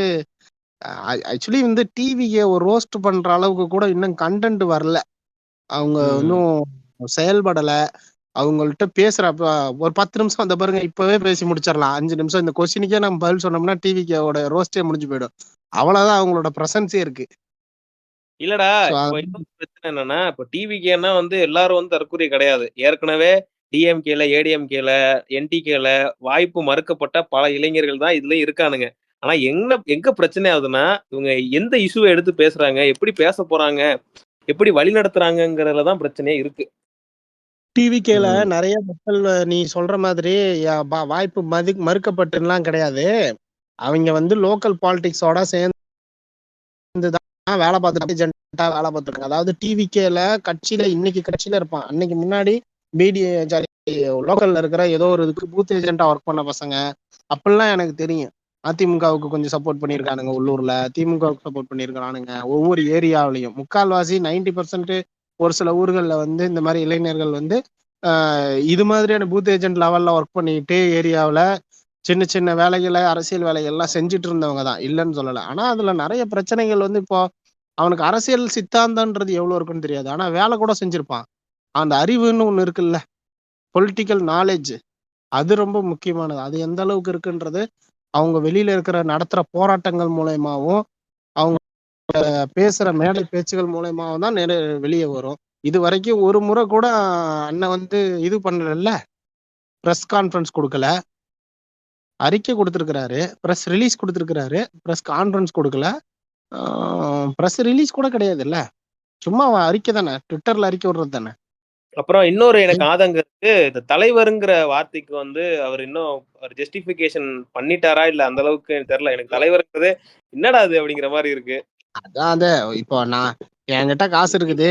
ஆக்சுவலி வந்து டிவிக்கு ஒரு ரோஸ்ட் பண்ற அளவுக்கு கூட இன்னும் கண்டென்ட் வரல. அவங்க இன்னும் செயல்படல. அவங்கள்ட்ட பேசுறப்ப ஒரு 10 நிமிஷம் அந்த பாருங்க இப்பவே பேசி முடிச்சிடலாம். 5 நிமிஷம் இந்த கொஸ்டினுக்கே நம்ம பதில் சொன்னோம்னா டிவிக்கோட ரோஸ்டே முடிஞ்சு போயிடும். அவ்வளவுதான் அவங்களோட பிரசன்ஸே இருக்கு. இல்லடா, இப்போ இன்னொரு பிரச்சனை என்னன்னா, இப்போ டிவிகேன்னா வந்து எல்லாரும் வந்து தற்கொலை கிடையாது. ஏற்கனவே டிஎம்கேல, ஏடிஎம்கேல, என்டிகேல வாய்ப்பு மறுக்கப்பட்ட பல இளைஞர்கள் தான் இதுல இருக்கானுங்க. ஆனா எங்க பிரச்சனை ஆகுதுன்னா, இவங்க எந்த இஷ்யூவை எடுத்து பேசுறாங்க, எப்படி பேச போறாங்க, எப்படி வழி நடத்துறாங்கிறதுலதான் பிரச்சனையே இருக்கு. டிவிகேல நிறைய மக்கள் நீ சொல்ற மாதிரி வாய்ப்பு மறுக்கப்பட்டுலாம் கிடையாது. அவங்க வந்து லோக்கல் பாலிடிக்ஸோட சேர்ந்துதான் வேலை பார்த்துட்டு வேலை பார்த்துருக்காங்க. அதாவது டிவிகேல கட்சியில இன்னைக்கு கட்சியில இருப்பான், அன்னைக்கு முன்னாடி லோக்கல்ல இருக்கிற ஏதோ ஒரு இதுக்கு பூத் ஏஜென்டா ஒர்க் பண்ண பசங்க அப்படிலாம் எனக்கு தெரியும். அதிமுகவுக்கு கொஞ்சம் சப்போர்ட் பண்ணியிருக்கானுங்க, உள்ளூர்ல திமுகவுக்கு சப்போர்ட் பண்ணியிருக்கானுங்க. ஒவ்வொரு ஏரியாவிலையும் 90% ஒரு சில ஊர்கள்ல வந்து இந்த மாதிரி இளைஞர்கள் வந்து இது மாதிரியான பூத் ஏஜென்ட் லெவல்ல ஒர்க் பண்ணிட்டு ஏரியாவில் சின்ன சின்ன வேலைகளை, அரசியல் வேலைகள்லாம் செஞ்சுட்டு இருந்தவங்க தான், இல்லைன்னு சொல்லலை. ஆனா அதுல நிறைய பிரச்சனைகள் வந்து இப்போ அவனுக்கு அரசியல் சித்தாந்தன்றது எவ்வளவு இருக்குன்னு தெரியாது, ஆனா வேலை கூட செஞ்சிருப்பான். அந்த அறிவுன்னு ஒண்ணு இருக்குல்ல, பொலிட்டிக்கல் நாலேஜ், அது ரொம்ப முக்கியமானது. அது எந்த அளவுக்கு இருக்குன்றது அவங்க வெளியில இருக்கிற நடத்துற போராட்டங்கள் மூலயமாவும் அவங்க பேசுற மேடை பேச்சுகள் மூலயமாவும் தான் வெளியே வரும். இது வரைக்கும் ஒரு முறை கூட அண்ணன் வந்து இது பண்ணல, ப்ரெஸ் கான்ஃபரன்ஸ் கொடுக்கல, அறிக்கை கொடுத்துருக்கிறாரு, ப்ரெஸ் ரிலீஸ் கொடுத்துருக்கிறாரு, ப்ரெஸ் கான்ஃபரன்ஸ் கொடுக்கல, ப்ரெஸ் ரிலீஸ் கூட கிடையாது இல்ல, சும்மா அறிக்கை தானே, ட்விட்டர்ல அறிக்கை விடுறது தானே. அப்புறம் இன்னொரு எனக்கு ஆதங்கம் இருக்கு, இந்த தலைவருங்கிற வார்த்தைக்கு வந்து அவர் இன்னும் ஒரு ஜஸ்டிபிகேஷன் பண்ணிட்டாரா இல்ல அந்த அளவுக்கு தெரியல. எனக்கு தலைவருங்கிறது என்னடா அது அப்படிங்கிற மாதிரி இருக்கு. அதான் இப்போ நான் என்கிட்ட காசு இருக்குது,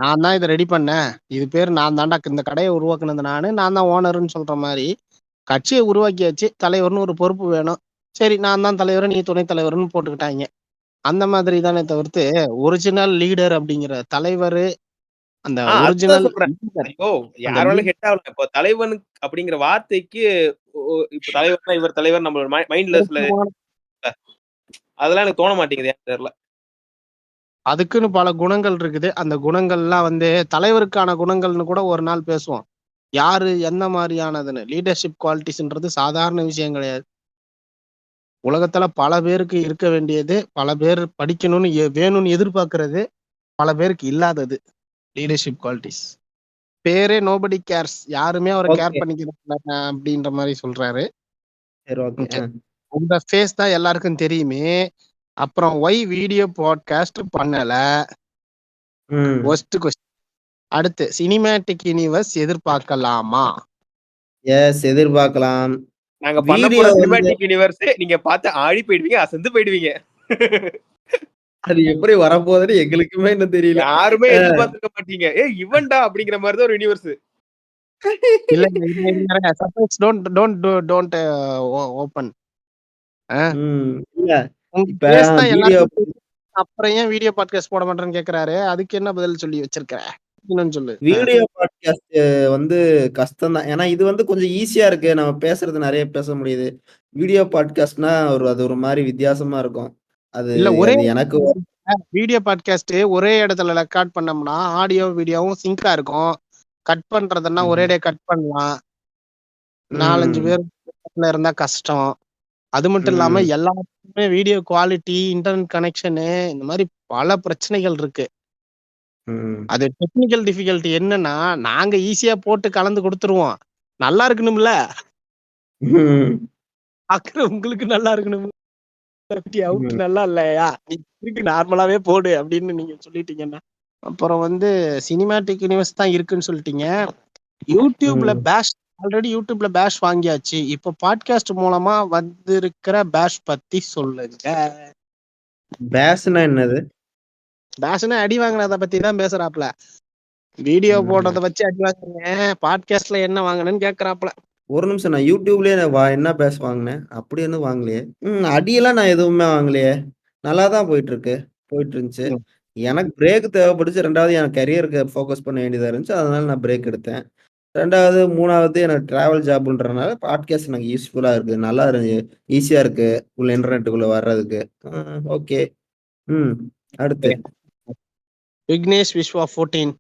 நான் தான் இதை ரெடி பண்ணேன், இது பேர் நான் தாண்டா இந்த கடையை உருவாக்குனது, நான் தான் ஓனர்னு சொல்ற மாதிரி கட்சியை உருவாக்கியாச்சு. தலைவர்னு ஒரு பொறுப்பு வேணும், சரி நான் தான் தலைவர், நீ துணை தலைவர்னு போட்டுக்கிட்டாங்க. அந்த மாதிரி தானே தவிர்த்து ஒரிஜினல் லீடர் அப்படிங்கிற தலைவர், அந்த ஒரிஜினல் யாராலும் ஹெட் ஆகல. இப்போ தலைவன் அப்படிங்கிற வார்த்தைக்கு இப்ப தலைவர்னா இவர் தலைவர் நம்ம மைண்ட்ல அதெல்லாம் எனக்கு தோண மாட்டேங்குது, தெரியல. அதுக்குன்னு பல குணங்கள் இருக்குது. அந்த குணங்கள்லாம் வந்து தலைவருக்கான குணங்கள்னு கூட ஒரு நாள் பேசுவோம், யாரு எந்த மாதிரியானதுன்னு. லீடர்ஷிப் குவாலிட்டிஸ்ன்றது சாதாரண விஷயம் கிடையாது. உலகத்துல பல பேருக்கு இருக்க வேண்டியது, பல பேர் படிக்கணும்னு வேணும்னு எதிர்பார்க்கறது, பல பேருக்கு இல்லாதது லீடர்ஷிப் குவாலிட்டிஸ். பேரே நோபடி கேர்ஸ், யாருமே அவரை கேர் பண்ணிக்கிறாங்க அப்படின்ற மாதிரி சொல்றாரு. உங்க ஃபேஸ் தான் எல்லாருக்கும் தெரியுமே, அப்புறம் ஒய் வீடியோ பாட்காஸ்ட் பண்ணல. அடுத்து சினிமேட்டிக் யூனிவர்ஸ் எதிர்பார்க்கலாமா? எஸ், எதிர்பார்க்கலாம். நாங்க பண்ண போற சினிமேட்டிக் யூனிவர்ஸ் நீங்க பார்த்து ஆடி போயிடுவீங்க, அசந்து போயிடுவீங்க. அது எப்படி வரப்போகுதுன்னு எங்களுக்குமே இன்னும் தெரியல. யாருமே எதிர்பார்த்துக்க மாட்டீங்க. இவன்டா அப்படிங்கிற மாதிரி தான் ஒரு யூனிவர்ஸ். இல்ல, டோன்ட் ஓபன். இல்ல உங்க இப்ப பேஸ் தான் வீடியோ எல்லாருக்கும் தெரியும். அப்புறம் ஏன் வீடியோ பாட்காஸ்ட் போட மாட்டேன்னு கேக்குறாரு. அதுக்கு என்ன பதில் சொல்லி வச்சிருக்கிற? இன்னும் சொல்லு. வீடியோ பாட்காஸ்ட் வந்து கஷ்டம் தான். ஏன்னா இது வந்து கொஞ்சம் ஈஸியா இருக்கு. நம்ம பேசுறது நிறைய பேச முடியுது. வீடியோ பாட்காஸ்ட்னா அது ஒரு மாதிரி வித்தியாசமா இருக்கும். அது இல்ல ஒரே அது எனக்கு வீடியோ பாட்காஸ்ட் ஒரே இடத்துல ரெக்கார்ட் பண்ணோம்னா ஆடியோ வீடியோவும் சிங்கா இருக்கும். கட் பண்றதுன்னா ஒரேடே கட் பண்ணலாம். 4-5 பேர் இருந்தா கஷ்டம். அது மட்டும் இல்லாம எல்லாருக்குமே வீடியோ குவாலிட்டி, இன்டர்நெட் கனெக்ஷனு இந்த மாதிரி பல பிரச்சனைகள் இருக்கு. அது டெக்னிக்கல் டிஃபிகல்ட்டி என்னன்னா, நாங்க ஈஸியா போட்டு கலந்து கொடுத்துருவோம். நல்லா இருக்கணும்ல. பாக்குற உங்களுக்கு நல்லா இருக்கணும். அவுட் நல்லா இல்லையா? நீ நார்மலாவே போடு அப்படின்னு நீங்க சொல்லிட்டீங்கன்னா. அப்புறம் வந்து சினிமேட்டிக் யூனிவர்ஸ் தான் இருக்குன்னு சொல்லிட்டீங்க. யூடியூப்ல பேஷ் ஆல்ரெடி யூடியூப்ல பேஷ் வாங்கியாச்சு. இப்போ பாட்காஸ்ட் மூலமா வந்திருக்கிற பேஷ் பத்தி சொல்லுங்க. பேஷ்னா என்னது? பேஷ்னா அடி வாங்கினத பத்தி தான் பேசுறாப்ல. வீடியோ போடுறத வச்சு அடி வாங்குறீங்க, பாட்காஸ்ட்ல என்ன வாங்கினேன்னு கேக்குறாப்ல. ஒரு நிமிஷம், நான் யூடியூப்லயே என்ன பேஷ் வாங்கினேன்? அப்படி என்ன வாங்கலையே. அடியெல்லாம் நான் எதுவுமே வாங்கலையே. நல்லா தான் போயிட்டு இருந்துச்சு. எனக்கு பிரேக் தேவைப்பட்டுச்சு. 2வது எனக்கு கரியருக்கு ஃபோக்கஸ் பண்ண வேண்டியதா இருந்துச்சு. அதனால நான் பிரேக் எடுத்தேன். 2வது 3வது எனக்கு டிராவல் ஜாப்ன்றனால பாட்காஸ்ட் எனக்கு யூஸ்ஃபுல்லா இருக்கு. நல்லா இருக்கு. ஈஸியா இருக்கு. உள்ள இன்டர்நெட்டுக்குள்ள வர்றதுக்கு. ஓகே. அடுத்து விக்னேஷ் விஸ்வா 14.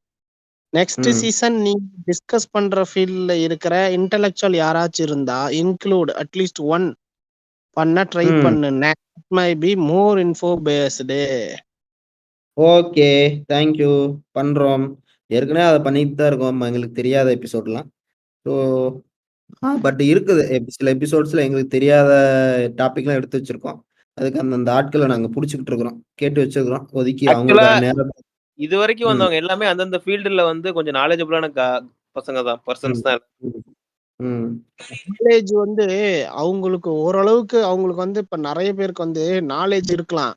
நெக்ஸ்ட் சீசன் நீங்க டிஸ்கஸ் பண்ற ஃபீல்ட்ல இருக்கிற இன்டெலெக்சுவல் யாராச்சும் இருந்தா இன்க்ளூட் அட்லீஸ்ட் 1 பண்ண ட்ரை பண்ணுனேன். It my be more info based. Okay, thank you. பண்றோம். ஏற்கனவே அதை பண்ணிட்டு தான் இருக்கோம். எங்களுக்கு தெரியாத எபிசோட்லாம். ஸோ பட் இருக்குது. சில எபிசோட்ஸ்ல எங்களுக்கு தெரியாத டாபிக்லாம் எடுத்து வச்சிருக்கோம். அதுக்கு அந்தந்த ஆட்களை நாங்க புடிச்சுக்கிட்டு இருக்கிறோம். கேட்டு வச்சிருக்கிறோம். ஒதுக்கி அவங்களுக்கான நேரம். இது வரைக்கும் வந்தவங்க எல்லாமே அந்தந்த ஃபீல்டுல வந்து கொஞ்சம் நாலேஜபிளான பசங்க தான், பர்சன்ஸ் தான். நாலேஜ் வந்து அவங்களுக்கு ஓரளவுக்கு அவங்களுக்கு வந்து இப்ப நிறைய பேருக்கு வந்து நாலேஜ் இருக்கலாம்.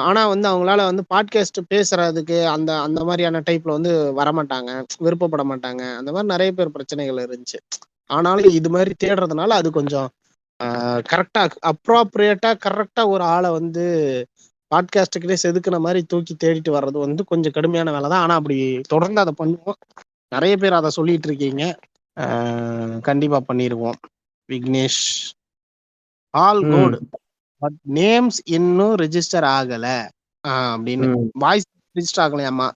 ஆனா வந்து அவங்களால வந்து பாட்காஸ்ட் பேசுறதுக்கு அந்த அந்த மாதிரியான டைப்ல வந்து வரமாட்டாங்க, விருப்பப்பட மாட்டாங்க. அந்த மாதிரி நிறைய பேர் பிரச்சனைகள் இருந்துச்சு. ஆனாலும் இது மாதிரி தேடுறதுனால அது கொஞ்சம் கரெக்டா அப்ராப்ரியேட்டா கரெக்டா ஒரு ஆளை வந்து பாட்காஸ்டுக்கிட்டே செதுக்குன மாதிரி தூக்கி தேடிட்டு வர்றது வந்து கொஞ்சம் கடுமையான வேலை தான். ஆனா அப்படி தொடர்ந்து அதை பண்ணுவோம். நிறைய பேர் அதை சொல்லிட்டு இருக்கீங்க. கண்டிப்பா பண்ணிடுவோம். Vignesh all good but names இன்னும் ரெஜிஸ்டர் ஆகல அப்படின்னு. வாய்ஸ் ரெஜிஸ்டர் ஆகலையாமா.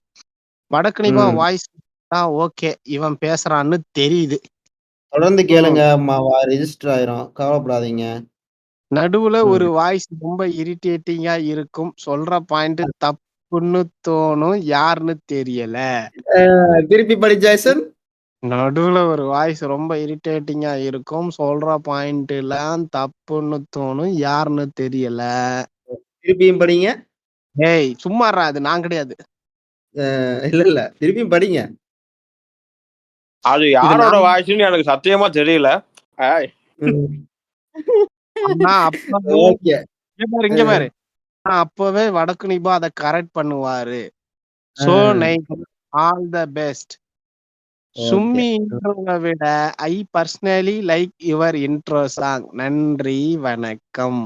வடக்கணிப்பா வாய்ஸ் தான் ஓகே, இவன் பேசுறான்னு தெரியுது. தொடர்ந்து கேளுங்க, ரெஜிஸ்டர் ஆயிரும். கவலைப்படாதீங்க. நடுவுல ஒரு வாய்ஸ் ரொம்ப இரிட்டேட்டிங்கா இருக்கும். சொல்ற பாயிண்ட் தப்புன்னு தோணும், யாருன்னு தெரியல. திருப்பி படி ஜாய்சன். நடுவுல ஒரு வாய்ஸ் ரொம்ப இரிட்டேட்டிங்கா இருக்கும். சொல்ற பாயிண்ட் எல்லாம் தப்புன்னு தோணும், யாருன்னு தெரியல. திருப்பியும் படிங்க. ஏய் சும்மாறா, அது நான் கிடையாது. இல்ல திருப்பியும் படிங்க. அது யாரோட வாய்ஸ்னு எனக்கு சத்தியமா தெரியல. இங்க பாரு, அப்பவே வடக்குனிபா அதை கரெக்ட் பண்ணுவாரு. So all the best. சும்மி இன்ட்ரோவை விட I personally like your intro song. நன்றி வணக்கம்.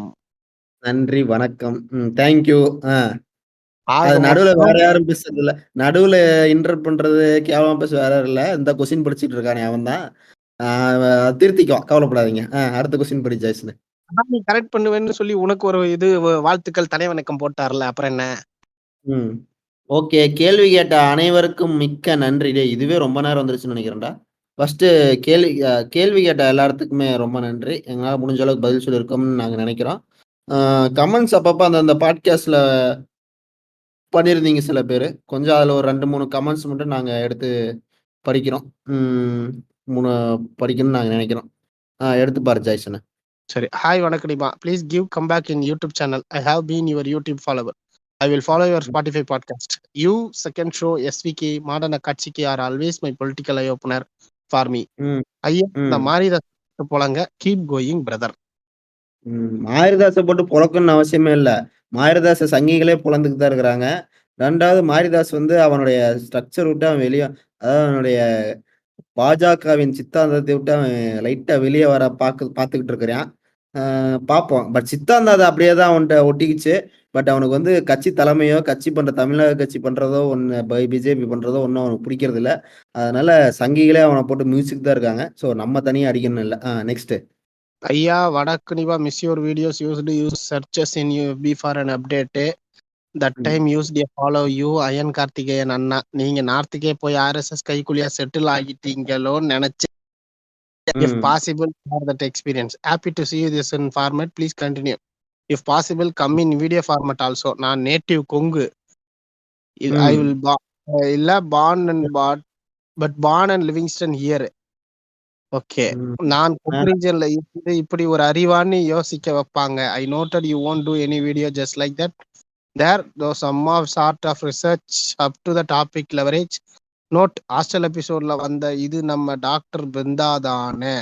நன்றி வணக்கம். தேங்க்யூ. அது நடுவுல வேற யாரும் பேசுறது இல்ல. நடுவுல இன்டர் பண்றது கேவலமா பேச வேற இல்ல. இந்த கொஸ்டின் படிச்சுட்டு இருக்கானே அவன் தான். திருத்திக்கோ, கவலைப்படாதீங்க. அடுத்த கொஸ்டின் படி ஜாய்சன். நீ கரெக்ட் பண்ணுவேன்னு சொல்லி உனக்கு ஒரு இது வாழ்த்துக்கள் தலைவணக்கம் போட்டார்ல, அப்புறம் என்ன? ஓகே, கேள்வி கேட்ட அனைவருக்கும் மிக்க நன்றி. இதுவே ரொம்ப நேரம் வந்துருச்சுன்னு நினைக்கிறேன்டா. ஃபர்ஸ்ட் கேள்வி கேட்ட எல்லாத்துக்குமே ரொம்ப நன்றி. எங்களால் முடிஞ்ச அளவுக்கு பதில் சொல்லியிருக்கோம்னு நாங்கள் நினைக்கிறோம். கமெண்ட்ஸ் அப்பப்போ அந்தந்த பாட்காஸ்ட்ல பண்ணியிருந்தீங்க சில பேர். கொஞ்சம் அதில் ஒரு 2-3 கமெண்ட்ஸ் மட்டும் நாங்கள் எடுத்து படிக்கிறோம். 3 படிக்கணும்னு நாங்கள் நினைக்கிறோம். எடுத்து பாரு ஜாய்சன். சரி. ஹாய் வணக்கடிமா, please give come back in YouTube channel. I have been your YouTube follower. I will follow your Spotify podcast. You, second show, SVK, Madana Katsiki are always my political eye opener for me. ஐயா, இந்த மாரிதாஸ் போலங்க. Keep going, brother. மாரிதாசை போட்டு பொழக்கணும்னு அவசியமே இல்லை. மாரிதாச சங்கிகளே பொழந்துக்கு தான் இருக்கிறாங்க. 2வது மாரிதாஸ் வந்து அவனுடைய ஸ்ட்ரக்சர் விட்டு அவன் வெளியே, அதாவது அவனுடைய பாஜகவின் சித்தாந்தத்தை விட்டு அவன் லைட்டா வெளியே வர பார்த்துக்கிட்டு இருக்கிறான். பார்ப்போம். பட் சித்தாந்தம் அது அப்படியே தான் அவன்கிட்ட ஒட்டிக்கிச்சு. பட் அவனுக்கு வந்து கட்சி தலைமையோ, கட்சி பண்ற தமிழக கட்சி பண்றதோ ஒண்ணு, பிஜேபி பண்றதோ ஒண்ணும் அவனுக்கு பிடிக்கிறது இல்ல. அதனால சங்கிகளே அவனை போட்டு மியூசிக் தான் இருக்காங்க. ஸோ நம்ம தனியா அடிக்கணும் இல்ல. நெக்ஸ்ட். ஐயா வடக்கு நிபா miss your videos use searches in UP for an update. That time used a follow you Ayan Karthikeyan அண்ணா. நீங்க நார்த்துக்கே போய் ஆர்எஸ்எஸ் கைக்குள்ளியா செட்டில் ஆகிட்டீங்களோன்னு நினைச்சு. If possible, for that experience. Happy to see you this in format. Please continue. If possible, come in video format also. நான் native Kongu. I will இல்ல born and Livingston here. Okay, நான் கொங்கு ரீஜன்ல இருந்து இப்படி ஒரு அறிவான்னு யோசிக்க வைப்பாங்க. I noted you won't do any video just like that. There, though some of sort of research up to the topic leverage. Note, hostel எபிசோட்ல வந்த இது நம்ம டாக்டர் பிருந்தா தானே?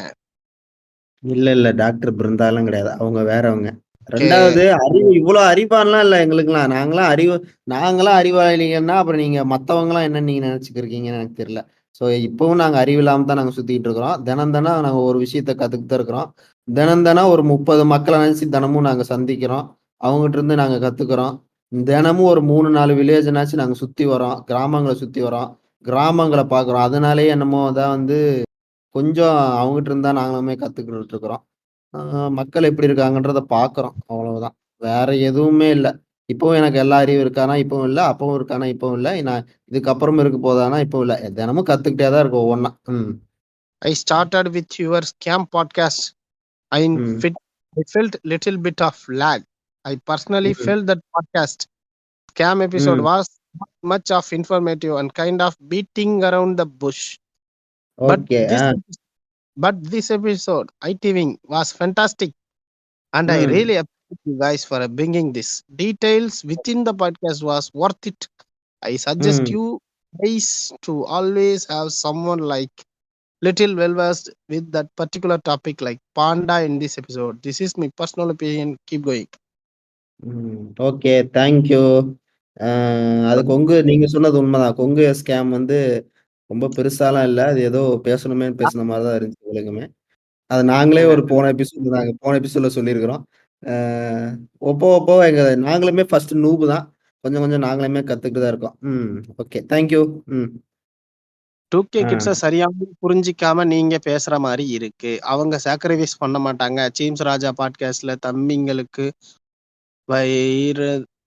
இல்ல டாக்டர் பிருந்தாலாம் கிடையாது, அவங்க வேறவங்க. ரெண்டாவது, அறிவு இவ்வளவு அறிவான்லாம் இல்ல எங்களுக்குலாம். நாங்களாம் அறிவாளிங்கன்னா அப்புறம் நீங்க மத்தவங்கலாம் என்ன நீங்க நினைச்சுக்கிருக்கீங்கன்னு எனக்கு தெரியல. ஸோ இப்பவும் நாங்க அறிவில்லாம தான் நாங்க சுத்திட்டு இருக்கிறோம். தினம் நாங்க ஒரு விஷயத்த கத்துக்கிட்டு இருக்கிறோம். தினம் ஒரு 30 மக்களை நினைச்சு தினமும் நாங்க சந்திக்கிறோம். அவங்ககிட்ட இருந்து நாங்க கத்துக்கிறோம். தினமும் ஒரு 3-4 வில்லேஜ்னாச்சும் நாங்க சுத்தி வரோம், கிராமங்களை சுத்தி வரோம், கிராமங்களை பார்க்குறோம். அதனாலேயே என்னமோ தான் வந்து கொஞ்சம் அவங்ககிட்ட இருந்தா நாங்களுமே கத்துக்கிட்டு இருக்கிறோம். மக்கள் எப்படி இருக்காங்கன்றத பார்க்குறோம், அவ்வளவுதான். வேற எதுவுமே இல்லை. இப்பவும் எனக்கு எல்லா அறிவும் இருக்கானா இப்பவும் இல்லை, அப்பவும் இருக்கானா இப்பவும் இல்லை, நான் இதுக்கப்புறம் இருக்க போதானா இப்பவும் இல்லை. தினமும் கத்துக்கிட்டே தான் இருக்கும் ஒவ்வொன்னா. I started with your scam podcast. I felt little bit of lag. I personally felt that podcast scam episode was not much of informative and kind of beating around the bush. But this episode, ITVing, was fantastic. And I really appreciate you guys for bringing this. Details within the podcast was worth it. I suggest you guys to always have someone like little well-versed with that particular topic like Panda in this episode. This is my personal opinion. Keep going. Okay, thank you. அது கொங்கு, நீங்க சொன்னது உண்மைதான். Kongu scam வந்து ரொம்ப பெருசாலாம் இல்லை. அது ஏதோ பேசணுமே பேசுன மாதிரி தான் இருந்துச்சு உலகமே. அது நாங்களே ஒரு போன எபிசோட்ல சொல்லியிருக்கிறோம். ஒப்போ நாங்களுமே ஃபர்ஸ்ட் நூபு தான். கொஞ்சம் நாங்களுமே கத்துக்கிட்டு தான் இருக்கோம். Okay, thank you. 2K கிட்ஸ சரியாக புரிஞ்சிக்காம நீங்க பேசுற மாதிரி இருக்கு. அவங்க சாக்ரிஃபைஸ் பண்ண மாட்டாங்க. சீம்ஸ் ராஜா பாட்காஸ்ட்ல தம்பிங்களுக்கு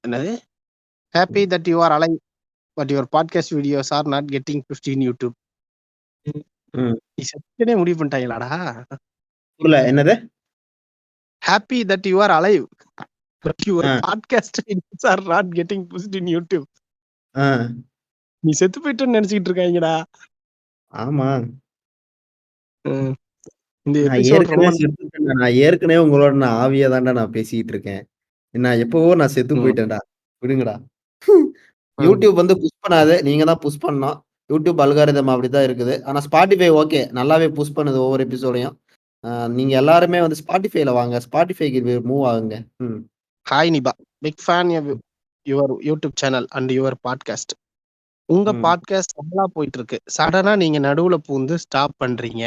என்னது happy that you are alive but your podcast videos are not getting 15 YouTube. நீ செத்தனே முடிவு பண்ணிட்டாங்களாடா? புரியல, என்னது? Happy that you are alive but your podcast videos are not getting 15 YouTube. நீ செத்து போயிட்டேன்னு நினைச்சிட்டு இருக்காங்கடா. ஆமா, இந்த நான் ஏற்கனவே உங்களோட நான் ஆவியா தான்டா நான் பேசிட்டு இருக்கேன். நான் எப்பவோ நான் செத்து போயிட்டேன்டா, விடுங்கடா. யூடியூப் வந்து புஷ் பண்ணாது, நீங்க தான் புஷ் பண்ணணும். யூடியூப் அல்காரிதம் அப்படிதான் இருக்குது. ஆனா ஸ்பாட்டிஃபை ஓகே, நல்லாவே புஷ் பண்ணுது ஒவ்வொரு எபிசோடையும். நீங்க எல்லாருமே வந்து ஸ்பாட்டிஃபைல வாங்க, ஸ்பாட்டிஃபைக்கு மூவ் ஆகுங்க. Hi Nipa, big fan your YouTube channel and your podcast. உங்க பாட்காஸ்ட் நல்லா போயிட்டு இருக்கு. சடனா நீங்க நடுவுல பூந்து ஸ்டாப் பண்றீங்க.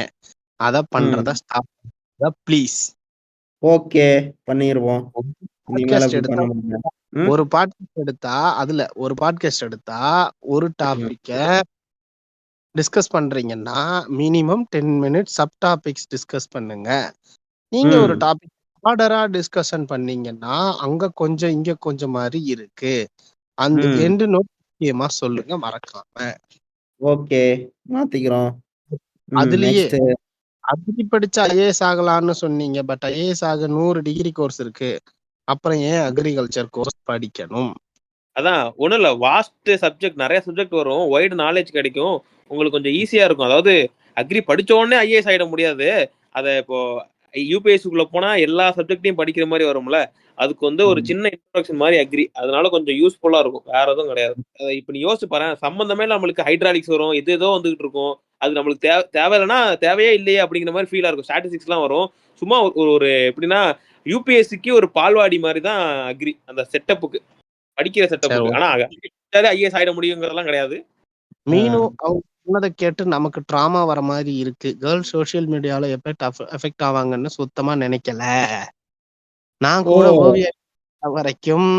அத பண்றத ஸ்டாப் பண்ணுங்க ப்ளீஸ். ஓகே, பண்ணிடுவோம். ஒரு பாட்காஸ்ட் எடுத்தா அதுல ஒரு பாட்காஸ்ட் எடுத்தா ஒரு டாபிக்க டிஸ்கஸ் பண்றீங்கன்னா minimum 10 minutes sub topics discuss பண்ணுங்க. நீங்க ஒரு டாபிக் ஆர்டரா டிஸ்கஷன் பண்ணீங்கன்னா அங்க கொஞ்சம் இங்க கொஞ்சம் மாதிரி இருக்கு. அந்த எண்டு நோட் முக்கியமா சொல்லுங்க, மறக்காம. ஓகே, மாத்திக்கிறோம். அதுலயே அக்ரி படிச்சா ஐஏஎஸ் ஆகலாம்னு சொன்னீங்க. பட் ஐஏஎஸ் ஆக 100 டிகிரி கோர்ஸ் இருக்கு. அப்புறம் ஏன் அக்ரிகல்ச்சர் கோர்ஸ் படிக்கணும்? அதான் ஒண்ணும் இல்ல, வாஸ்ட் சப்ஜெக்ட், நிறைய சப்ஜெக்ட் வரும், வைடு நாலேஜ் கிடைக்கும், உங்களுக்கு கொஞ்சம் ஈஸியா இருக்கும். அதாவது அக்ரி படிச்ச உடனே ஐஏஎஸ் ஆயிட முடியாது. அதை இப்போ யூபிஎஸ்சிக்குள்ள போனா எல்லா சப்ஜெக்டையும் படிக்கிற மாதிரி வரும்ல, அதுக்கு வந்து ஒரு சின்ன இன்ட்ரோடக்ஷன் மாதிரி அக்ரி. அதனால கொஞ்சம் யூஸ்ஃபுல்லா இருக்கும், வேற எதுவும் கிடையாது. இப்ப நீ யோசிச்சு பாரு, சம்பந்தமே நம்மளுக்கு ஹைட்ராலிக்ஸ் வரும், ஏதோ வந்துகிட்டு இருக்கும். அது நம்மளுக்கு தேவையில்லைன்னா தேவையே இல்லையே அப்படிங்கிற மாதிரி ஃபீலா இருக்கும். ஸ்டாட்டிஸ்டிக்ஸ் எல்லாம் வரும். சும்மா ஒரு எப்படின்னா யூபிஎஸ்சிக்கு ஒரு பால்வாடி மாதிரி தான் அக்ரி, அந்த செட்டப்புக்கு, படிக்கிற செட்டப்புக்கு. ஆனா ஐஏஎஸ் ஆயிட முடியுங்கிறதெல்லாம் கிடையாது. மீனும் அவங்க சொன்னதை கேட்டு நமக்கு ட்ராமா வர மாதிரி இருக்கு. கேர்ள்ஸ் சோசியல் மீடியால எஃபெக்ட் ஆவாங்கன்னு சுத்தமா நினைக்கல. நான் ஓ கூட ஓவிய வரைக்கும்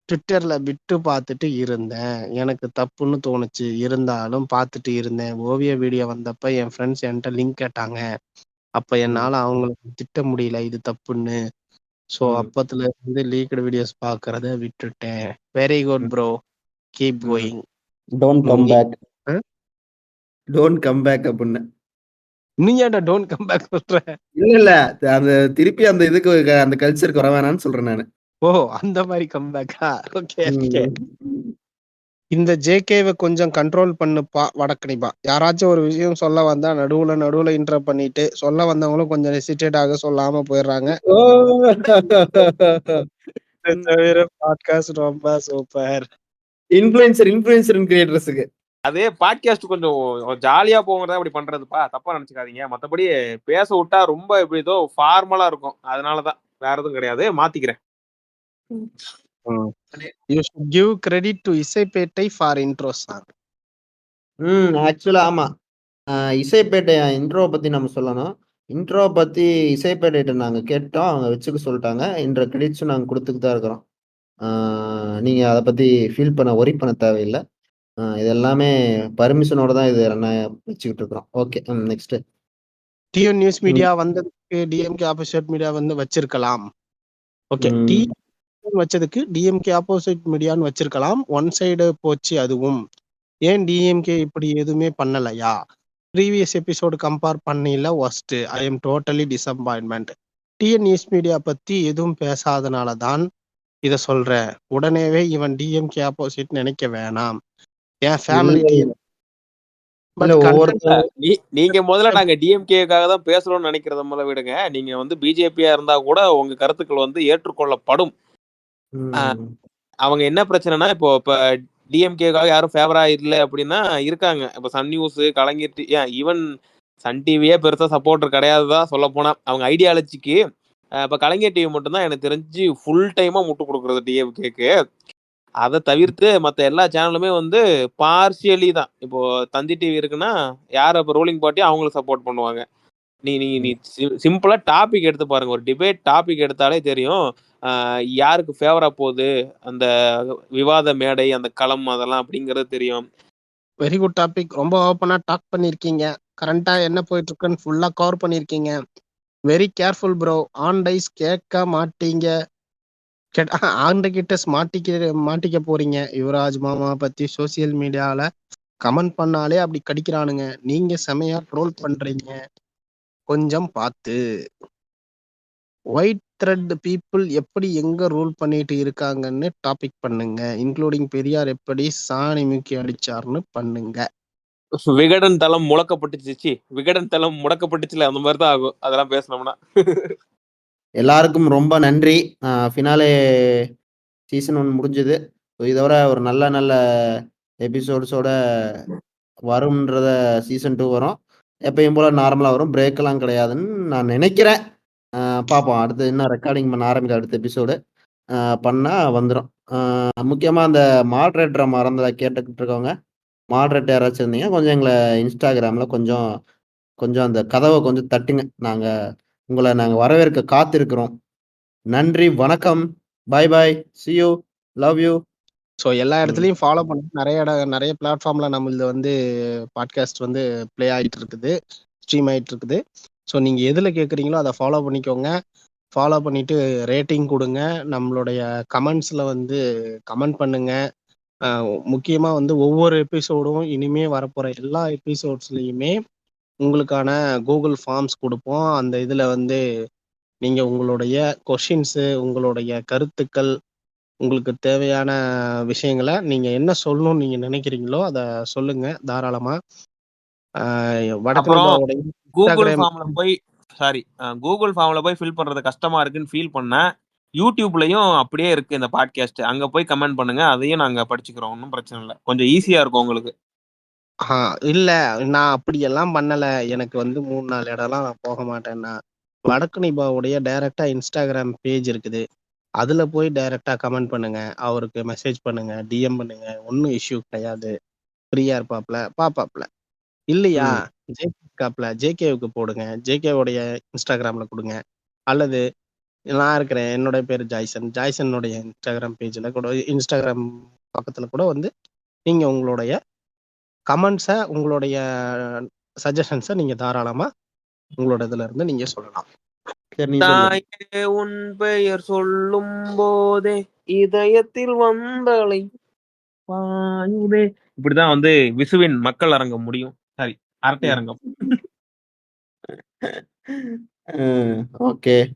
ட்விட்டர்ல விட்டு பார்த்துட்டு இருந்தேன். எனக்கு தப்புன்னு தோணுச்சு. இருந்தாலும் பார்த்துட்டு இருந்தேன். ஓவிய வீடியோ வந்தப்ப என் ஃப்ரெண்ட்ஸ் என்கிட்ட லிங்க் கேட்டாங்க. அப்ப ம், என்னால அவங்கள திட்ட முடியல இது தப்புன்னு. ஸோ ம், அப்பத்துல இருந்து லீக்டு வீடியோஸ் பார்க்கறத விட்டுட்டேன். Very good hmm, bro. Keep hmm. Going. Don't come நீ back, uh? Don't come back அப்படின்னு. நீ ஏன்டா டோன்ட் கம் பேக் சொல்ற? இல்ல இல்ல, அந்த திருப்பி அந்த இதுக்கு அந்த கல்ச்சருக்கு வர வேணாம்னு சொல்றேன் நானு. ஓ அந்த மாதிரி கம் பேக்கா? Okay okay. ம். இந்த ஜேகேவை கொஞ்சம் கண்ட்ரோல் பண்ணுப்பா வடக்கணிப்பா. யாராச்சும் ஒரு விஷயம் சொல்ல வந்தா நடுவுல இன்டரப்ட் பண்ணிட்டு சொல்ல வந்தவங்களும் கொஞ்சம் ஹெசிடேட் ஆக சொல்லாம போயிடுறாங்க. ஓ இதை தவிர பாட்காஸ்ட் ரொம்ப சூப்பர். இன்ஃபுளுசர் கிரியேட்டர்ஸுக்கு அதே பாட்காஸ்ட் கொஞ்சம் ஜாலியா போங்கிறதா அப்படி பண்றதுப்பா, தப்பா நினைச்சுக்காதீங்க. மத்தபடி பேச விட்டா ரொம்ப இப்படி ஏதோ ஃபார்மலா இருக்கும். அதனாலதான், வேற எதுவும் கிடையாது. மாத்திக்கிறேன். You should give credit to Isaipettai for intro song. ஆக்சுவலா ஆமா. இசைப்பேட்டை இன்ட்ரோவை பத்தி நம்ம சொல்லணும். இன்ட்ரோ பத்தி இசைப்பேட்டைகிட்ட நாங்க கேட்டோம். அவங்க வச்சுக்க சொல்லிட்டாங்க. இன்ற கிரெடிட்ஸும் நாங்க கொடுத்துட்டு தான் இருக்கிறோம். நீங்க அதை பத்தி ஒரி பண்ண தேவையில்லை. இது எல்லாமே பர்மிஷனோட தான் இது வச்சுக்கிட்டு இருக்கிறோம். Okay, next. TN news media வந்ததுக்கு டிஎம்கே ஆப்போசிட் மீடியா வந்து வச்சிருக்கலாம். ஓகே, டி வச்சதுக்கு டிஎம்கே ஆப்போசிட் மீடியான்னு வச்சிருக்கலாம். ஒன் சைடு போச்சு அதுவும். ஏன் டிஎம்கே இப்படி எதுவுமே பண்ணலையா? ப்ரீவியஸ் எபிசோடு கம்பேர் பண்ணல worst. I am totally disappointment. TN news media பத்தி எதுவும் பேசாதனால தான் இதை சொல்றேன். உடனேவே இவன் டிஎம்கே ஆப்போசிட் நினைக்க வேணாம். என் ஃபேமிலி டிஎம். நீங்க முதல்ல நாங்க டிஎம்கேக்காக தான் பேசுறோம்னு நினைக்கிறத முதல்ல விடுங்க. நீங்க வந்து பிஜேபியா இருந்தா கூட உங்க கருத்துக்கள் வந்து ஏற்றுக்கொள்ளப்படும். அவங்க என்ன பிரச்சனைனா, இப்ப டிஎம்கேக்காக யாரும் ஃபேவரா இல்ல அப்படின்னா இருக்காங்க. இப்ப சன் நியூஸ், கலைஞர், ஈவன் சன் டிவியே பெருசா சப்போர்ட்டர் கிடையாதுதான் சொல்ல போனா. அவங்க ஐடியாலஜிக்கு இப்ப கலைஞர் டிவி மட்டும்தான் எனக்கு தெரிஞ்சு ஃபுல் டைமா முட்டு கொடுக்குறது டிஎம்கேக்கு. அதை தவிர்த்து மற்ற எல்லா சேனலுமே வந்து பார்சியலி தான். இப்போ தந்தி டிவி இருக்குன்னா யார் இப்போ ரூலிங் பார்ட்டி அவங்களுக்கு சப்போர்ட் பண்ணுவாங்க. நீ சிம்பிளா டாபிக் எடுத்து பாருங்க. ஒரு டிபேட் டாபிக் எடுத்தாலே தெரியும் யாருக்கு ஃபேவரா போகுது அந்த விவாத மேடை, அந்த களம், அதெல்லாம் அப்படிங்கிறது தெரியும். Very good topic. ரொம்ப ஓப்பனா டாக் பண்ணிருக்கீங்க. கரண்டா என்ன போயிட்டு இருக்குன்னு ஃபுல்லா கவர் பண்ணிருக்கீங்க. Very careful bro. ஆன் டைஸ் கேட்க மாட்டீங்க. ஆண்ட கிட்ட மாட்டிக்க போறீங்க. யுவராஜ் மாமா பத்தி சோசியல் மீடியால கமெண்ட் பண்ணாலே அப்படி கடிக்கிறானுங்க. நீங்க செமையா ட்ரோல் பண்றீங்க, கொஞ்சம் பார்த்து. ஒயிட் த்ரெட் பீப்புள் எப்படி எங்க ரூல் பண்ணிட்டு இருக்காங்கன்னு டாபிக் பண்ணுங்க. இன்க்ளூடிங் பெரியார் எப்படி சாணி மூக்கி அடிச்சாருன்னு பண்ணுங்க. விகடன் தளம் முடக்கப்பட்டுச்சு. விகடன் தளம் முடக்கப்பட்டுச்சுல, அந்த மாதிரி தான் ஆகும் அதெல்லாம் பேசணும்னா. எல்லாருக்கும் ரொம்ப நன்றி. ஃபினாலே சீசன் 1 முடிஞ்சது. இதோட ஒரு நல்ல நல்ல எபிசோட்ஸோட வரும்ன்றத சீசன் 2 வரும். எப்பயும் போல நார்மலா வரும். பிரேக் எல்லாம் கிடையாதுன்னு நான் நினைக்கிறேன். பார்ப்போம். அடுத்து இன்னும் ரெக்கார்டிங் பண்ண ஆரம்பிக்க அடுத்த எபிசோடு பண்ணா வந்துடும். முக்கியமா அந்த மாடரேட்டரை மறந்ததை கேட்டுக்கிட்டு இருக்கவங்க, மாடரேட்டர் யாராச்சும் இருந்தீங்க கொஞ்சம் எங்களை இன்ஸ்டாகிராம்ல கொஞ்சம் அந்த கதவை கொஞ்சம் தட்டுங்க. உங்களை நாங்கள் வரவேற்க காத்திருக்கிறோம். நன்றி, வணக்கம், பாய் பாய், see you, love you. So எல்லா இடத்துலையும் ஃபாலோ பண்ணி நிறைய பிளாட்ஃபார்ம்ல நம்மளது வந்து பாட்காஸ்ட் வந்து ப்ளே ஆகிட்டு இருக்குது, ஸ்ட்ரீம் ஆகிட்டு இருக்குது. ஸோ நீங்க எதுல கேட்குறீங்களோ அதை ஃபாலோ பண்ணிக்கோங்க. ஃபாலோ பண்ணிட்டு ரேட்டிங் கொடுங்க. நம்மளுடைய கமெண்ட்ஸ்ல வந்து கமெண்ட் பண்ணுங்க. முக்கியமா வந்து ஒவ்வொரு எபிசோடும் இனிமே வரப்போற எல்லா எபிசோட்ஸ்லயுமே உங்களுக்கான கூகுள் ஃபார்ம்ஸ் கொடுப்போம். அந்த இதுல வந்து நீங்க உங்களுடைய கொஷின்ஸு, உங்களுடைய கருத்துக்கள், உங்களுக்கு தேவையான விஷயங்களை நீங்க என்ன சொல்லணும்னு நீங்க நினைக்கிறீங்களோ அதை சொல்லுங்க தாராளமா. கூகுள் ஃபார்ம்ல போய் ஃபில் பண்றது கஷ்டமா இருக்குன்னு ஃபீல் பண்ண, யூடியூப்லயும் அப்படியே இருக்கு இந்த பாட்காஸ்ட். அங்க போய் கமெண்ட் பண்ணுங்க, அதையும் நாங்க படிச்சுக்கிறோம். ஒன்றும் பிரச்சனை இல்லை, கொஞ்சம் ஈஸியா இருக்கும் உங்களுக்கு. இல்ல நான் அப்படியெல்லாம் பண்ணல. எனக்கு வந்து 3-4 இடம்லாம் நான் போக மாட்டேன்னா, வடக்கு நிபாவுடைய டைரக்டா இன்ஸ்டாகிராம் பேஜ் இருக்குது. அதுல போய் டைரக்டா கமெண்ட் பண்ணுங்க, அவருக்கு மெசேஜ் பண்ணுங்க, டிஎம் பண்ணுங்க. ஒன்றும் இஷ்யூ கிடையாது. ஃப்ரீயா இருப்பாப்ல, பாப்பாப்ல. இல்லையா ஜேகேவுக்கு போடுங்க, ஜேகேவுடைய இன்ஸ்டாகிராம்ல கொடுங்க. அல்லது நான் இருக்கிறேன். என்னோட பேர் ஜாய்சன். ஜாய்சனுடைய இன்ஸ்டாகிராம் பேஜ்ல கூட, இன்ஸ்டாகிராம் பக்கத்துல கூட வந்து நீங்க உங்களுடைய கமெண்ட்ஸை, உங்களுடைய சஜஷன்ஸை நீங்க தாராளமா உங்களோட இதுல இருந்து நீங்க சொல்லலாம். சரி, நீ சொல்லு. தாயே உன் பெயர் சொல்லும் போதே இதயத்தில் வந்தலை பாயுதே. இப்படிதான் வந்து விசுவின் மக்கள் அரங்கம் முடியும். சாரி, அரட்டை அரங்கம். ஓகே.